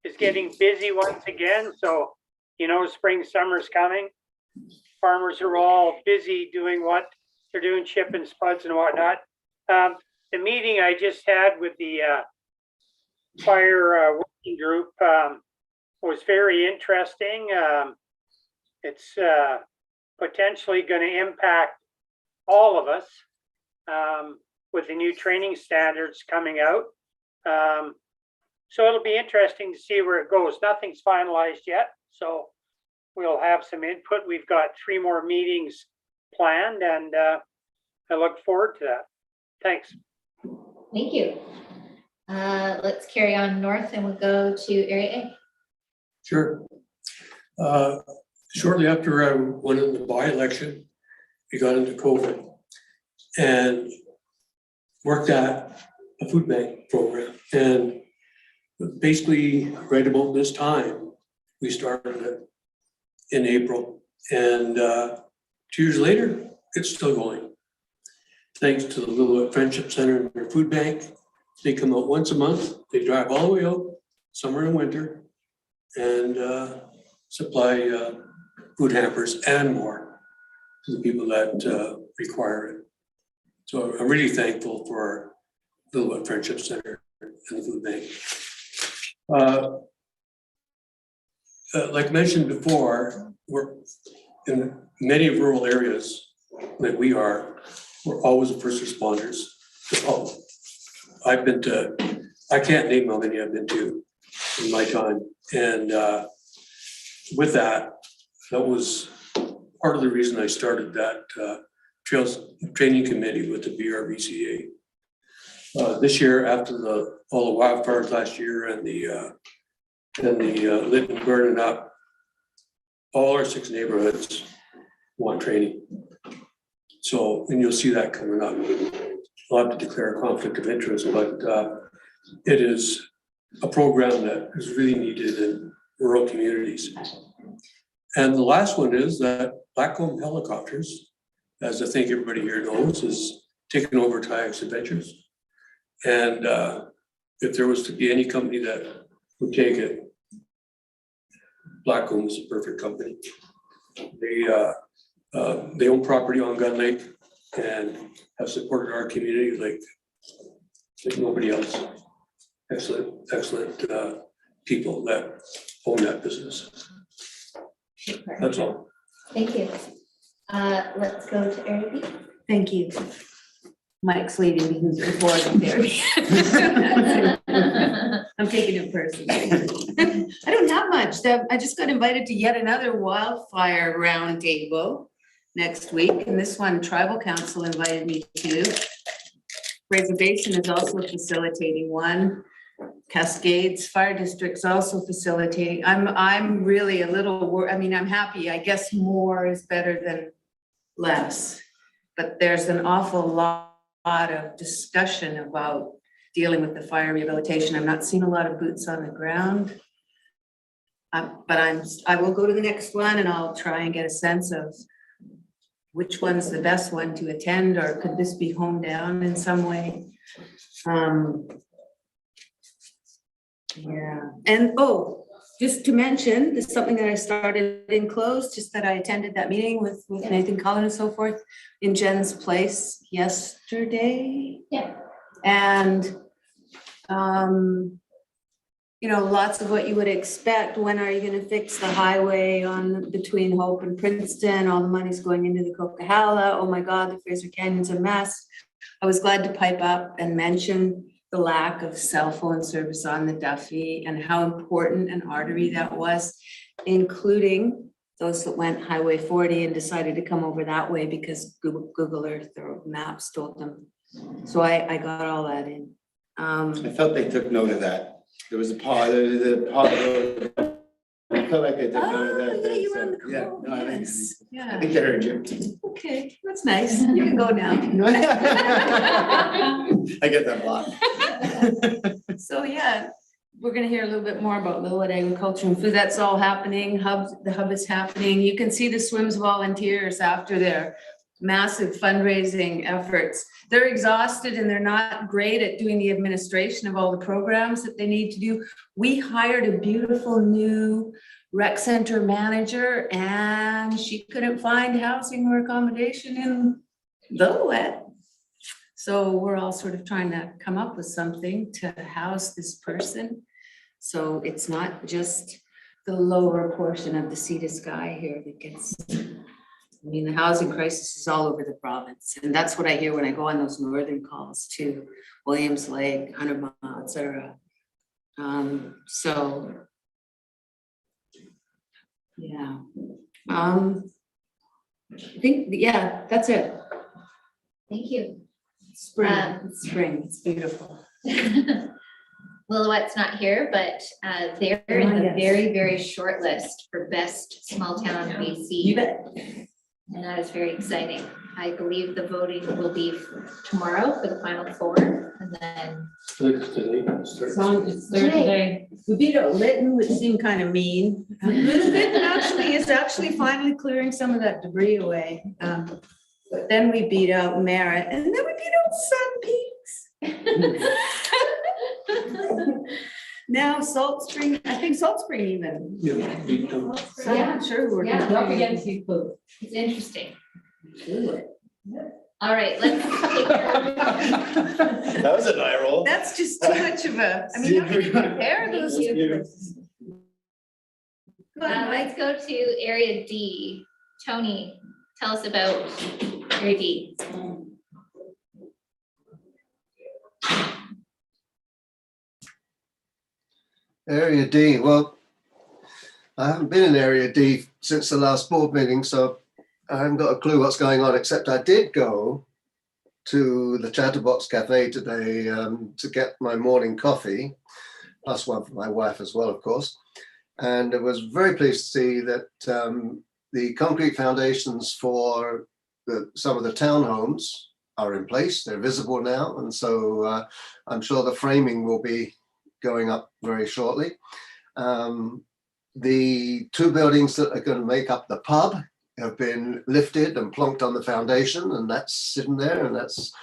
Speaker 21: is getting busy once again. So, you know, spring, summer's coming. Farmers are all busy doing what they're doing, chipping spuds and whatnot. The meeting I just had with the fire working group was very interesting. It's potentially going to impact all of us with the new training standards coming out. So it'll be interesting to see where it goes. Nothing's finalized yet, so we'll have some input. We've got 3 more meetings planned, and I look forward to that. Thanks.
Speaker 1: Thank you. Let's carry on north and we'll go to Area A.
Speaker 6: Sure. Shortly after I went in the by-election, we got into COVID and worked at a food bank program. And basically right about this time, we started it in April. And 2 years later, it's still going. Thanks to the Lillooet Friendship Center and their food bank. They come out once a month. They drive all the way out, summer and winter, and supply food hampers and more to the people that require it. So I'm really thankful for the Lillooet Friendship Center and the food bank. Like mentioned before, we're in many rural areas like we are, we're always the first responders. Oh, I can't name how many I've been to in my time. And with that was part of the reason I started that trails training committee with the BRVCA. This year, after all the wildfires last year and the lit and burning up, all our 6 neighborhoods want training. So, and you'll see that coming up. I'll have to declare a conflict of interest, but it is a program that is really needed in rural communities. And the last one is that Blackcomb Helicopters, as I think everybody here knows, is taking over Kayaks Adventures. And if there was to be any company that would take it, Blackcomb is a perfect company. They own property on Gun Lake and have supported our community like nobody else. Excellent people that own that business. That's all.
Speaker 1: Thank you. Let's go to Area B.
Speaker 9: Thank you. Mike's leading me who's before the I'm taking it personally. I don't have much. I just got invited to yet another wildfire roundtable next week, and this one Tribal Council invited me to. Fraser Basin is also facilitating one. Cascades Fire District's also facilitating. I'm really a little I mean, I'm happy. I guess more is better than less. But there's an awful lot of discussion about dealing with the fire rehabilitation. I'm not seeing a lot of boots on the ground. But I will go to the next one and I'll try and get a sense of which one's the best one to attend, or could this be honed down in some way? Yeah, and just to mention, this is something that I started in closed, just that I attended that meeting with Nathan Cullen and so forth in Jen's place yesterday.
Speaker 1: Yeah.
Speaker 9: And, you know, lots of what you would expect. When are you gonna fix the highway between Hope and Princeton? All the money's going into the Coquihalla. Oh my God, the Fraser Canyon's a mess. I was glad to pipe up and mention the lack of cell phone service on the Duffy and how important an artery that was, including those that went Highway 40 and decided to come over that way because Google Earth or maps told them. So I got all that in.
Speaker 5: I felt they took note of that. There was a pause, I felt like they took note of that.
Speaker 9: Yeah, you were on the
Speaker 5: Yeah,
Speaker 9: call.
Speaker 5: no, I
Speaker 9: Yeah.
Speaker 5: think they heard you.
Speaker 9: Okay, that's nice. You can go now.
Speaker 5: I get that a lot.
Speaker 9: So yeah, we're gonna hear a little bit more about Lillooet agriculture and food. That's all happening. The hub is happening. You can see the SWIMS volunteers after their massive fundraising efforts. They're exhausted and they're not great at doing the administration of all the programs that they need to do. We hired a beautiful new rec center manager and she couldn't find housing or accommodation in Lillooet. So we're all sort of trying to come up with something to house this person. So it's not just the lower portion of the sea to sky here that gets, I mean, the housing crisis is all over the province. And that's what I hear when I go on those northern calls to Williams Lake, 100 Mile, et cetera. So, yeah. I think, yeah, that's it.
Speaker 1: Thank you.
Speaker 9: Spring, it's beautiful.
Speaker 1: Lillooet's not here, but they're in the very, very short list for best small town BC.
Speaker 9: You bet.
Speaker 1: And that is very exciting. I believe the voting will be tomorrow for the final four, and then.
Speaker 9: It's Thursday. We beat out Lytton, which seemed kind of mean. Lytton actually is finally clearing some of that debris away. But then we beat out Merritt, and then we beat out Sun Peaks. Now Salt Spring, I think Salt Spring even.
Speaker 6: Yeah.
Speaker 9: So I'm not sure who we're
Speaker 1: Yeah.
Speaker 9: up against you both.
Speaker 1: It's interesting. All right, let's take
Speaker 5: That was an eye roll.
Speaker 9: That's just too much of a, I mean, how can you compare those two places?
Speaker 1: let's go to Area D. Tony, tell us about Area D.
Speaker 14: Area D, well, I haven't been in Area D since the last board meeting, so I haven't got a clue what's going on, except I did go to the Chatterbox Cafe today to get my morning coffee, plus one for my wife as well, of course. And I was very pleased to see that the concrete foundations for some of the townhomes are in place. They're visible now. And so I'm sure the framing will be going up very shortly. The two buildings that are going to make up the pub have been lifted and plonked on the foundation, and that's sitting there, and that's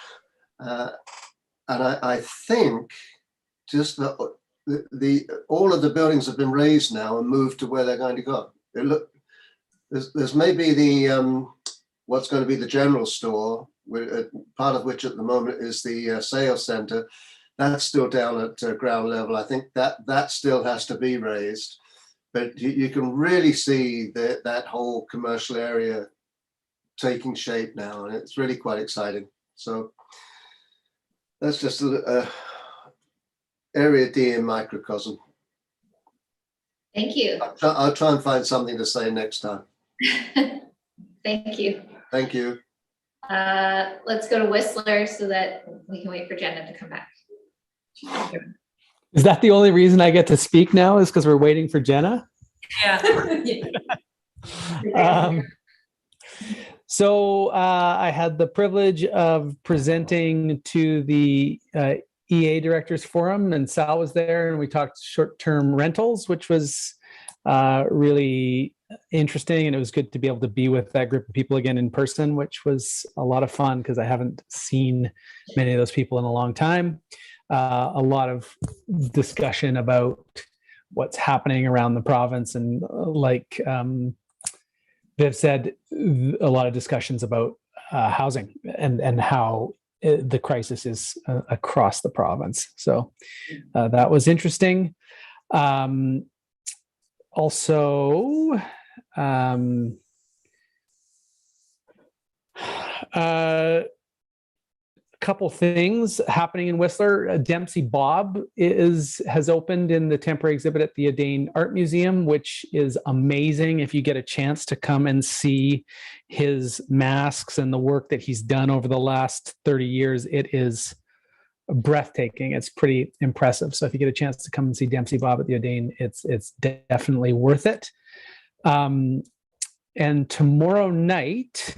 Speaker 14: and I think just all of the buildings have been raised now and moved to where they're going to go. There's maybe the what's going to be the general store, part of which at the moment is the sales center. That's still down at ground level. I think that still has to be raised. But you can really see that whole commercial area taking shape now, and it's really quite exciting. So that's just a area D in microcosm.
Speaker 1: Thank you.
Speaker 14: I'll try and find something to say next time.
Speaker 1: Thank you.
Speaker 14: Thank you.
Speaker 1: Let's go to Whistler so that we can wait for Jenna to come back.
Speaker 3: Is that the only reason I get to speak now, is because we're waiting for Jenna?
Speaker 1: Yeah.
Speaker 3: So I had the privilege of presenting to the EA Directors Forum, and Sal was there, and we talked short-term rentals, which was really interesting, and it was good to be able to be with that group of people again in person, which was a lot of fun because I haven't seen many of those people in a long time. A lot of discussion about what's happening around the province, and like Viv said, a lot of discussions about housing and how the crisis is across the province. So that was interesting. Also, couple things happening in Whistler. Dempsey Bob has opened in the temporary exhibit at the Adane Art Museum, which is amazing. If you get a chance to come and see his masks and the work that he's done over the last 30 years, it is breathtaking. It's pretty impressive. So if you get a chance to come and see Dempsey Bob at the Adane, it's definitely worth it. And tomorrow night,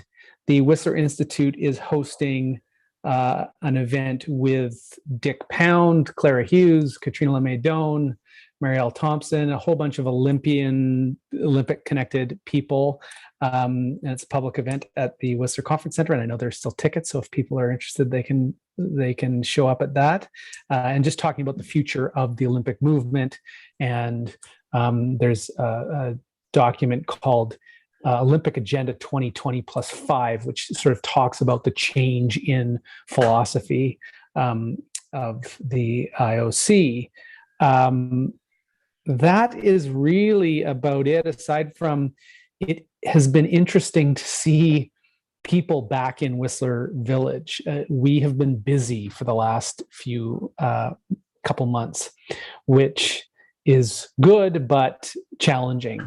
Speaker 3: the Whistler Institute is hosting an event with Dick Pound, Clara Hughes, Katrina LeMay-Doan, Marielle Thompson, a whole bunch of Olympic connected people. And it's a public event at the Whistler Conference Center. And I know there's still tickets. So if people are interested, they can show up at that. And just talking about the future of the Olympic movement. And there's a document called Olympic Agenda 2020+5, which sort of talks about the change in philosophy of the IOC. That is really about it. Aside from, it has been interesting to see people back in Whistler Village. We have been busy for the last few couple months, which is good, but challenging.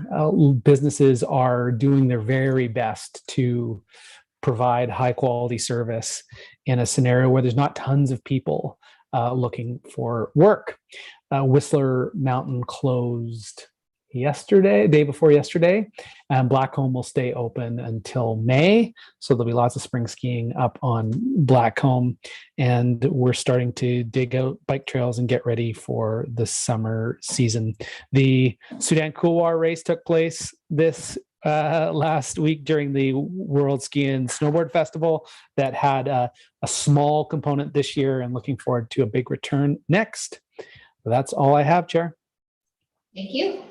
Speaker 3: Businesses are doing their very best to provide high quality service in a scenario where there's not tons of people looking for work. Whistler Mountain closed day before yesterday, and Blackcomb will stay open until May. So there'll be lots of spring skiing up on Blackcomb, and we're starting to dig out bike trails and get ready for the summer season. The Sudan Couloir race took place this last week during the World Ski and Snowboard Festival that had a small component this year, and looking forward to a big return next. So that's all I have, Chair.
Speaker 1: Thank you.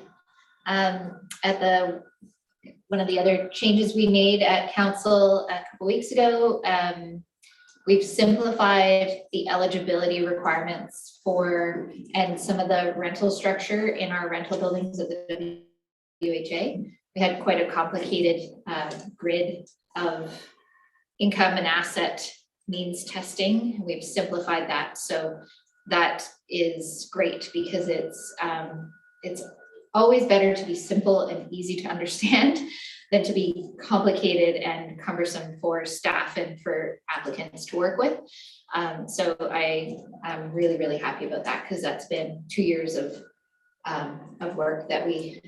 Speaker 1: One of the other changes we made at council a couple weeks ago, we've simplified the eligibility requirements for and some of the rental structure in our rental buildings at the WHA. We had quite a complicated grid of income and asset means testing. We've simplified that, so that is great because it's always better to be simple and easy to understand than to be complicated and cumbersome for staff and for applicants to work with. So I'm really, really happy about that, because that's been 2 years of work that we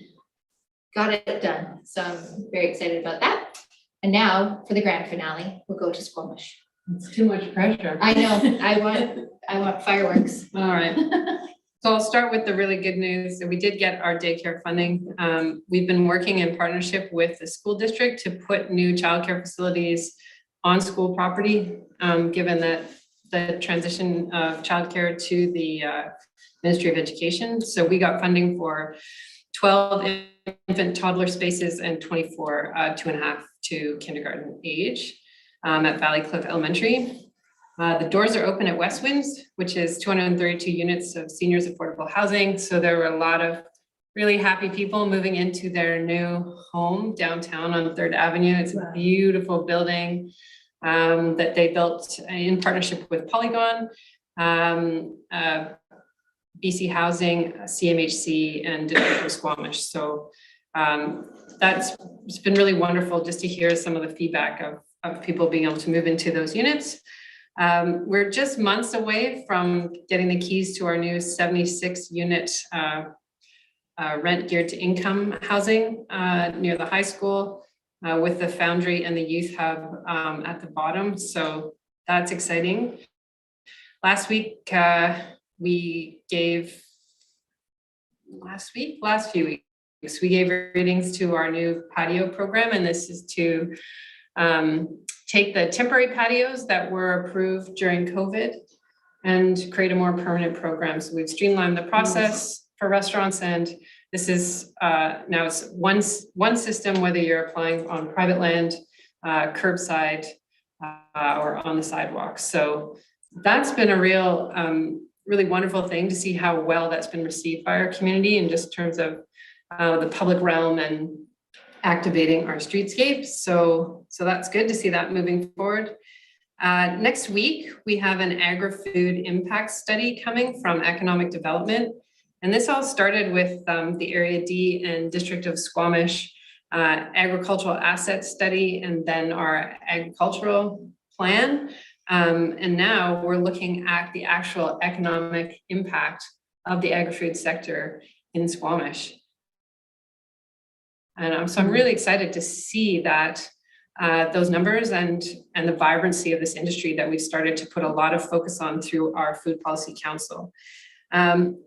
Speaker 1: got it done. So I'm very excited about that. And now for the grand finale, we'll go to Squamish.
Speaker 4: It's too much pressure.
Speaker 1: I know, I want fireworks.
Speaker 4: All right. So I'll start with the really good news. We did get our daycare funding. We've been working in partnership with the school district to put new childcare facilities on school property, given that the transition of childcare to the Ministry of Education. So we got funding for 12 infant toddler spaces and 24 2.5 to kindergarten age at Valley Cliff Elementary. The doors are open at West Winds, which is 232 units of seniors affordable housing. So there were a lot of really happy people moving into their new home downtown on 3rd Avenue. It's a beautiful building that they built in partnership with Polygon, BC Housing, CMHC, and District of Squamish. So it's been really wonderful just to hear some of the feedback of people being able to move into those units. We're just months away from getting the keys to our new 76 unit rent geared to income housing near the high school with the Foundry and the Youth Hub at the bottom. So that's exciting. Last few weeks, we gave readings to our new patio program, and this is to take the temporary patios that were approved during COVID and create a more permanent program. So we've streamlined the process for restaurants, and this is now it's one system, whether you're applying on private land, curbside, or on the sidewalk. So that's been a real, really wonderful thing to see how well that's been received by our community in just terms of the public realm and activating our streetscape. So that's good to see that moving forward. Next week, we have an agri-food impact study coming from economic development. And this all started with the Area D and District of Squamish agricultural asset study, and then our agricultural plan. And now we're looking at the actual economic impact of the agri-food sector in Squamish. And so I'm really excited to see that those numbers and the vibrancy of this industry that we've started to put a lot of focus on through our Food Policy Council.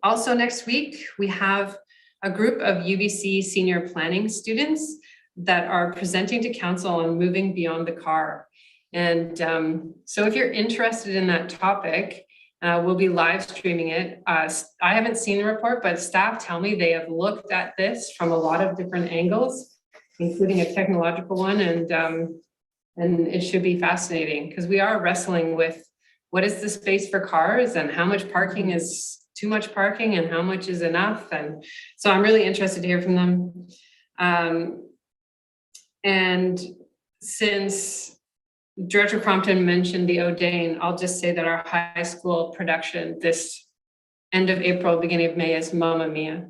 Speaker 4: Also next week, we have a group of UBC senior planning students that are presenting to council on moving beyond the car. And so if you're interested in that topic, we'll be live streaming it. I haven't seen the report, but staff tell me they have looked at this from a lot of different angles, including a technological one, and it should be fascinating because we are wrestling with what is the space for cars and how much parking is too much parking and how much is enough. And so I'm really interested to hear from them. And since Director Crompton mentioned the O'Dane, I'll just say that our high school production this end of April, beginning of May is Mamma Mia.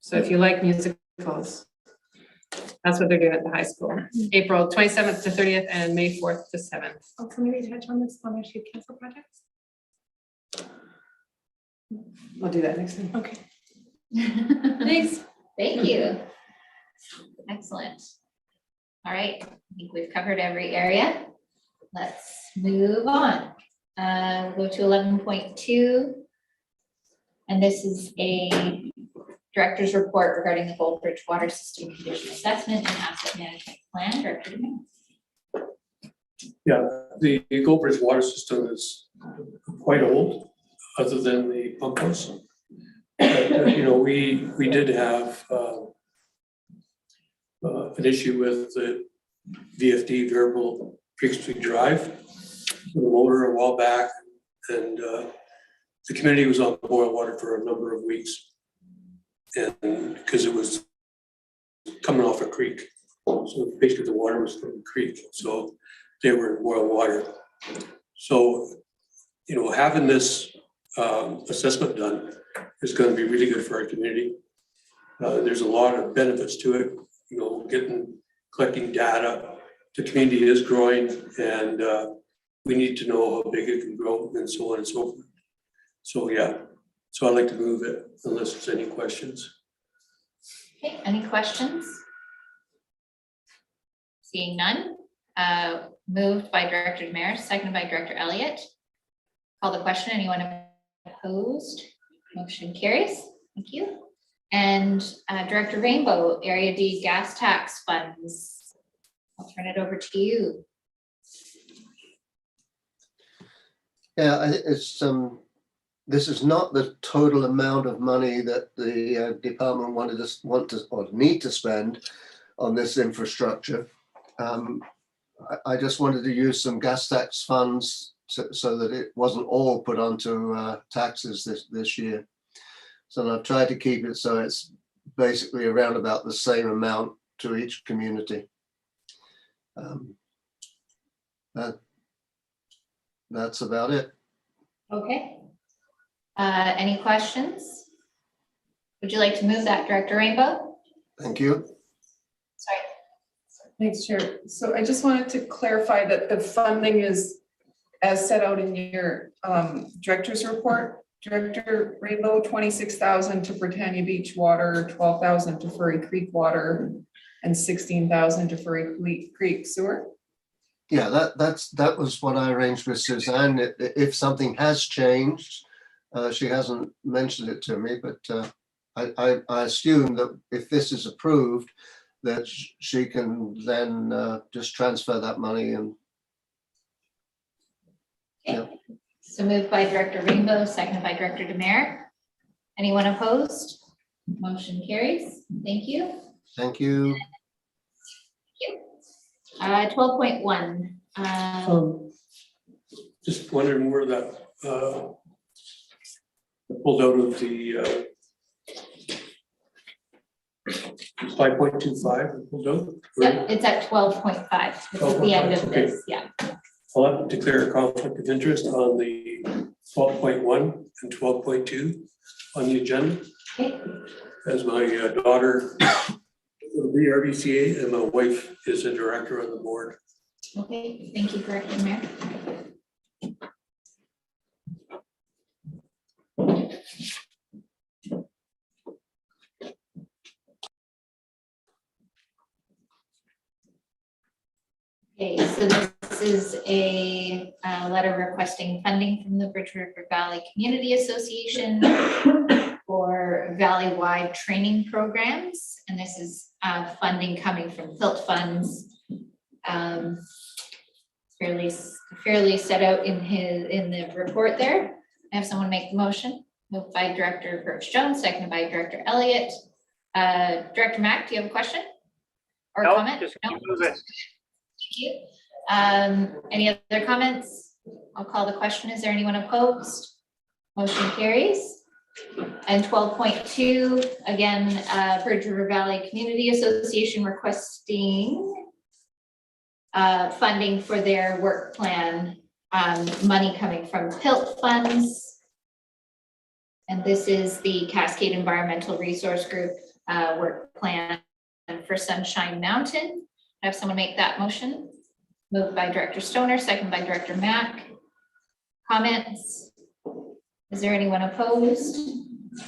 Speaker 4: So if you like musicals, that's what they're doing at the high school. April 27th to 30th and May 4th to 7th.
Speaker 16: Also, maybe touch on the Squamish Youth Council projects.
Speaker 4: I'll do that next time.
Speaker 16: Okay.
Speaker 1: Thanks. Thank you. Excellent. All right, I think we've covered every area. Let's move on. We'll go to 11.2. And this is a director's report regarding the Goldbridge Water System Condition Assessment and Asset Management Plan. Director DeMare.
Speaker 6: Yeah, the Goldbridge water system is quite old, other than the pump house. But, you know, we did have an issue with the VFD, variable frequency drive, the motor a while back, and the community was on boil water for a number of weeks, and because it was coming off a creek, so basically the water was from the creek, so they were in boil water. So, you know, having this assessment done is going to be really good for our community. There's a lot of benefits to it. You know, collecting data. The community is growing, and we need to know how big it can grow, and so on and so forth. So yeah, so I'd like to move it unless there's any questions.
Speaker 1: Okay, any questions? Seeing none. Moved by Director DeMare, seconded by Director Elliott. Call the question. Anyone opposed? Motion carries. Thank you. And Director Rainbow, Area D gas tax funds. I'll turn it over to you.
Speaker 14: Yeah, it's this is not the total amount of money that the department need to spend on this infrastructure. I just wanted to use some gas tax funds so that it wasn't all put onto taxes this year. So I've tried to keep it so it's basically around about the same amount to each community. That's about it.
Speaker 1: Okay. Any questions? Would you like to move that, Director Rainbow?
Speaker 14: Thank you.
Speaker 1: Sorry.
Speaker 11: Thanks, Chair. So I just wanted to clarify that the funding is as set out in your director's report. Director Rainbow, 26,000 to Britannia Beach Water, 12,000 to Furry Creek Water, and 16,000 to Furry Creek Sewer.
Speaker 14: Yeah, that was what I arranged with Suzanne. If something has changed, she hasn't mentioned it to me, but I assume that if this is approved, that she can then just transfer that money and.
Speaker 1: Okay.
Speaker 14: Yeah.
Speaker 1: So moved by Director Rainbow, seconded by Director Demare. Anyone opposed? Motion carries. Thank you.
Speaker 14: Thank you.
Speaker 1: 12.1.
Speaker 6: Just wondering where that pulled out of the 5.25 pulled out.
Speaker 1: Yep, it's at 12.5. It's at the end of this, yeah.
Speaker 6: I'll have to declare a conflict of interest on the 12.1 and 12.2 on the agenda.
Speaker 1: Okay.
Speaker 6: As my daughter will be RBCA and my wife is a director on the board.
Speaker 1: Okay, thank you, Director Mayor. Okay, so this is a letter requesting funding from the Bridge River Valley Community Association for valley-wide training programs. And this is funding coming from PILT funds. Fairly set out in the report there. I have someone make the motion. Moved by Director Birch Jones, seconded by Director Elliott. Director Mack, do you have a question or
Speaker 21: Nope,
Speaker 1: comment?
Speaker 21: just
Speaker 1: No?
Speaker 21: keep moving.
Speaker 1: Thank you. Any other comments? I'll call the question. Is there anyone opposed? Motion carries. And 12.2, again, Bridge River Valley Community Association requesting funding for their work plan, money coming from PILT funds. And this is the Cascade Environmental Resource Group work plan for Sunshine Mountain. Have someone make that motion. Moved by Director Stoner, second by Director Mack. Comments? Is there anyone opposed?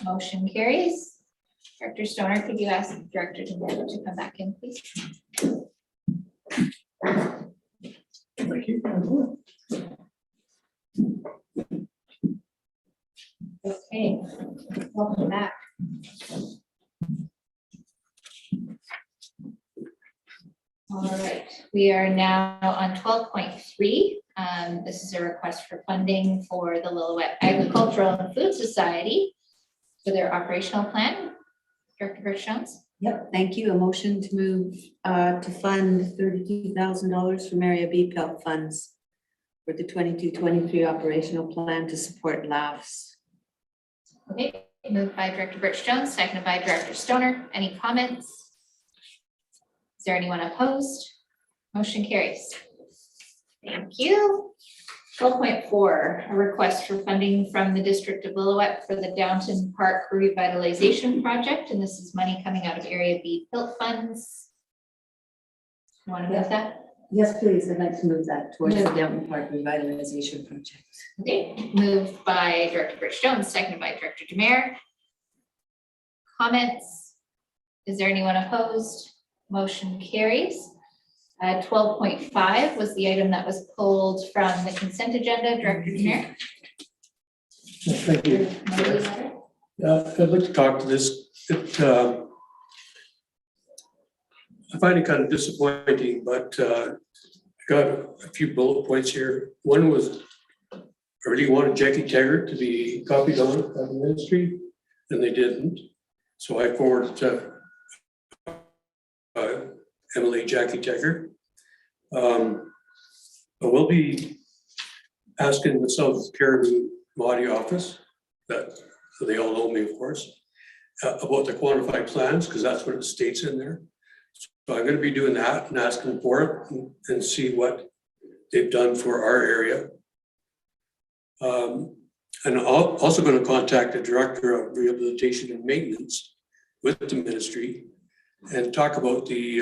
Speaker 1: Motion carries. Director Stoner, could you ask Director DeMille to come back in, please?
Speaker 6: Thank you.
Speaker 1: Okay, welcome back. All right, we are now on 12.3. This is a request for funding for the Lillooet Agricultural and Food Society for their operational plan. Director Birch Jones.
Speaker 9: Yep, thank you. A motion to move to fund $32,000 from Area B PELT funds for the 22-23 operational plan to support LAFs.
Speaker 1: Okay, moved by Director Birch Jones, seconded by Director Stoner. Any comments? Is there anyone opposed? Motion carries. Thank you. 12.4, a request for funding from the District of Lillooet for the Downton Park Revitalization Project, and this is money coming out of Area B PILT funds. You want to move that?
Speaker 9: Yes, please. I'd like to move that towards the Downton Park Revitalization Project.
Speaker 1: Okay, moved by Director Birch Jones, seconded by Director Demare. Comments? Is there anyone opposed? Motion carries. 12.5 was the item that was pulled from the consent agenda. Director Demare.
Speaker 6: Thank you. I'd like to talk to this. I find it kind of disappointing, but I got a few bullet points here. One was I really wanted Jackie Taggart to be copied on by the ministry, and they didn't. So I forwarded to Emily Jackie Taggart. I will be asking the South Caribou Mahdi office, that they all know me, of course, about the quantified plans, because that's what it states in there. So I'm gonna be doing that and asking for it and see what they've done for our area. And I'm also gonna contact the Director of Rehabilitation and Maintenance with the ministry and talk about the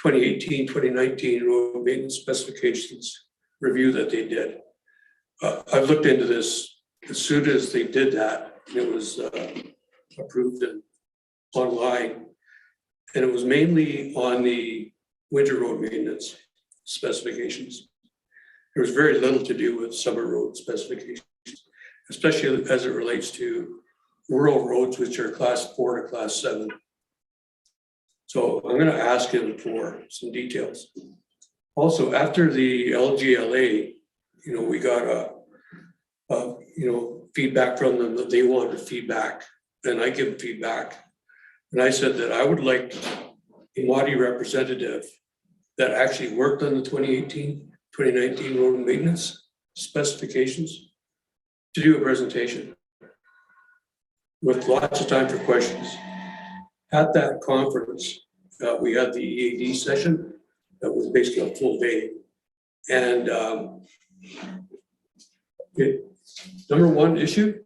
Speaker 6: 2018, 2019 road maintenance specifications review that they did. I've looked into this. As soon as they did that, it was approved and online. And it was mainly on the winter road maintenance specifications. There was very little to do with summer road specifications, especially as it relates to rural roads, which are class 4 to class 7. So I'm going to ask him for some details. Also, after the LGLA, we got feedback from them that they wanted feedback, and I give feedback. And I said that I would like a Mahdi representative that actually worked on the 2018, 2019 road maintenance specifications to do a presentation with lots of time for questions. At that conference, we had the EAD session that was basically a full day. And number one issue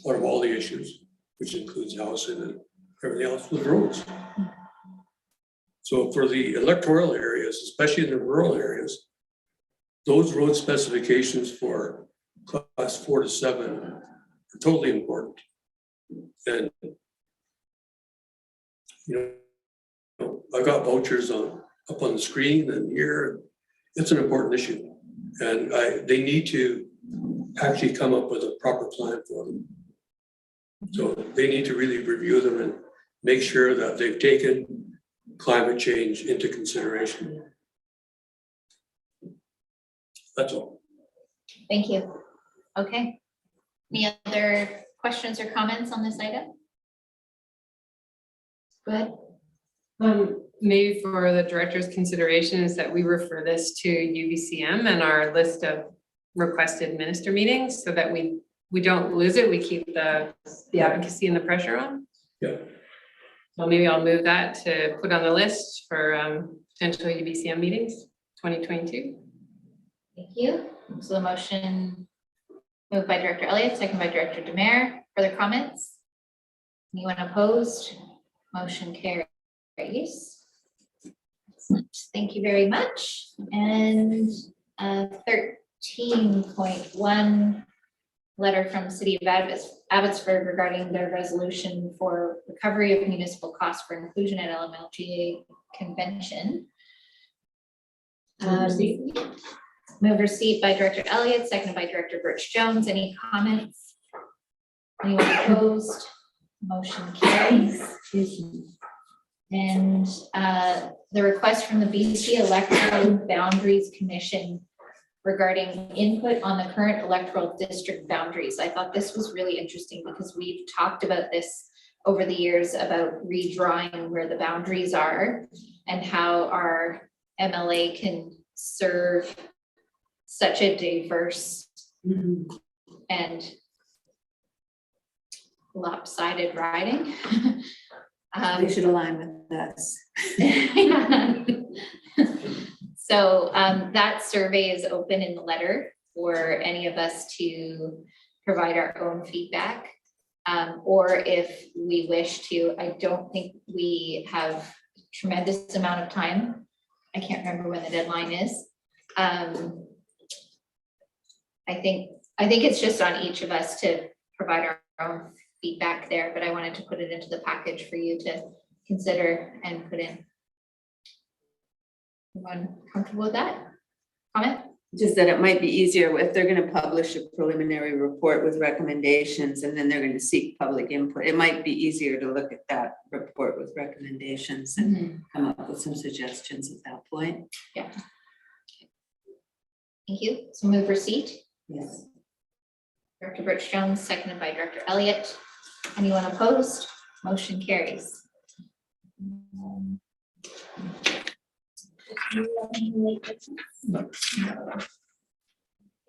Speaker 6: out of all the issues, which includes housing and everything else, was roads. So for the electoral areas, especially in the rural areas, those road specifications for class 4 to 7 are totally important. And I've got vouchers up on the screen and here. It's an important issue, and they need to actually come up with a proper plan for them. So they need to really review them and make sure that they've taken climate change into consideration. That's all.
Speaker 1: Thank you. Okay. Any other questions or comments on this item? Go ahead.
Speaker 4: Maybe for the director's consideration is that we refer this to UBCM and our list of requested minister meetings so that we don't lose it. We keep the advocacy and the pressure on.
Speaker 6: Yeah.
Speaker 4: So maybe I'll move that to put on the list for potential UBCM meetings 2022.
Speaker 1: Thank you. So the motion moved by Director Elliott, second by Director Demare. Further comments? Anyone opposed? Motion carries. Thank you very much. And 13.1, letter from the City of Abbotsford regarding their resolution for recovery of municipal costs for inclusion at LMLGA convention. Move receipt by Director Elliott, seconded by Director Birch Jones. Any comments? Anyone opposed? Motion carries. And the request from the BC Electoral Boundaries Commission regarding input on the current electoral district boundaries. I thought this was really interesting because we've talked about this over the years about redrawing where the boundaries are and how our MLA can serve such a diverse and lopsided riding.
Speaker 9: They should align with us.
Speaker 1: Yeah. So that survey is open in the letter for any of us to provide our own feedback. Or if we wish to, I don't think we have a tremendous amount of time. I can't remember when the deadline is. I think it's just on each of us to provide our own feedback there, but I wanted to put it into the package for you to consider and put in. Everyone comfortable with that? Comment?
Speaker 9: Just that it might be easier if they're going to publish a preliminary report with recommendations and then they're going to seek public input. It might be easier to look at that report with recommendations and come up with some suggestions at that point.
Speaker 1: Yeah. Thank you. So move receipt.
Speaker 9: Yes.
Speaker 1: Director Birch Jones, seconded by Director Elliott. Anyone opposed? Motion carries.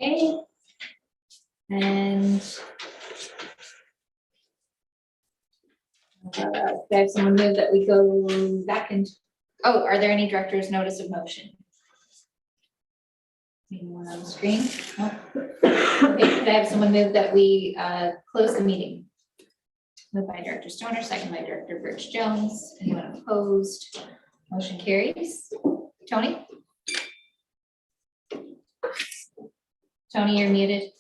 Speaker 1: Okay. And I have someone move that we go back into, oh, are there any directors' notice of motion? Anyone on the screen? No? Okay, could I have someone move that we close the meeting? Moved by Director Stoner, second by Director Birch Jones. Anyone opposed? Motion carries. Tony? Tony, you're muted.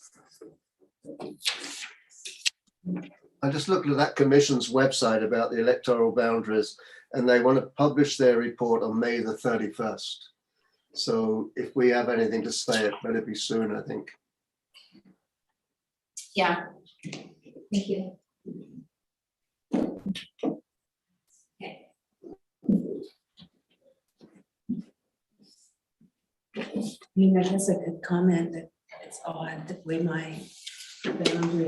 Speaker 14: I just looked at that commission's website about the electoral boundaries, and they want to publish their report on May the 31st. So if we have anything to say, it better be soon, I think.
Speaker 1: Yeah. Thank you. Okay.
Speaker 9: I mean, I guess I could comment that it's odd the way my boundary